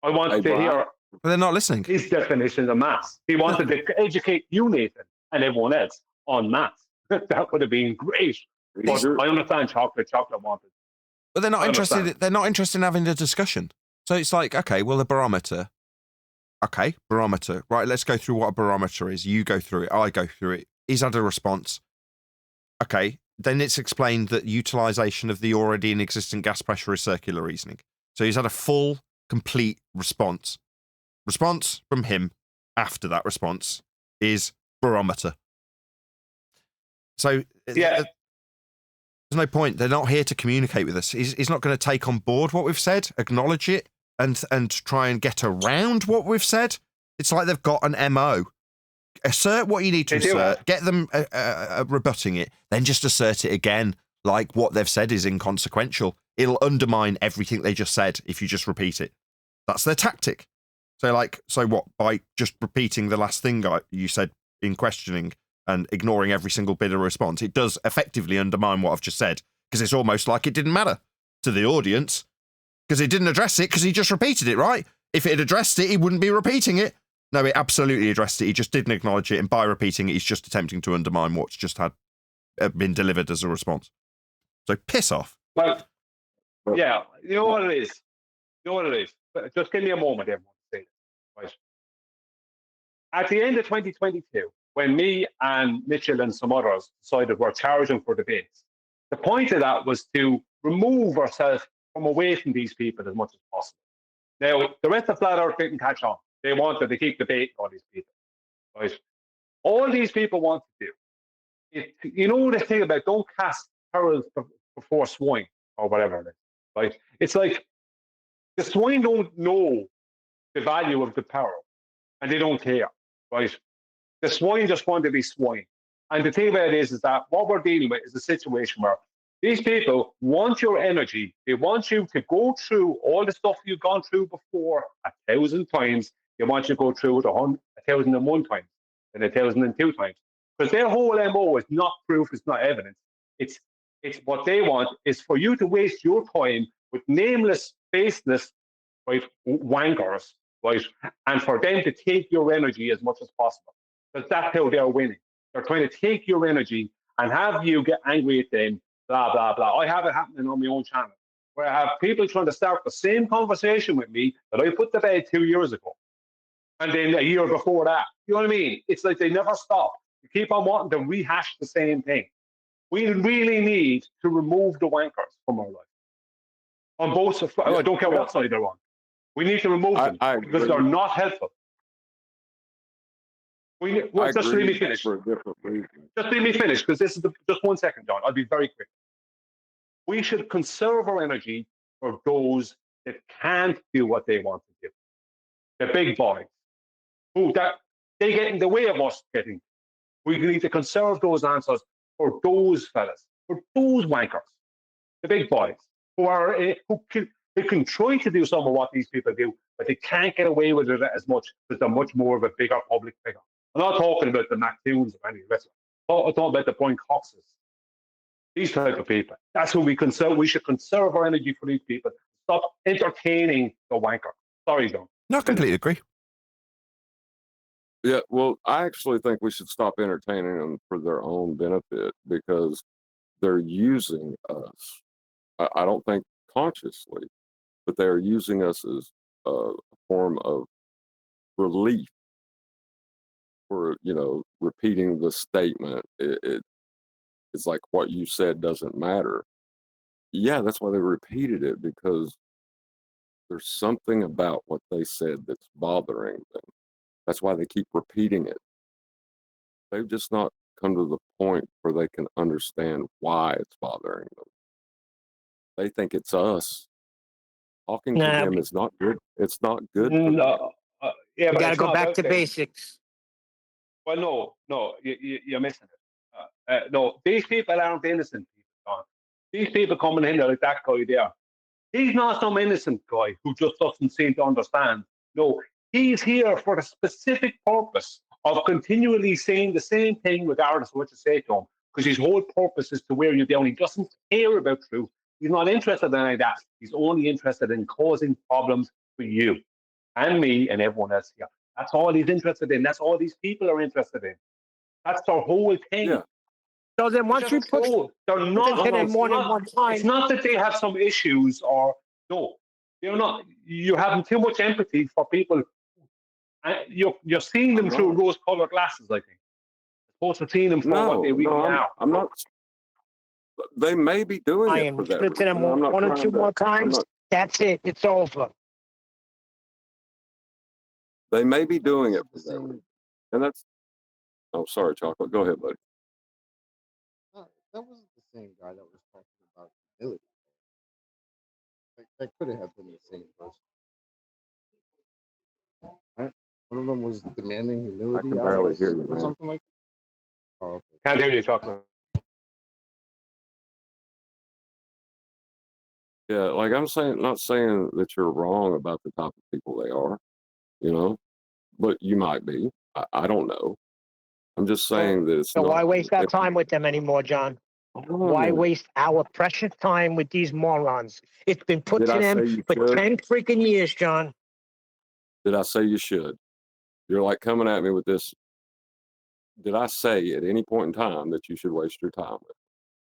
I wanted to hear. But they're not listening. His definition of mass. He wanted to educate you, Nathan, and everyone else on mass. That would have been great. But I understand chocolate wanted. But they're not interested. They're not interested in having a discussion. So it's like, okay, well, the barometer. Okay, barometer. Right, let's go through what a barometer is. You go through it. I go through it. He's had a response. Okay, then it's explained that utilization of the already in existent gas pressure is circular reasoning. So he's had a full, complete response. Response from him after that response is barometer. So yeah. There's no point. They're not here to communicate with us. He's not going to take on board what we've said, acknowledge it, and try and get around what we've said. It's like they've got an MO. Assert what you need to assert, get them rebutting it, then just assert it again, like what they've said is inconsequential. It'll undermine everything they just said if you just repeat it. That's their tactic. So what? By just repeating the last thing you said in questioning and ignoring every single bit of response, it does effectively undermine what I've just said, because it's almost like it didn't matter to the audience, because it didn't address it, because he just repeated it, right? If it had addressed it, he wouldn't be repeating it. No, it absolutely addressed it. He just didn't acknowledge it, and by repeating it, he's just attempting to undermine what's just been delivered as a response. So piss off. Well, yeah, you know what it is. Just give me a moment, everyone. Right. At the end of 2022, when me and Mitchell and some others decided we're charging for debates, the point of that was to remove ourselves from away from these people as much as possible. Now, the rest of Flat Earth didn't catch on. They wanted to keep debating all these people. Right? All these people want to do, you know the thing about don't cast pearls before swine, or whatever it is. Right? It's like the swine don't know the value of the pearl, and they don't care. Right? The swine just want to be swine. And the thing about it is that what we're dealing with is a situation where these people want your energy. They want you to go through all the stuff you've gone through before 1,000 times. They want you to go through it 1,001 times and 1,002 times. Because their whole MO is not proof, it's not evidence. It's what they want is for you to waste your time with nameless, faceless, right, wankers, right, and for them to take your energy as much as possible. Because that's how they're winning. They're trying to take your energy and have you get angry at them, blah, blah, blah. I have it happening on my own channel, where I have people trying to start the same conversation with me that I put to bed 2 years ago. And then a year before that. You know what I mean? It's like they never stop. You keep on wanting to rehash the same thing. We really need to remove the wankers from our life. On both sides, I don't care what side they're on. We need to remove them because they're not helpful. Just let me finish. For a different reason. Just let me finish, because this is just 1 second, John. I'll be very quick. We should conserve our energy for those that can't do what they want to do. The big boys, they get in the way of us getting. We need to conserve those answers for those fellas, for those wankers, the big boys who can try to do some of what these people do, but they can't get away with it as much because they're much more of a bigger public figure. I'm not talking about the McToons or any of this. I'm talking about the Brian Coxes. These type of people. That's who we conserve. We should conserve our energy for these people. Stop entertaining the wanker. Sorry, John. No, I completely agree. Yeah, well, I actually think we should stop entertaining them for their own benefit because they're using us. I don't think consciously, but they're using us as a form of relief for, repeating the statement. It's like what you said doesn't matter. Yeah, that's why they repeated it, because there's something about what they said that's bothering them. That's why they keep repeating it. They've just not come to the point where they can understand why it's bothering them. They think it's us. Talking to them is not good. It's not good. No, yeah, We but got to it's go not back about to them. basics. Well, no, you're missing it. No, these people aren't innocent people, John. These people coming in there like that guy there. He's not some innocent guy who just doesn't seem to understand. No, he's here for the specific purpose of continually saying the same thing regardless of what you say to him, because his whole purpose is to wear you down. He doesn't care about truth. He's not interested in any of that. He's only interested in causing problems for you and me and everyone else here. That's all he's interested in. That's all these people are interested in. That's their whole thing. Yeah. So then once you put they're not, it in more than one time. it's not that they have some issues or no. You're not. You're having too much empathy for people. And you're seeing them through rose-colored glasses, I think. Supposed to see them for what they really are. I'm not. They may be doing it for that Put it in reason. I'm not one or trying two to- more I'm times. not- That's it. It's over. They may be doing it for that reason. And that's. Oh, sorry, Chocolate. Go ahead, buddy. That wasn't the same guy that was talking about humility. That could have been the same person. Right? One of them was demanding humility. I can barely hear you, or man. something like that. Oh, okay. Can't hear you, Chocolate. Yeah, like I'm saying, not saying that you're wrong about the type of people they are, but you might be. I don't know. I'm just saying that it's So not. why waste our time with them anymore, John? Why waste our precious time with these morons? It's been put Did to I say them you for should? 10 freaking years, John. Did I say you should? You're like coming at me with this. Did I say at any point in time that you should waste your time with?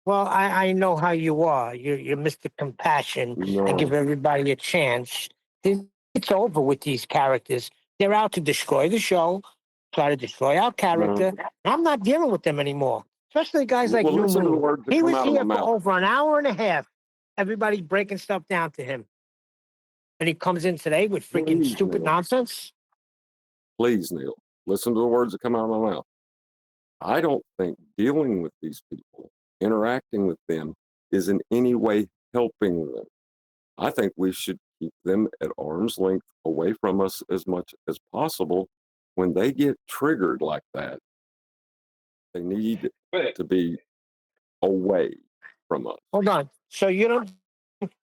Well, I know how you are. You're Mr. Compassion and give No. everybody a chance. It's over with these characters. They're out to destroy the show, try to destroy our character. I'm not dealing with them anymore, especially guys like Well, New listen to the Moon. words that He come was out of here my for mouth. over an hour and a half. Everybody breaking stuff down to him. And he comes in today with freaking Please, stupid Neil. nonsense. Please, Neil, listen to the words that come out of my mouth. I don't think dealing with these people, interacting with them, is in any way helping them. I think we should keep them at arm's length away from us as much as possible. When they get triggered like that, they need to be away from us. Hold on. So you don't.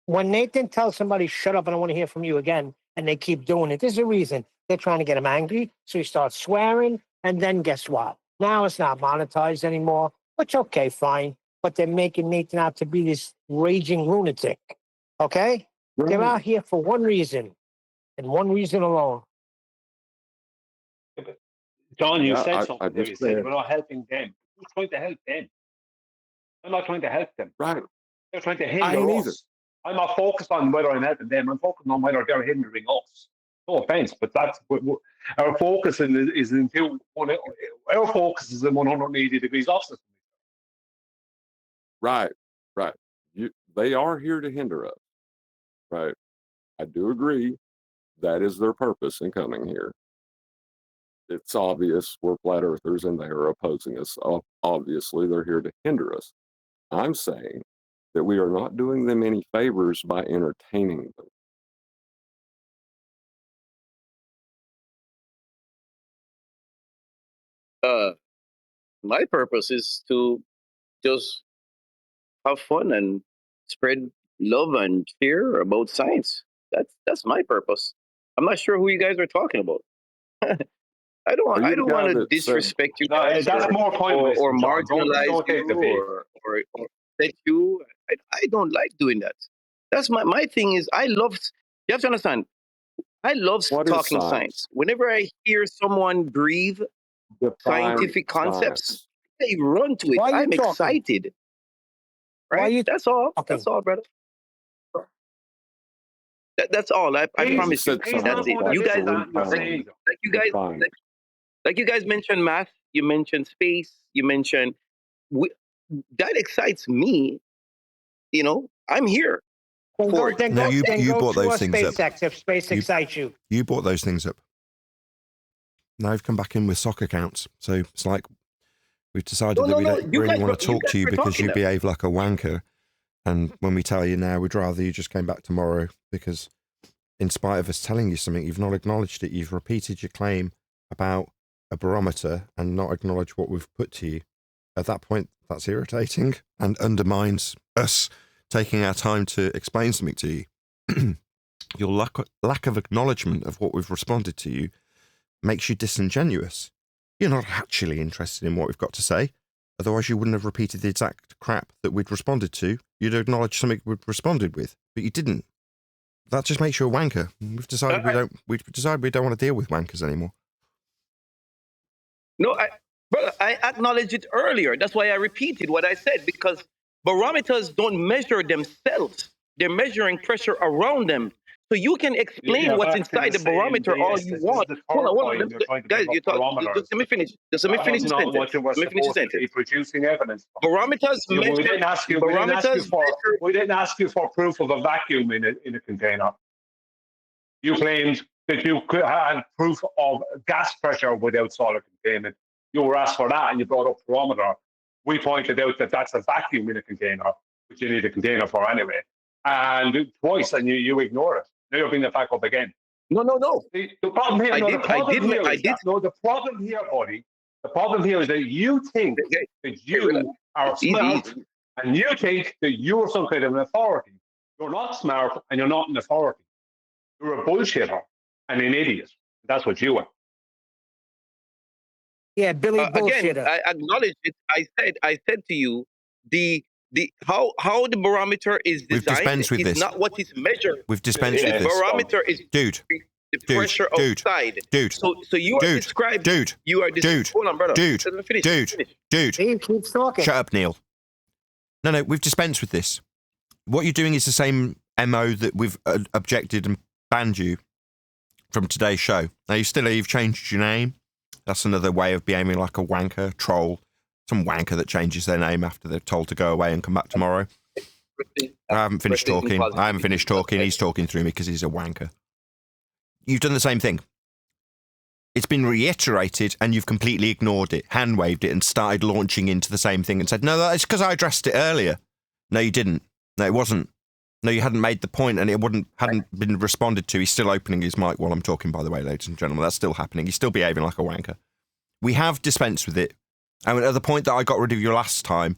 When Nathan tells somebody, shut up, I don't want to hear from you again, and they keep doing it, there's a reason. They're trying to get him angry. So he starts swearing. And then guess what? Now it's not monetized anymore, which, okay, fine. But they're making Nathan out to be this raging lunatic. Okay? They're out here for one reason and one reason alone. John, you Yeah, said I something there. You just said we're not helping them. Who's trying to help them? I'm not trying to help them. right. They're trying to I hinder ain't either. us. I'm not focused on whether I'm helping them. I'm focused on whether they're hindering us. No offense, but that's our focus is into our focus is in 180 degrees opposite. Right, right. They are here to hinder us. Right. I do agree. That is their purpose in coming here. It's obvious we're flat earthers and they are opposing us. Obviously, they're here to hinder us. I'm saying that we are not doing them any favors by entertaining them. My purpose is to just have fun and spread love and cheer about science. That's my purpose. I'm not sure who you guys are talking about. I Are you the don't guy want to that said, disrespect you No, guys that's more pointless, or John. marginalize Don't take the you bait. or upset you. I don't like doing that. That's my thing is you have to understand, I love what is talking science? science. Whenever I hear someone breathe Define scientific concepts, science. they run to it. Why are you I'm talking? excited. Why are Right? you That's all. talking? That's all, brother. That's all. I He's, promise you. said he's That's not science. it. going to You listen guys, to what you're saying. like you guys, Define. like you guys mentioned math. You mentioned space. You mentioned that excites me. You know, I'm here Then for go, it. then No, go, you then you go brought to those things up. SpaceX if space You- excites you. You brought those things up. Now you've come back in with soccer counts. So it's like we've decided that we don't You really guys want to were- you talk to guys you were because talking you now. behave like a wanker. And when we tell you now, we'd rather you just came back tomorrow because in spite of us telling you something, you've not acknowledged it. You've repeated your claim about a barometer and not acknowledged what we've put to you. At that point, that's irritating and undermines us taking our time to explain something to you. Your lack of acknowledgement of what we've responded to you makes you disingenuous. You're not actually interested in what we've got to say. Otherwise, you wouldn't have repeated the exact crap that we'd responded to. You'd acknowledge something we'd responded with, but you didn't. That just makes you a wanker. We've decided we don't want to deal with wankers anymore. No, brother, I acknowledged it earlier. That's why I repeated what I said, because barometers don't measure themselves. They're measuring pressure around them. So you can explain Yeah, what's back to inside the the barometer same all base. you This want. is the Hold third on. time you're trying to Guys, bring you up talk. barometers. Just let me finish. Just let me That finish was the not what sentence. you were Let me finish the supposed to sentence. be producing evidence for. Barometers We measure. didn't ask you. Barometers measure. We didn't ask you for proof of a vacuum in a container. You claimed that you could have proof of gas pressure without solid containment. You were asked for that, and you brought up barometer. We pointed out that that's a vacuum in a container, which you need a container for anyway. And twice, and you ignore it. Now you're bringing it back up again. No. The problem here, I did, the problem here, buddy. The problem here is that you think that you are smart, Easy. and you think that you're some kind of an authority. You're not smart, and you're not an authority. You're a bullshitter and an idiot. That's what you are. Yeah, Billy Again, bullshitter. I acknowledge it. I said to you, the how the barometer is We've designed dispensed with is this. not what is measured. We've dispensed The with this. barometer is Dude. the pressure outside. Dude. So you are describing. You are hold on, brother. Let me finish. Dude. He keeps talking. Shut up, Neil. No, we've dispensed with this. What you're doing is the same MO that we've objected and banned you from today's show. Now, you've changed your name. That's another way of behaving like a wanker, troll, some wanker that changes their name after they're told to go away and come back tomorrow. I haven't finished talking. He's talking through me because he's a wanker. You've done the same thing. It's been reiterated and you've completely ignored it, hand-waved it and started launching into the same thing and said, no, that's because I addressed it earlier. No, you didn't. No, it wasn't. No, you hadn't made the point and it hadn't been responded to. He's still opening his mic while I'm talking, by the way, ladies and gentlemen. That's still happening. He's still behaving like a wanker. We have dispensed with it. And at the point that I got rid of you last time,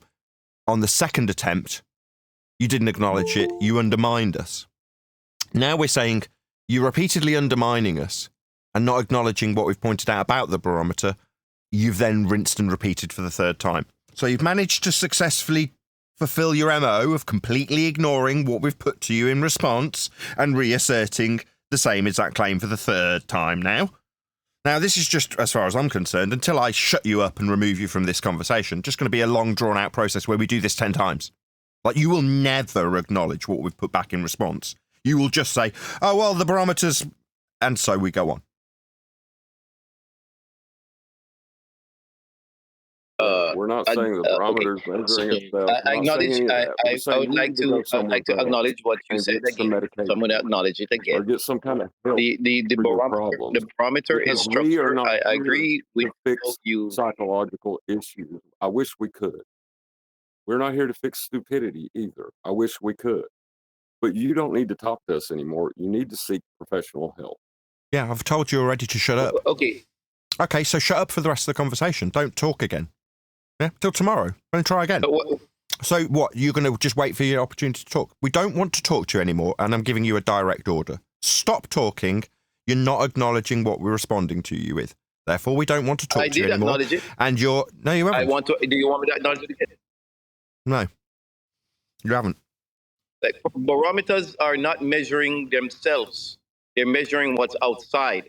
on the second attempt, you didn't acknowledge it. You undermined us. Now we're saying you're repeatedly undermining us and not acknowledging what we've pointed out about the barometer. you've then rinsed and repeated for the third time. So you've managed to successfully fulfill your MO of completely ignoring what we've put to you in response and reasserting the same exact claim for the third time now. Now, this is just, as far as I'm concerned, until I shut you up and remove you from this conversation, just going to be a long, drawn-out process where we do this 10 times. Like, you will never acknowledge what we've put back in response. You will just say, oh, well, the barometers... And so we go on. We're not saying the barometer's measuring itself. I acknowledge. I would like to. I would like to acknowledge what you said again. So I'm going to acknowledge it again. Or get some kind of help The for your problems. barometer is Because we are structured. not I here agree with to fix both you. psychological issues. I wish we could. We're not here to fix stupidity either. I wish we could. But you don't need to talk to us anymore. You need to seek professional help. Yeah, I've told you already to shut up. Okay. Okay, so shut up for the rest of the conversation. Don't talk again. Yeah, till tomorrow. Then try again. So what, you're going to just wait for your opportunity to talk? We don't want to talk to you anymore, and I'm giving you a direct order. Stop talking. You're not acknowledging what we're responding to you with. Therefore, we don't want to talk to you anymore. I did acknowledge it. And you're... No, you haven't. I want to... Do you want me to acknowledge it again? No. You haven't. Like, barometers are not measuring themselves. They're measuring what's outside.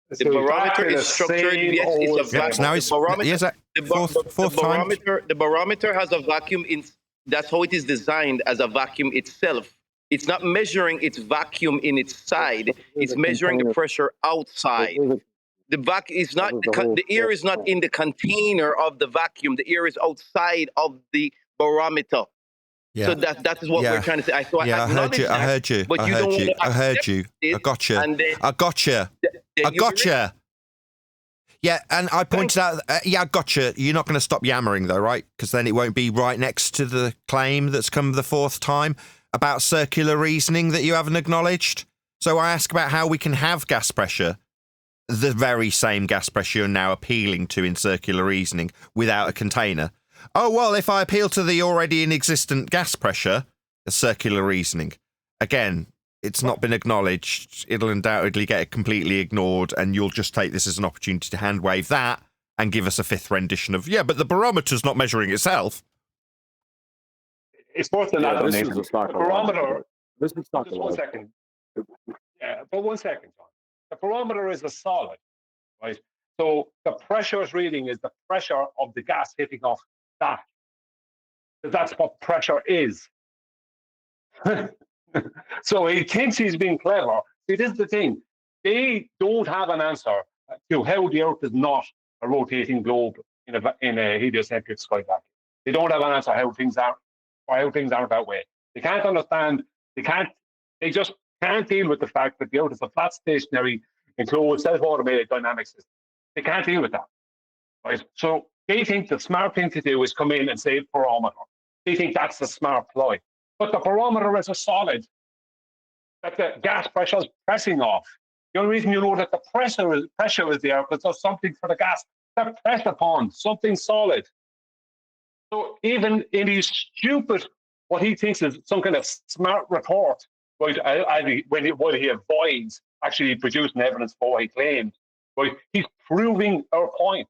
The barometer is structured. Yes, it's a vacuum. Now it's, the barometer has a vacuum in. That's how it is designed, as a vacuum itself. It's not measuring its vacuum in its side. It's measuring the pressure outside. The vac is not. The air is not in the container of the vacuum. The air is outside of the barometer. Yeah. So that is what we're trying to say. I heard you. But I you heard don't you. want to I heard you. I got you. I got you. I got you. Yeah, and I pointed out, I got you. You're not going to stop yammering, though, right? Because then it won't be right next to the claim that's come the fourth time about circular reasoning that you haven't acknowledged. So I ask about how we can have gas pressure, the very same gas pressure you're now appealing to in circular reasoning, without a container. Oh, well, if I appeal to the already inexistent gas pressure, a circular reasoning. Again, it's not been acknowledged. It'll undoubtedly get completely ignored, and you'll just take this as an opportunity to hand wave that and give us a fifth rendition of, yeah, but the barometer's not measuring itself. It's worth another. This is a barometer. This is just 1 second. Yeah, but 1 second, John. The barometer is a solid, right? So the pressure's reading is the pressure of the gas hitting off that. That's what pressure is. So he thinks he's being clever. See, this is the thing. They don't have an answer to how the Earth is not a rotating globe in a heliocentric sky vacuum. They don't have an answer how things are, or how things aren't that way. They can't understand. They just can't deal with the fact that the Earth is a flat, stationary, enclosed, self-automated dynamic system. They can't deal with that, right? So they think the smart thing to do is come in and say barometer. They think that's the smart ploy. But the barometer is a solid that the gas pressure is pressing off. The only reason you know that the pressure is there because there's something for the gas to press upon, something solid. So even in his stupid, what he thinks is some kind of smart report, right? When he avoids actually producing evidence for what he claimed, right? He's proving our point.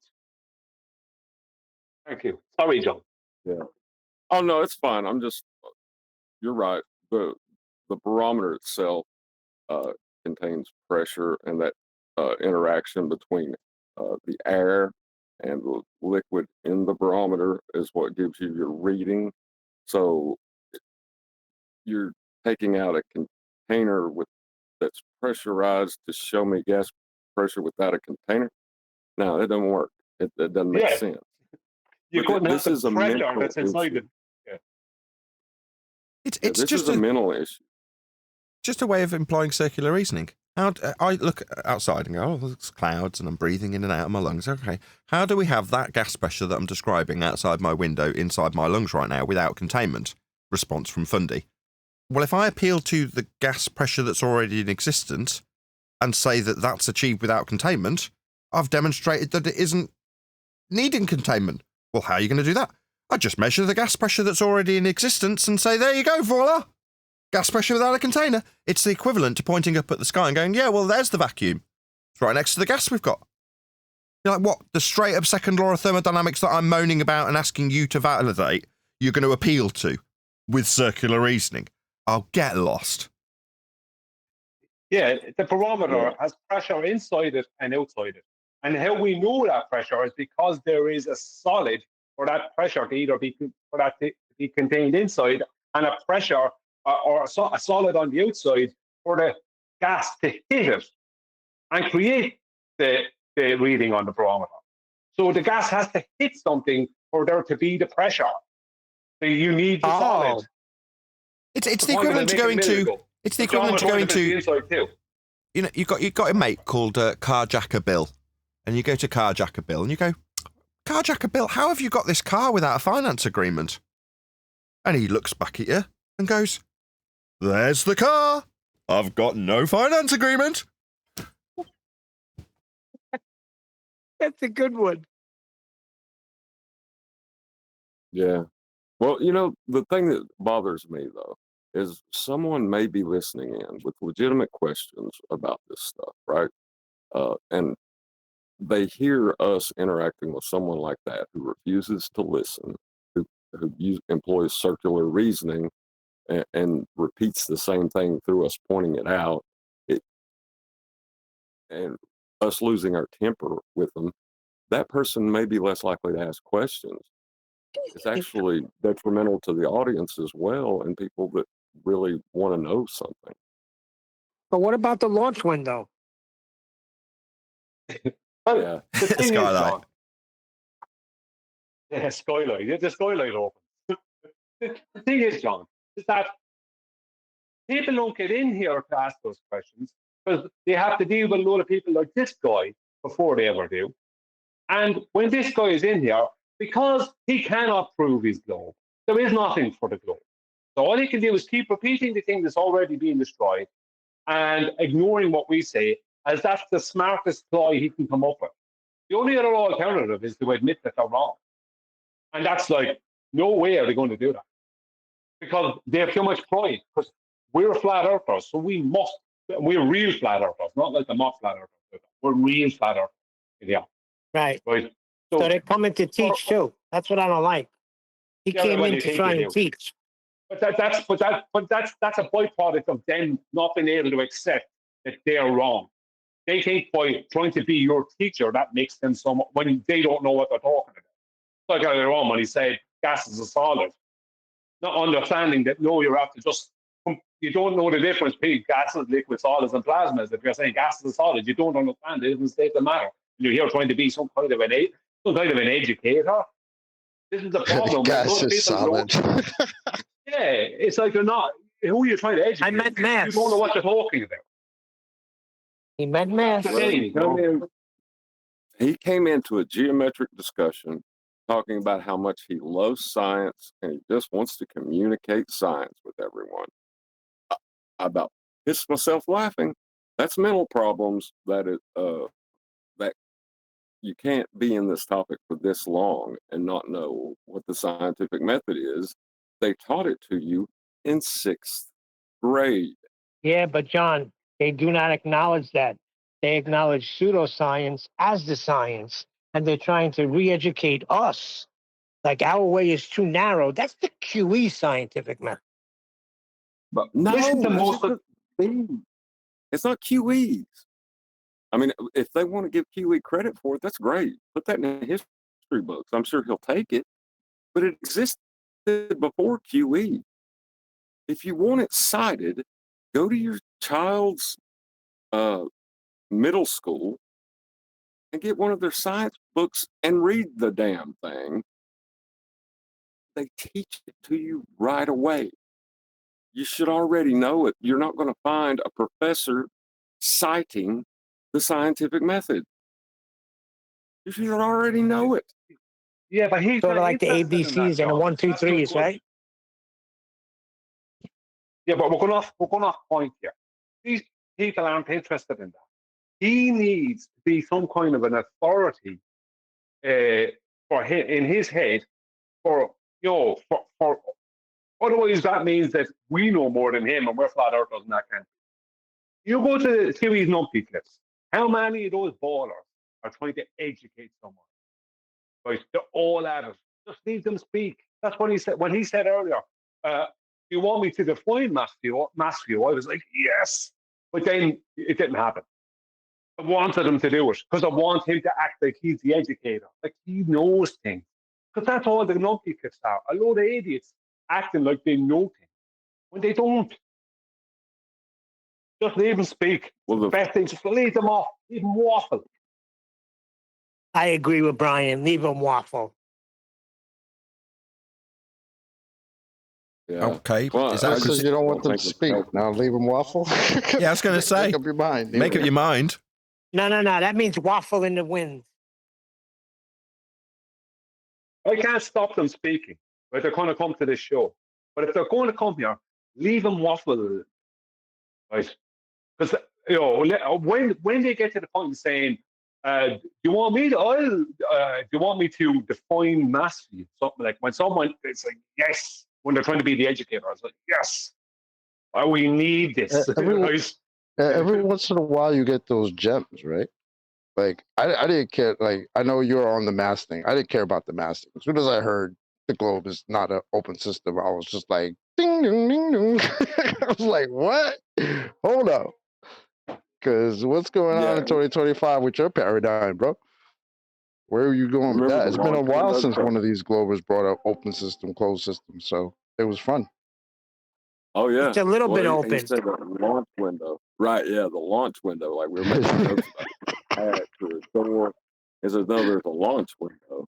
Thank you. Sorry, John. Yeah. Oh no, it's fine. I'm just. You're right. The barometer itself contains pressure, and that interaction between the air and the liquid in the barometer is what gives you your reading. So you're taking out a container that's pressurized to show me gas pressure without a container. No, it doesn't work. It doesn't make sense. You couldn't have the pressure that's inside it. It's just a mental issue. Just a way of employing circular reasoning. I look outside and go, oh, there's clouds and I'm breathing in and out of my lungs. Okay, how do we have that gas pressure that I'm describing outside my window inside my lungs right now without containment? Response from Fundy. Well, if I appeal to the gas pressure that's already in existence and say that that's achieved without containment, I've demonstrated that it isn't needing containment. Well, how are you going to do that? I just measure the gas pressure that's already in existence and say, there you go, voila. Gas pressure without a container. It's the equivalent to pointing up at the sky and going, yeah, well, there's the vacuum. It's right next to the gas we've got. You're like, what? The straight up second law of thermodynamics that I'm moaning about and asking you to validate, you're going to appeal to with circular reasoning? I'll get lost. Yeah, the barometer has pressure inside it and outside it. And how we know that pressure is because there is a solid for that pressure to either be contained inside, and a pressure or a solid on the outside for the gas to hit it and create the reading on the barometer. So the gas has to hit something for there to be the pressure. So you need the solid. It's the equivalent to going to. It's the equivalent to going to. You know, you've got a mate called Carjacker Bill, and you go to Carjacker Bill, and you go, Carjacker Bill, how have you got this car without a finance agreement? And he looks back at you and goes, there's the car. I've got no finance agreement. That's a good one. Yeah. Well, you know, the thing that bothers me, though, is someone may be listening in with legitimate questions about this stuff, right? And they hear us interacting with someone like that who refuses to listen, who employs circular reasoning and repeats the same thing through us pointing it out, and us losing our temper with them. That person may be less likely to ask questions. It's actually detrimental to the audience as well, and people that really want to know something. But what about the launch window? Yeah. The thing is, Skylight. John, yeah, skylight. Yeah, the skylight opens. The thing is, John, is that people don't get in here to ask those questions because they have to deal with a lot of people like this guy before they ever do. And when this guy is in here, because he cannot prove his globe, there is nothing for the globe. So all he can do is keep repeating the thing that's already being destroyed and ignoring what we say, as that's the smartest ploy he can come up with. The only other alternative is to admit that they're wrong. And that's like, no way are they going to do that. Because they have too much pride. Because we're flat earthers, so we're real flat earthers, not like the mock flat earthers. We're real flat earthers. Yeah. Right. Right. So they're coming to teach too. That's what I don't like. He came in to try and teach. But that's a byproduct of them not being able to accept that they're wrong. They think by trying to be your teacher that makes them when they don't know what they're talking about. Like earlier on when he said gas is a solid, not understanding that no, you're after you don't know the difference between gases, liquid solids, and plasmas. If you're saying gas is a solid, you don't understand it. It doesn't state the matter. You're here trying to be some kind of an educator. This is the problem. Gas is solid. Yeah, it's like you're not. Who are you trying to educate? I meant math. You don't know what you're talking about. He meant math. He came into a geometric discussion talking about how much he loves science and he just wants to communicate science with everyone. I about pissed myself laughing. That's mental problems that you can't be in this topic for this long and not know what the scientific method is. They taught it to you in 6th grade. Yeah, but John, they do not acknowledge that. They acknowledge pseudoscience as the science, and they're trying to re-educate us. Like our way is too narrow. That's the QE scientific method. But no, it's not QEs. I mean, if they want to give QE credit for it, that's great. Put that in the history books. I'm sure he'll take it. But it existed before QE. If you want it cited, go to your child's middle school and get one of their science books and read the damn thing. They teach it to you right away. You should already know it. You're not going to find a professor citing the scientific method. You should already know it. Yeah, but he's sort of like the ABCs and the 1, 2, 3s, right? Yeah, but we're going off point here. These people aren't interested in that. He needs to be some kind of an authority for him in his head. For otherwise that means that we know more than him and we're flat earthers in that country. You go to QE's numpty clips. How many of those ballers are trying to educate someone. Right? They're all at it. Just leave them speak. That's what he said. When he said earlier, you want me to define mass view? I was like, yes. But then it didn't happen. I wanted him to do it because I want him to act like he's the educator. Like he knows things. Because that's all the numpty clips are. A load of idiots acting like they know things when they don't. Just leave them speak. Well, the best thing, just leave them off. Leave them waffle. I agree with Brian. Leave them waffle. Yeah. Okay. Well, Is that Just because you don't want them to speak, now leave them waffle? Yeah, I was going to say. Make up your mind. Make up your mind. No. That means waffle in the wind. I can't stop them speaking. Right? They're going to come to this show. But if they're going to come here, leave them waffle. Right? Because when they get to the point of saying, do you want me to define mass view? Something like when someone it's like yes, when they're trying to be the educator, it's like yes, we need this. Every once in a while, you get those gems, right? Like I didn't care. Like I know you're on the mass thing. I didn't care about the mass thing. As soon as I heard the globe is not an open system, I was just like ding ding ding ding. I was like, what? Hold up. Because what's going on in 2025 with your paradigm, bro? Where are you going with that? It's been a while since one of these Globers brought up open system, closed system, so it was fun. Oh yeah, it's a little bit open. He said the launch window, right? Yeah, the launch window. Like we were making jokes about it. To the door. There's a launch window.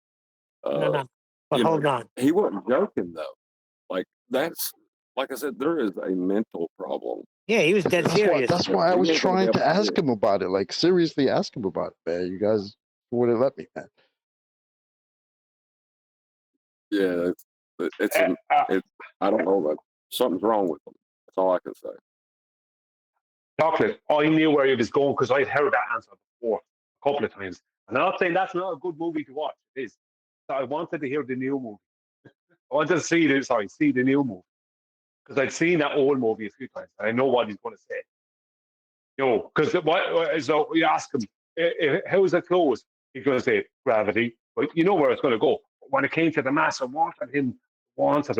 No. But hold on. He wasn't joking though. Like that's like I said, there is a mental problem. Yeah, he was dead serious. That's why I was trying to ask him about it. Like seriously, ask him about it, man. You guys wouldn't let me, man. Yeah, it's I don't know, but something's wrong with them. That's all I can say. Chocolate, I knew where he was going because I'd heard that answer before a couple of times. And I'm not saying that's not a good movie to watch. It is. So I wanted to hear the new movie. I wanted to see the new movie. Because I'd seen that old movie a few times. And I know what he's going to say. Because so you ask him, how is it closed? He's going to say, gravity. But you know where it's going to go. But when it came to the mass, I wanted him. Because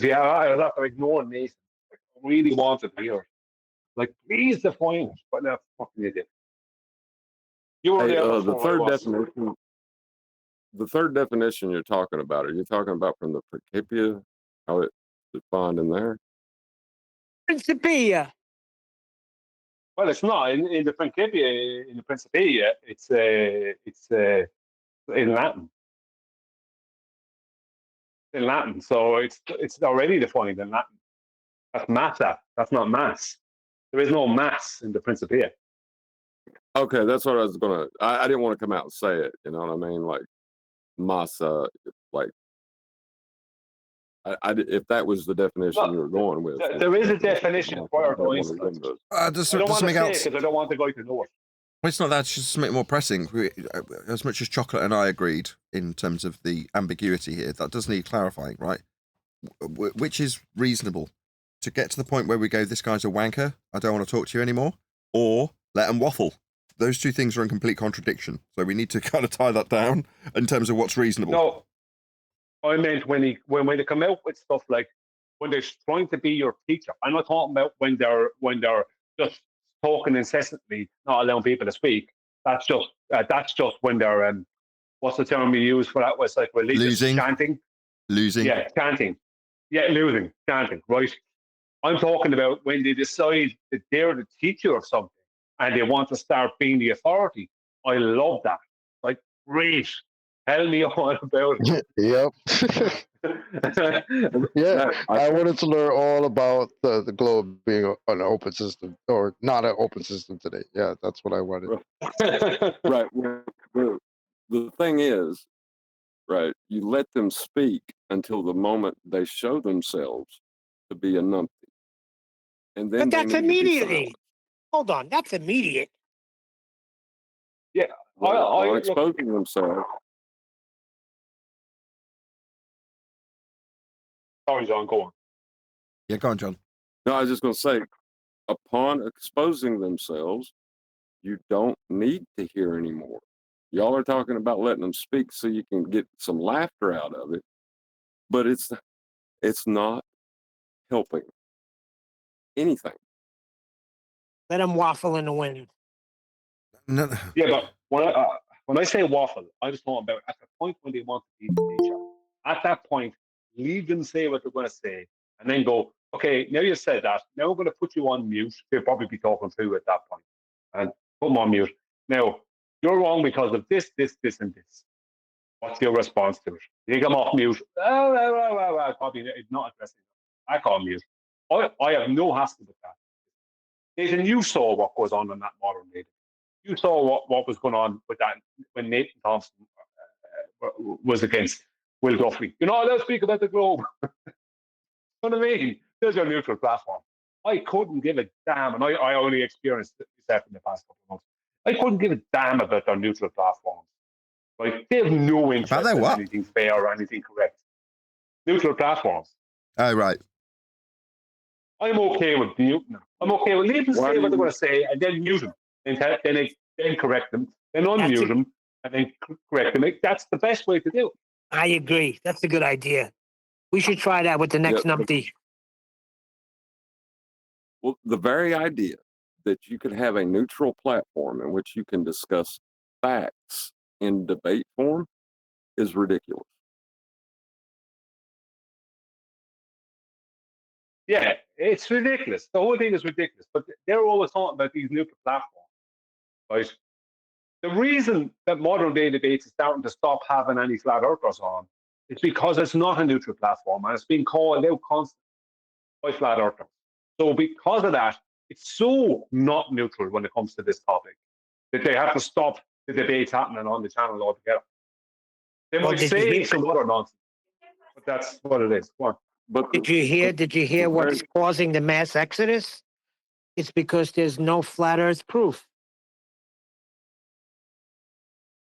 I was after ignoring Nathan. I really wanted to hear it. Like, please define it. But no, fucking idiot. You were there the third definition. The third definition you're talking about, are you talking about from the Principia, how it's defined in there? Principia. Well, it's not in the Principia. In the Principia, it's in Latin. In Latin, so it's already defined in Latin. That's massa. That's not mass. There is no mass in the Principia. Okay, that's what I was gonna. I didn't want to come out and say it. You know what I mean? Like massa. Like if that was the definition you were going with. There is a definition for it. I don't want to say it because I don't want the guy to know it. Well, it's not that. It's just something more pressing. As much as Chocolate and I agreed in terms of the ambiguity here, that does need clarifying, right? Which is reasonable to get to the point where we go, this guy's a wanker, I don't want to talk to you anymore, or let him waffle. Those two things are in complete contradiction. So we need to kind of tie that down in terms of what's reasonable. No, I meant when they come out with stuff like when they're trying to be your teacher. I'm not talking about when they're just talking incessantly, not allowing people to speak. That's just when they're what's the term we use for that? Was like religious chanting. Losing. Yeah, chanting. Yeah, losing, chanting. Right. I'm talking about when they decide that they're the teacher of something and they want to start being the authority. I love that. Like, great. Tell me all about it. Yep. Yeah, I wanted to learn all about the globe being an open system or not an open system today. Yeah, that's what I wanted. Right. The thing is, right, you let them speak until the moment they show themselves to be a numpty. And then but that's immediately. Hold on, that's immediate. Yeah, on exposing themselves. Sorry, John, go on. Yeah, go on, John. No, I was just going to say, upon exposing themselves, you don't need to hear anymore. Y'all are talking about letting them speak so you can get some laughter out of it, but it's not helping anything. Let them waffle in the wind. No, Yeah, but when I say waffle, I was talking about at the point when they want to be the teacher. At that point, leave them say what they're going to say, and then go, okay, now you said that. Now we're going to put you on mute. They'll probably be talking through at that point, and put them on mute. Now, you're wrong because of this, this, this, and this. What's your response to it? You come off mute. Probably not addressing it. I call mute. I have no hassle with that. Nathan, you saw what goes on in that modern day. You saw what was going on with that when Nathan Thompson was against Will Guthrie. You're not allowed to speak about the globe. You know what I mean? There's your neutral platform. I couldn't give a damn, and I only experienced that in the past couple of months. I couldn't give a damn about their neutral platforms. Like, they have no interest in anything fair or anything correct. Neutral platforms. Oh, right. I'm okay with muting them. I'm okay with leaving them say what they're going to say and then mute them. Then correct them. Then unmute them and then correct them. That's the best way to do it. I agree. That's a good idea. We should try that with the next numpty. Well, the very idea that you could have a neutral platform in which you can discuss facts in debate form is ridiculous. Yeah, it's ridiculous. The whole thing is ridiculous. But they're always talking about these neutral platforms, right? The reason that modern day debates is starting to stop having any flat earthers on is because it's not a neutral platform and it's being called out constantly by flat earthers. So because of that, it's so not neutral when it comes to this topic that they have to stop the debates happening on the channel altogether. They might say some other nonsense, but that's what it is. But did you hear what's causing the mass exodus? It's because there's no flat earth proof.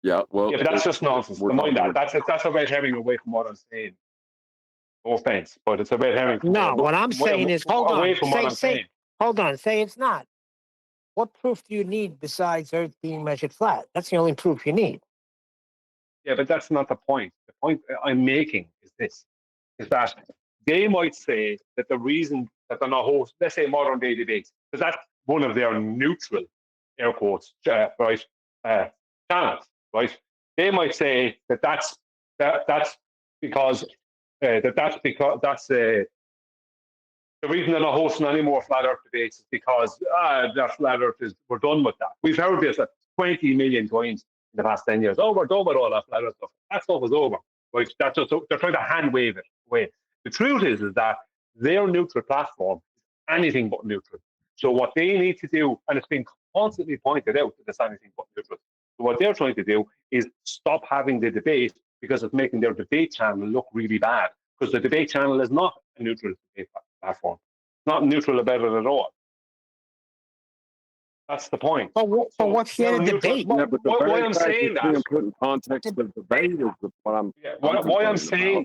Yeah, well, but that's just nonsense. Mind that. That's a red herring away from what I'm saying. No offense, but it's a red herring. No, what I'm saying is, hold on. Hold on. Say it's not. What proof do you need besides Earth being measured flat? That's the only proof you need. Yeah, but that's not the point. The point I'm making is this: is that they might say that the reason that they're not hosting, let's say, modern day debates, because that's one of their neutral, air quotes, channels, right? They might say that that's because the reason they're not hosting any more flat Earth debates is because that flat Earth we're done with that. We've heard this 20 million times in the past 10 years. Oh, we're done with all that flat Earth stuff. That stuff is over. Right? That's just, they're trying to hand wave it away. The truth is that their neutral platform is anything but neutral. So what they need to do, and it's been constantly pointed out that it's anything but neutral. So what they're trying to do is stop having the debate because it's making their debate channel look really bad. Because the debate channel is not a neutral debate platform. It's not neutral about it at all. That's the point. But what's the debate? Why I'm saying that? Put in context of debate is what I'm. Yeah, why I'm saying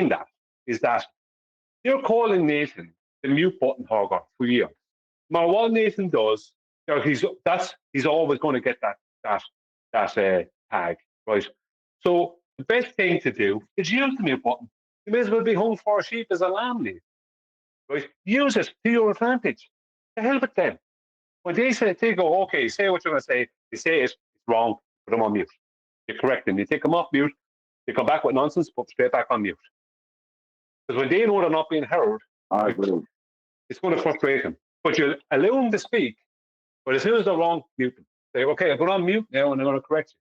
that is that you're calling Nathan the mute button hogger for years. Now, what Nathan does, he's always going to get that tag, right? So the best thing to do is use the mute button. You may as well be hung for a sheep as a lamb, right? Use it to your advantage. To hell with them. When they go, okay, say what you're going to say. They say it's wrong. Put them on mute. You correct them. You take them off mute. They come back with nonsense. Put them straight back on mute. Because when they know they're not being heard, it's going to frustrate them. But you allow them to speak. But as soon as they're wrong, mute them. Say, okay, I'm going on mute now, and I'm going to correct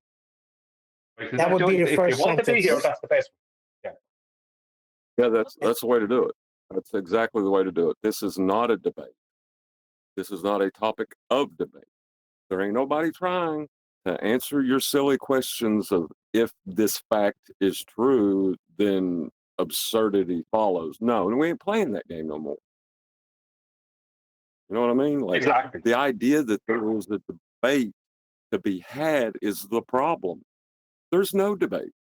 you. Right? That would be the first if they want to be here, that's the best one. Yeah, that's the way to do it. That's exactly the way to do it. This is not a debate. This is not a topic of debate. There ain't nobody trying to answer your silly questions of if this fact is true, then absurdity follows. No, and we ain't playing that game no more. You know what I mean? Like, exactly. The idea that there was a debate to be had is the problem. There's no debate.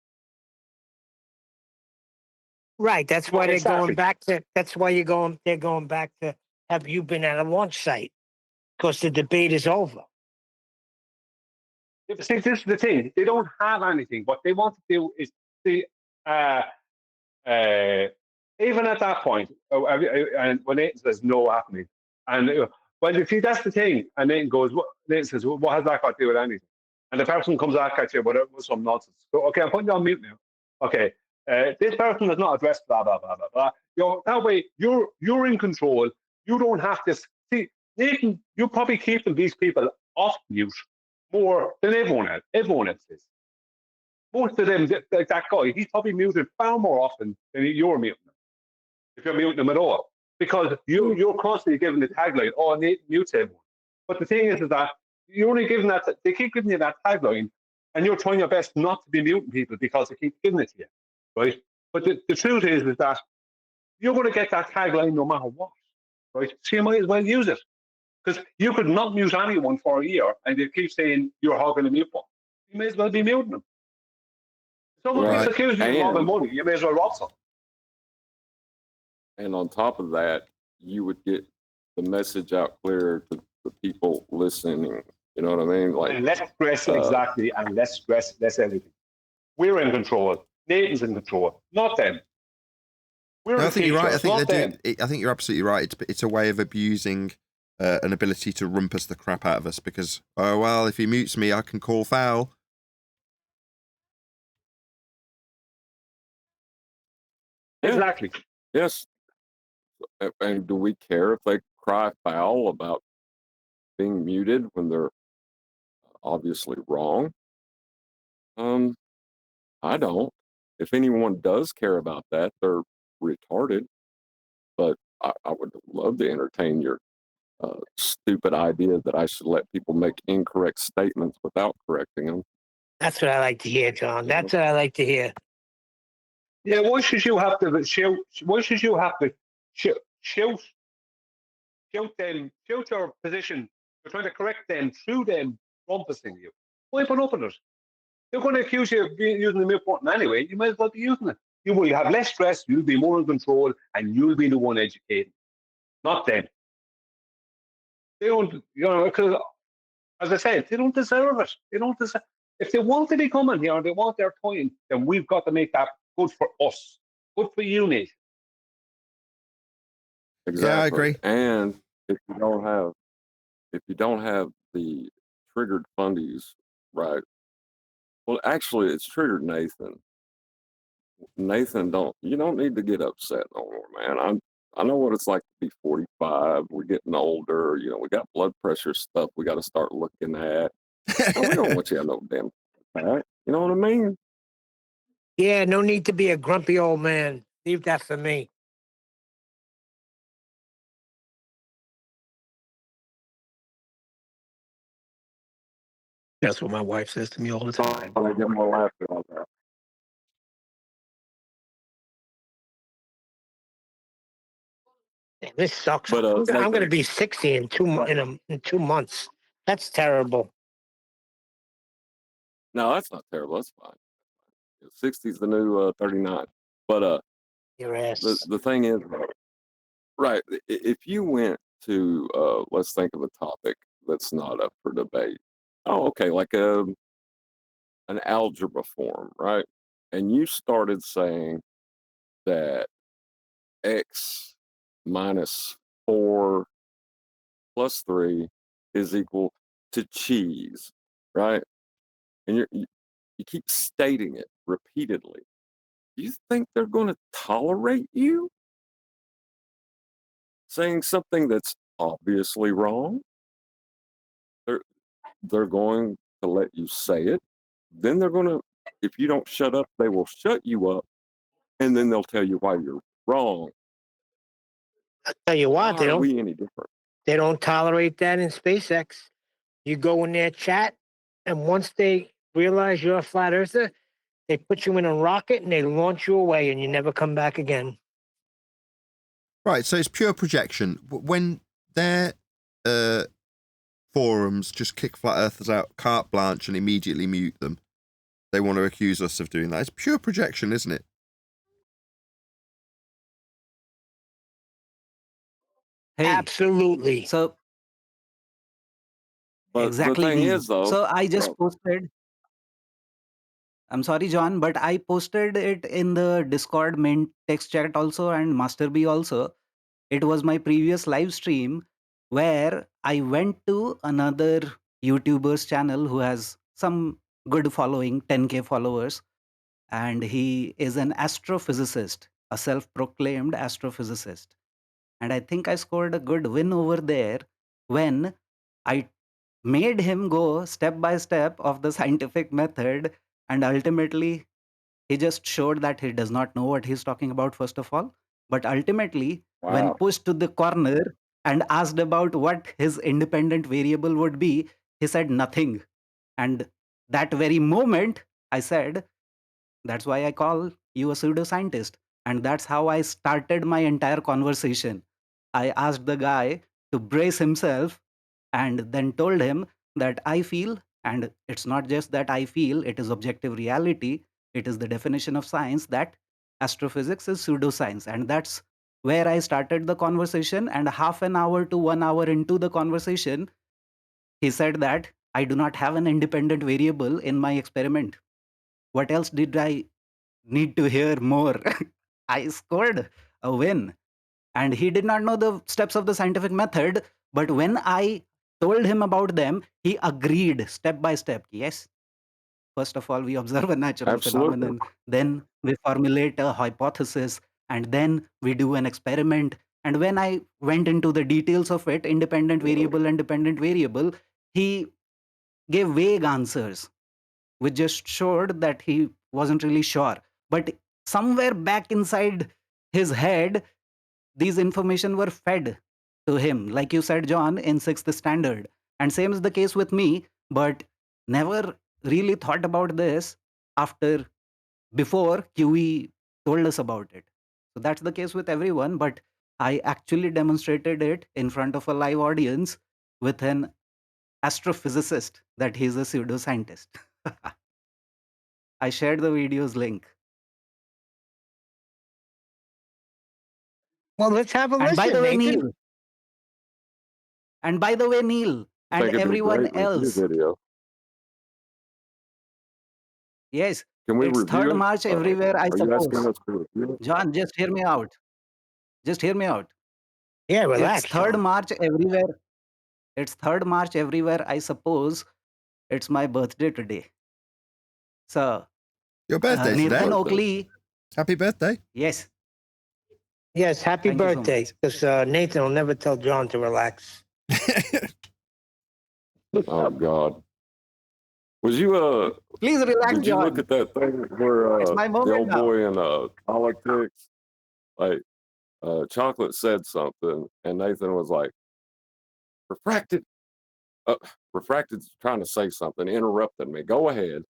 Right. That's why they're going back to. That's why they're going back to. Have you been at a launch site? because the debate is over. See, this is the thing. They don't have anything. What they want to do is see, even at that point, and when Nathan says no happening, and well, you see, that's the thing. And Nathan goes, Nathan says, well, what has that got to do with anything? And the person comes back at you, but it was some nonsense. So, okay, I'm putting you on mute now. Okay, this person has not addressed blah blah blah blah blah. That way, you're in control. You don't have to see, Nathan. You're probably keeping these people off mute more than everyone else. Everyone else is. Most of them, like that guy, he's probably muted far more often than you're muting them, if you're muting them at all. Because you're constantly giving the tagline, oh, Nathan mutes everyone. But the thing is that you're only giving that, they keep giving you that tagline, and you're trying your best not to be muting people because they keep giving it to you, right? But the truth is that you're going to get that tagline no matter what, right? So you might as well use it. Because you could not mute anyone for a year, and they keep saying you're hogging the mute button. You may as well be muting them. If someone keeps accusing you of robbing money, you may as well rob some. And on top of that, you would get the message out clear to the people listening. You know what I mean? Like, and less stress, exactly, and less stress, less everything. We're in control. Nathan's in control, not them. I think you're right. I think you're absolutely right. It's a way of abusing an ability to rumpus the crap out of us because, oh, well, if he mutes me, I can call foul. Exactly. Yes. And do we care if they cry foul about being muted when they're obviously wrong? I don't. If anyone does care about that, they're retarded. But I would love to entertain your stupid idea that I should let people make incorrect statements without correcting them. That's what I like to hear, John. That's what I like to hear. Yeah, why should you have to shout your position? You're trying to correct them through them rumpusing you. Why put up with it? They're going to accuse you of using the mute button anyway. You might as well be using it. You will have less stress, you'll be more in control, and you'll be the one educating, not them. They don't, because as I said, they don't deserve it. They don't deserve. If they want to be coming here and they want their time, then we've got to make that good for us, good for you, Nate. Exactly. Yeah, I agree. And if you don't have the triggered fundies, right? Well, actually, it's triggered Nathan. Nathan, you don't need to get upset no more, man. I know what it's like to be 45. We're getting older. We got blood pressure stuff we got to start looking at. We don't want you to have no damn attack. You know what I mean? Yeah, no need to be a grumpy old man. Leave that for me. That's what my wife says to me all the time. I get more laughter on that. Man, this sucks. But, I'm going to be 60 in 2 months. That's terrible. No, that's not terrible. That's fine. 60 is the new 39. But your ass. The thing is, right? If you went to let's think of a topic that's not up for debate. Oh, okay, like an algebra form, right? And you started saying that x minus 4 plus 3 is equal to cheese, right? And you keep stating it repeatedly. Do you think they're going to tolerate you saying something that's obviously wrong? They're going to let you say it. Then they're going to, if you don't shut up, they will shut you up, and then they'll tell you why you're wrong. I'll tell you what, Why are we any different? They don't tolerate that in SpaceX. You go in their chat, and once they realize you're a flat earther, they put you in a rocket and they launch you away, and you never come back again. Right, so it's pure projection. When their forums just kick flat earthers out carte blanche and immediately mute them, they want to accuse us of doing that. It's pure projection, isn't it? Hey, Absolutely. so But the Exactly, thing Neil. is, though, So I just posted. I'm sorry, John, but I posted it in the Discord main text chat also and Master B also. It was my previous live stream where I went to another YouTuber's channel who has some good following, 10K followers, and he is an astrophysicist, a self proclaimed astrophysicist. And I think I scored a good win over there when I made him go step by step of the scientific method, and ultimately he just showed that he does not know what he's talking about, first of all. But ultimately, when wow. pushed to the corner and asked about what his independent variable would be, he said nothing. And that very moment, I said, that's why I call you a pseudoscientist. And that's how I started my entire conversation. I asked the guy to brace himself and then told him that I feel, and it's not just that I feel, it is objective reality. It is the definition of science that astrophysics is pseudoscience. And that's where I started the conversation. And half an hour to 1 hour into the conversation, he said that I do not have an independent variable in my experiment. What else did I need to hear more? I scored a win. And he did not know the steps of the scientific method. But when I told him about them, he agreed step by step. Yes, first of all, we observe a natural Absolutely. phenomenon, then we formulate a hypothesis, and then we do an experiment. And when I went into the details of it, independent variable and dependent variable, he gave vague answers, which just showed that he wasn't really sure. But somewhere back inside his head, these information were fed to him, like you said, John, in sixth standard. And same is the case with me, but never really thought about this after before QE told us about it. So that's the case with everyone, but I actually demonstrated it in front of a live audience with an astrophysicist that he's a pseudoscientist. I shared the video's link. Well, let's have a And by listen, the way, Nathan. Neil, and by the way, Neil, I and think it'd be everyone great to review else, video. yes, Can we it's review 3rd it? March everywhere, I Are you asking suppose. us to review it? John, just hear me out. Just hear me out. Yeah, It's relax, 3rd John. March everywhere. It's 3rd March everywhere, I suppose. It's my birthday today. So, Your birthday Nathan today? Oakley, Happy birthday. yes, Yes, happy thank you so birthday. much. Because Nathan will never tell John to relax. Oh God. Was you Please relax, did you look John. at that thing where It's my the moment old now. boy in politics, like Chocolate said something and Nathan was like, refracted refracted's trying to say something, interrupted me. Go ahead.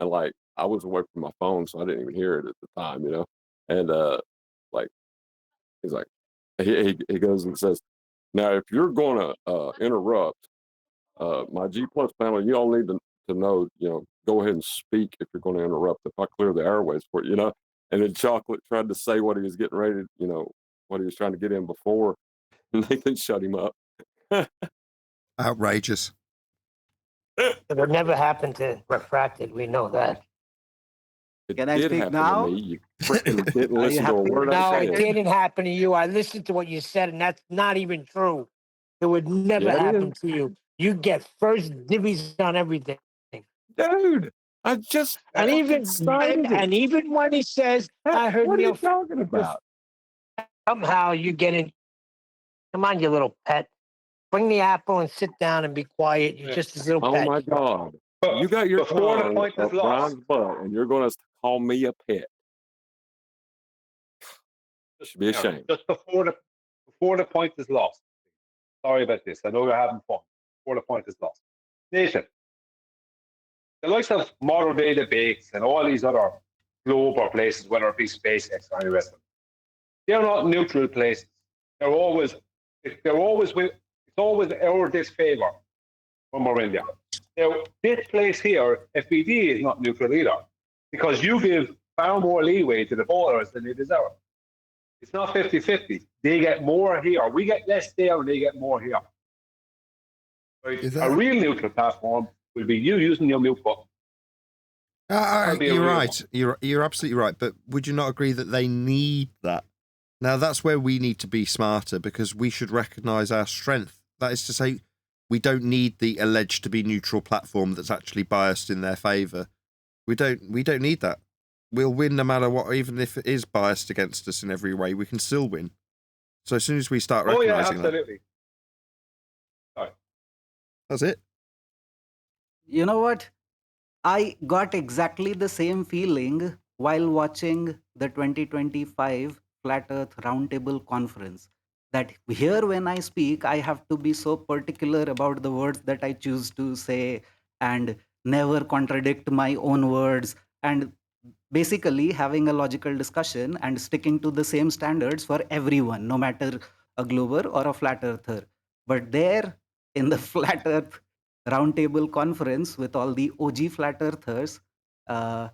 And like I was away from my phone, so I didn't even hear it at the time, you know. And like he's like he goes and says, now if you're gonna interrupt my G plus panel, you all need to know, you know, go ahead and speak if you're going to interrupt. If I clear the airways for it, you know. And then Chocolate tried to say what he was getting ready, you know, what he was trying to get in before, and Nathan shut him up. Outrageous. It would never happen to refracted. We know that. It Can I did speak happen to now? me. You freaking didn't Are you listen to a happy? word I No, it said. didn't happen to you. I listened to what you said, and that's not even true. It would never Yeah, it happen is. to you. You get first dibbies on everything. Dude, I just And fucking even started it. and even when he says, "I heard What are you Neil," talking about? somehow you get in. Come on, you little pet. Bring the apple and sit down and be quiet. You're just his little Oh pet. my God. But You got your before the tongue point is up lost, Brian's butt and you're going to call me a pet. Should be ashamed. just before the point is lost. Sorry about this. I know you're having fun. Before the point is lost. Nathan, the likes of modern day debates and all these other global places, whether it be SpaceX or any rest of them, they're not neutral places. They're always it's always our disfavor when we're in there. Now, this place here, FBD, is not neutral either, because you give far more leeway to the voters than they deserve. It's not 50-50. They get more here. We get less there and they get more here. Right? Is A that? real neutral platform will be you using your mute button. That'll be a You're real right. You're absolutely right. But would you not agree that they need that? Now that's where we need to be smarter, because we should recognise our strength. That is to say, we don't need the alleged to be neutral platform that's actually biased in their favour. We don't need that. We'll win no matter what, even if it is biased against us in every way. We can still win. So as soon as we start Oh, yeah, recognising that, absolutely. Sorry. that's it. You know what? I got exactly the same feeling while watching the 2025 Flat Earth Roundtable Conference. That here, when I speak, I have to be so particular about the words that I choose to say and never contradict my own words, and basically having a logical discussion and sticking to the same standards for everyone, no matter a glober or a flat earther. But there in the Flat Earth Roundtable Conference with all the OG flat earthers, uh,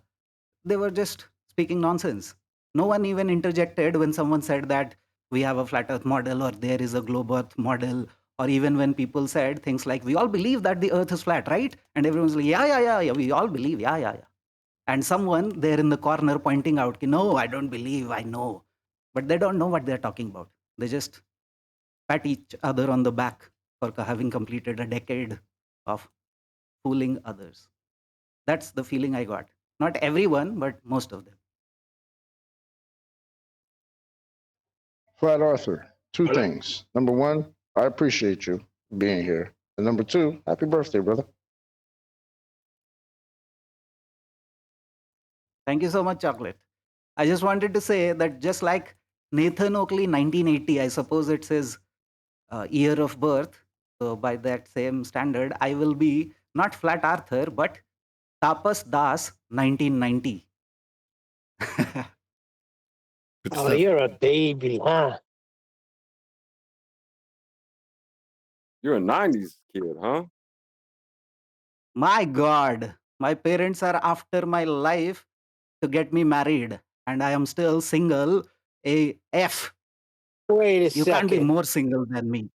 they were just speaking nonsense. No one even interjected when someone said that we have a flat earth model or there is a globe earth model, or even when people said things like, we all believe that the earth is flat, right? And everyone's like, yeah, we all believe, yeah. And someone there in the corner pointing out, no, I don't believe, I know. But they don't know what they're talking about. They just pat each other on the back for having completed a decade of fooling others. That's the feeling I got. Not everyone, but most of them. Flat Arthur, two things. Number one, I appreciate you being here. And number two, happy birthday, brother. Thank you so much, Chocolate. I just wanted to say that just like Nathan Oakley 1980, I suppose it's his year of birth. So by that same standard, I will be not Flat Arthur, but Tapas Das 1990. Good Oh, stuff. you're a baby, huh? You're a 90s kid, huh? My God, my parents are after my life to get me married, and I am still single AF. Wait a You can't be second. more single than me.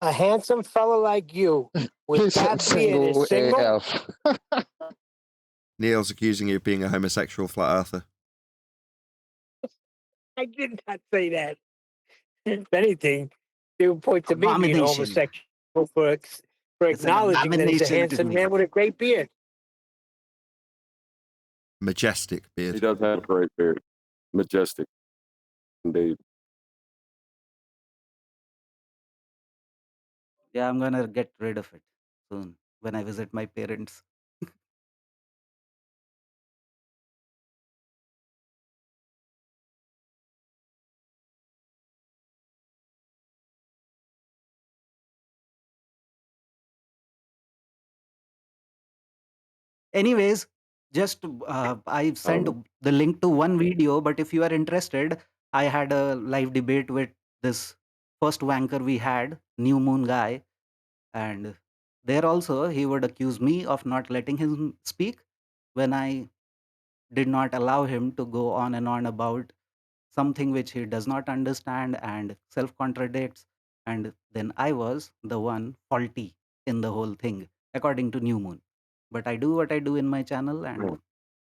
A handsome fella like you He with said that beard single is single? AF. Neil's accusing you of being a homosexual flat earther. I did not say that. If anything, they would point to me being Abomination. homosexual for It's an acknowledging that he's a abomination to handsome me. man with a great beard. Majestic He beard. does have a great beard. Majestic, indeed. Yeah, I'm gonna get rid of it soon when I visit my parents. Anyways, just I've sent the link to one video, but if you are interested, I had a live debate with this first wanker we had, New Moon guy, and there also he would accuse me of not letting him speak when I did not allow him to go on and on about something which he does not understand and self contradicts. And then I was the one faulty in the whole thing, according to New Moon. But I do what I do in my channel and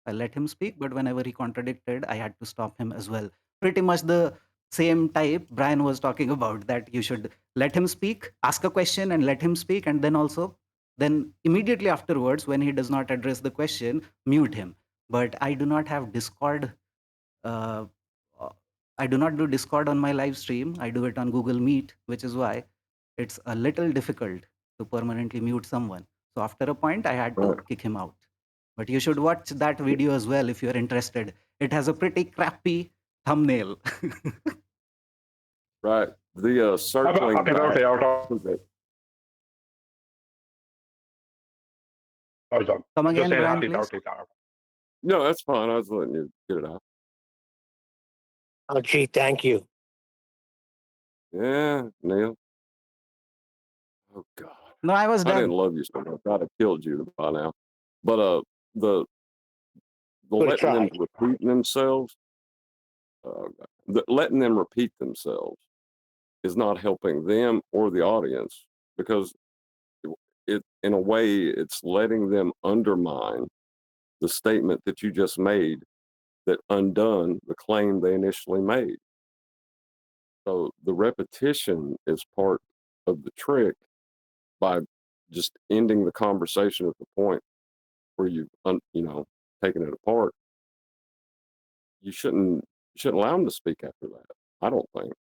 I let him speak. But whenever he contradicted, I had to stop him as well. Pretty much the same type Brian was talking about, that you should let him speak, ask a question and let him speak. And then also, then immediately afterwards, when he does not address the question, mute him. But I do not have Discord. uh, uh, I do not do Discord on my live stream. I do it on Google Meet, which is why it's a little difficult to permanently mute someone. So after a point, I had to kick him out. But you should watch that video as well if you're interested. It has a pretty crappy thumbnail. Right. The circling Happy back. birthday, Arthur. Sorry, John. Come Just again, saying Brian, happy please. birthday, Arthur. No, that's fine. I was letting you get it out. Oh, gee, thank you. Yeah, Neil. Oh God. No, I was I didn't done. love you so much. I'd have killed you by now. But the Good letting them try. repeat themselves, letting them repeat themselves is not helping them or the audience, because in a way, it's letting them undermine the statement that you just made that undone the claim they initially made. So the repetition is part of the trick by just ending the conversation at the point where you've taken it apart. You shouldn't allow them to speak after that, I don't think.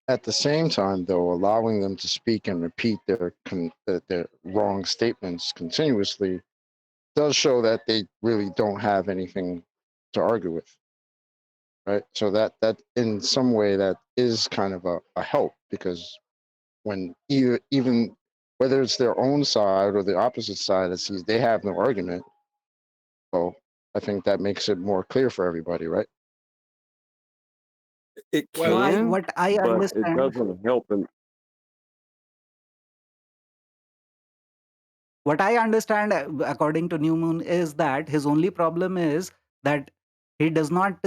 At the same time, though, allowing them to speak and repeat their wrong statements continuously does show that they really don't have anything to argue with, right? So that in some way that is kind of a help, because when even whether it's their own side or the opposite side that sees they have no argument, well, I think that makes it more clear for everybody, right? It So can, what I but it understand, doesn't help them. what I understand, according to New Moon, is that his only problem is that he does not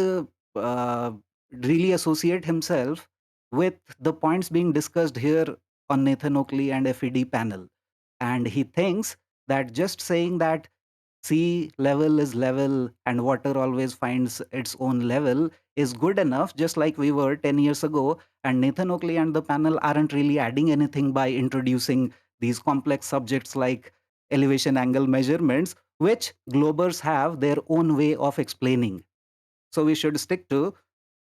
uh, really associate himself with the points being discussed here on Nathan Oakley and FED panel. And he thinks that just saying that sea level is level and water always finds its own level is good enough, just like we were 10 years ago. And Nathan Oakley and the panel aren't really adding anything by introducing these complex subjects like elevation angle measurements, which globers have their own way of explaining. So we should stick to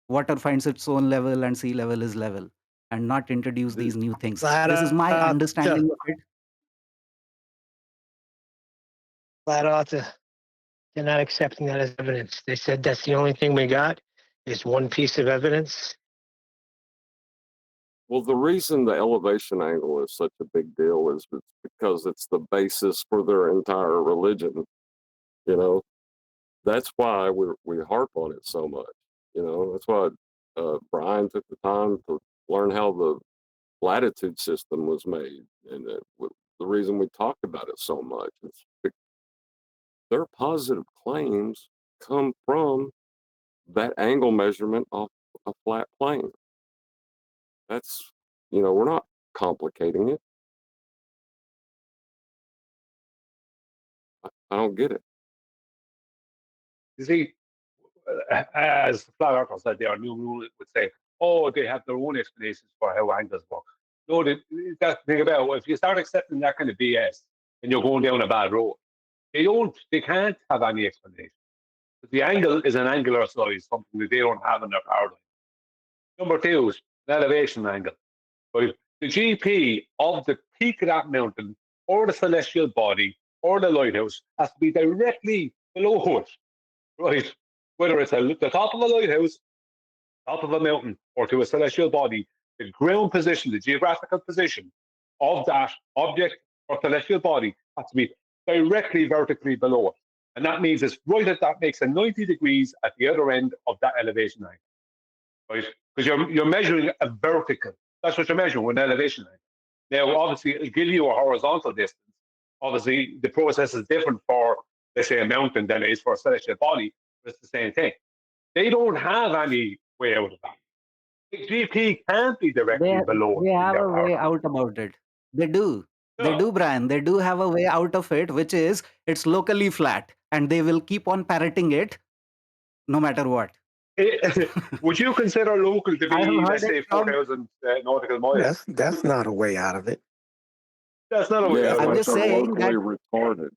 water finds its own level and sea level is level and not introduce these new things. This is my understanding of it. Flat author, they're not accepting that as evidence. They said that's the only thing we got is one piece of evidence. Well, the reason the elevation angle is such a big deal is because it's the basis for their entire religion. That's why we harp on it so much. That's why Brian took the time to learn how the latitude system was made, and the reason we talked about it so much is their positive claims come from that angle measurement off a flat plane. That's, we're not complicating it. I don't get it. You see, as the flat earthers said, their new rule would say, oh, they have their own explanations for how angles work. No, that's the thing about it. If you start accepting that kind of BS, then you're going down a bad road. They can't have any explanation. The angle is an angular size, something that they don't have in their paradigm. Number two is an elevation angle. Right? The GP of the peak of that mountain or the celestial body or the lighthouse has to be directly below it. Right? Whether it's the top of a lighthouse, top of a mountain, or to a celestial body, the ground position, the geographical position of that object or celestial body has to be directly vertically below it. And that means it's right at that makes a 90 degrees at the other end of that elevation angle. Right? Because you're measuring a vertical. That's what you're measuring with an elevation angle. Now, obviously, it'll give you a horizontal distance. Obviously, the process is different for, let's say, a mountain than it is for a celestial body, but it's the same thing. They don't have any way out of that. The GP can't be directly below They it in have their a way paradigm. out about it. They do. They No. do, Brian. They do have a way out of it, which is it's locally flat, and they will keep on parroting it no matter what. Would you consider local to I have be, heard let's it say, from. 4,000 nautical miles? That's not a way out of it. That's not a way Yeah, out of I'm but it. just they're saying that. locally retarded.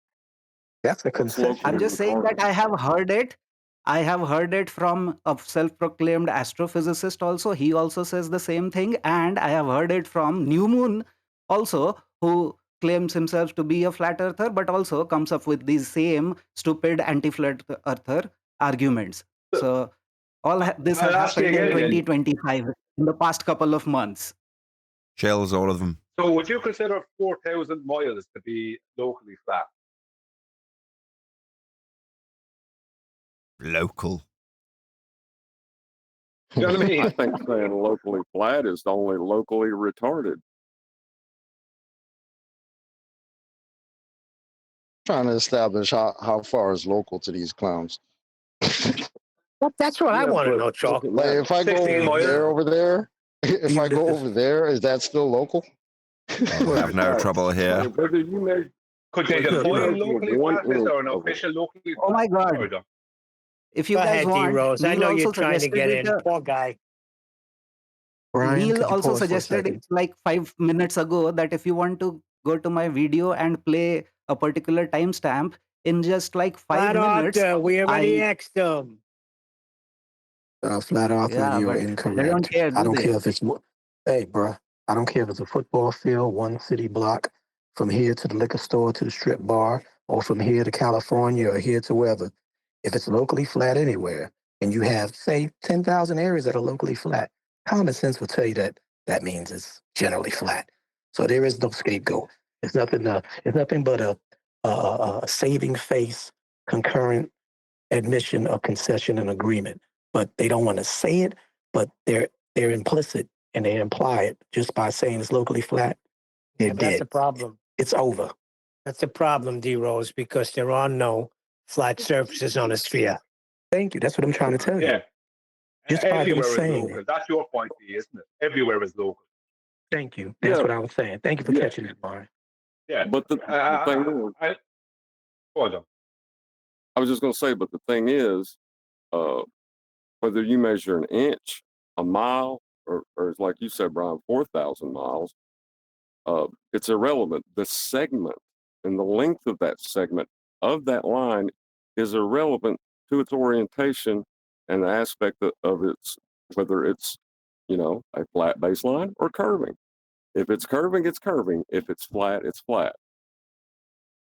That's a What's concession. locally I'm just saying that retarded? I have heard it. I have heard it from a self-proclaimed astrophysicist also. He also says the same thing. And I have heard it from New Moon also, who claims himself to be a flat earther, but also comes up with these same stupid anti-flat earther arguments. So this has I'll ask you happened in again then. 2025, in the past couple of months. Shills, all of them. So would you consider 4,000 miles to be locally flat? Local. You know what I mean? I think saying locally flat is only locally retarded. Trying to establish how far is local to these clowns. Well, that's what I Yeah, want to but know, Chuck. doesn't Like matter. if I go 16 miles. over there, if I Even go if over there, is that still local? We'll have no trouble here. Whether you measure, Could they Well, define you locally one flat? Is there an inch of it. official locally Oh my flat? God. Sorry, Doc. If you Go guys ahead, want, D-Rose. I Neil know also you're trying to suggested get it. in. Poor guy. Brian, Neil could you also pause for a suggested second? it like 5 minutes ago that if you want to go to my video and play a particular timestamp in just like 5 minutes, Flat Earther, we already I asked them. Flat Earther, yeah, you are but they don't incorrect. care, I do don't they? care if it's, hey, bruh, I don't care if it's a football field, one city block, from here to the liquor store to the strip bar, or from here to California or here to wherever. If it's locally flat anywhere, and you have, say, 10,000 areas that are locally flat, common sense will tell you that that means it's generally flat. So there is no scapegoat. It's nothing but a saving face, concurrent admission of concession and agreement. But they don't want to say it, but they're implicit and they imply it just by saying it's locally flat. They're That's dead. the problem. It's over. That's the problem, D-Rose, because there are no flat surfaces on a sphere. Thank you. That's what I'm trying to tell you. Yeah. Just by them Everywhere is saying local. it. That's your point, D, isn't it? Everywhere is local. Thank you. That's Yeah. what I was saying. Thank you for Yeah. catching that, Brian. Yeah. But the thing is, Go on, John. I was just going to say, but the thing is, whether you measure an inch, a mile, or like you said, Brian, 4,000 miles, it's irrelevant. The segment and the length of that segment of that line is irrelevant to its orientation and the aspect of its, whether it's, a flat baseline or curving. If it's curving, it's curving. If it's flat, it's flat.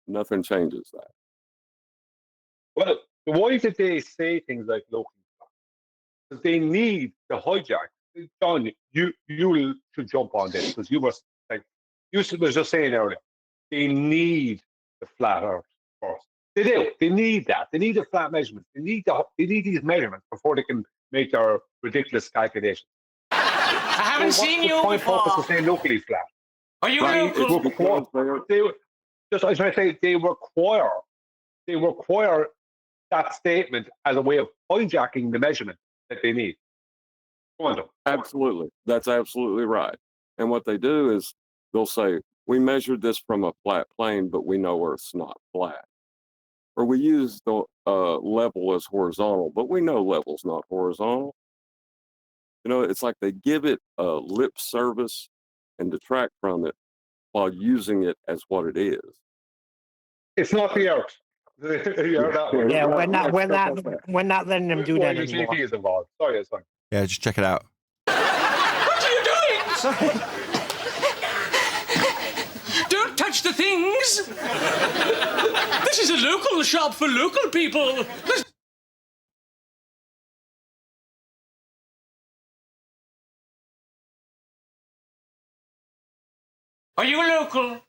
Nothing changes that. Well, why did they say things like local? Because they need the hijack. John, you should jump on this because you were just saying earlier. They need the flat Earth first. They do. They need that. They need the flat measurements. They need these measurements before they can make their ridiculous calculations. I haven't seen you Point before. purpose of saying locally flat. Are you Right. local? They require that statement as a way of hijacking the measurement that they need. Go on, Doug. Absolutely. That's absolutely right. And what they do is they'll say, we measured this from a flat plane, but we know Earth's not flat. Or we use the level as horizontal, but we know level's not horizontal. It's like they give it lip service and detract from it while using it as what it is. It's not the Earth. You heard that one. Yeah, we're not letting them do that anymore. UGT is involved. Sorry, it's fine. Yeah, just check it out. What are you doing? Sorry. Don't touch the things. This is a local shop for local people. Are you local?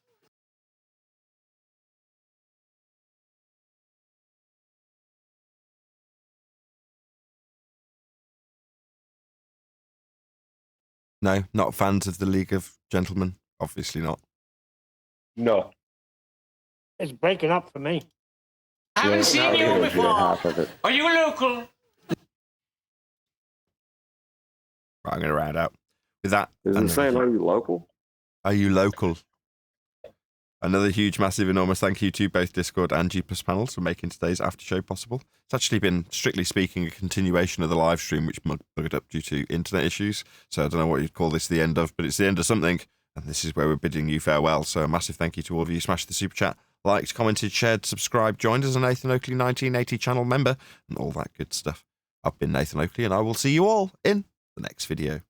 No, not fans of the League of Gentlemen. Obviously not. No. It's breaking up for me. I haven't seen you before. Are you local? Right, I'm going to round out with that. Is it saying, are you local? Are you local? Another huge, massive, enormous thank you to both Discord and G+ panels for making today's after show possible. It's actually been, strictly speaking, a continuation of the live stream, which bugged up due to internet issues. So I don't know what you'd call this the end of, but it's the end of something. And this is where we're bidding you farewell. So a massive thank you to all of you. Smashed the super chat, liked, commented, shared, subscribed, joined as a Nathan Oakley 1980 channel member, and all that good stuff. I've been Nathan Oakley, and I will see you all in the next video.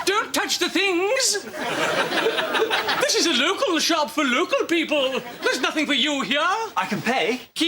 Don't touch the things. This is a local shop for local people. There's nothing for you here. I can pay.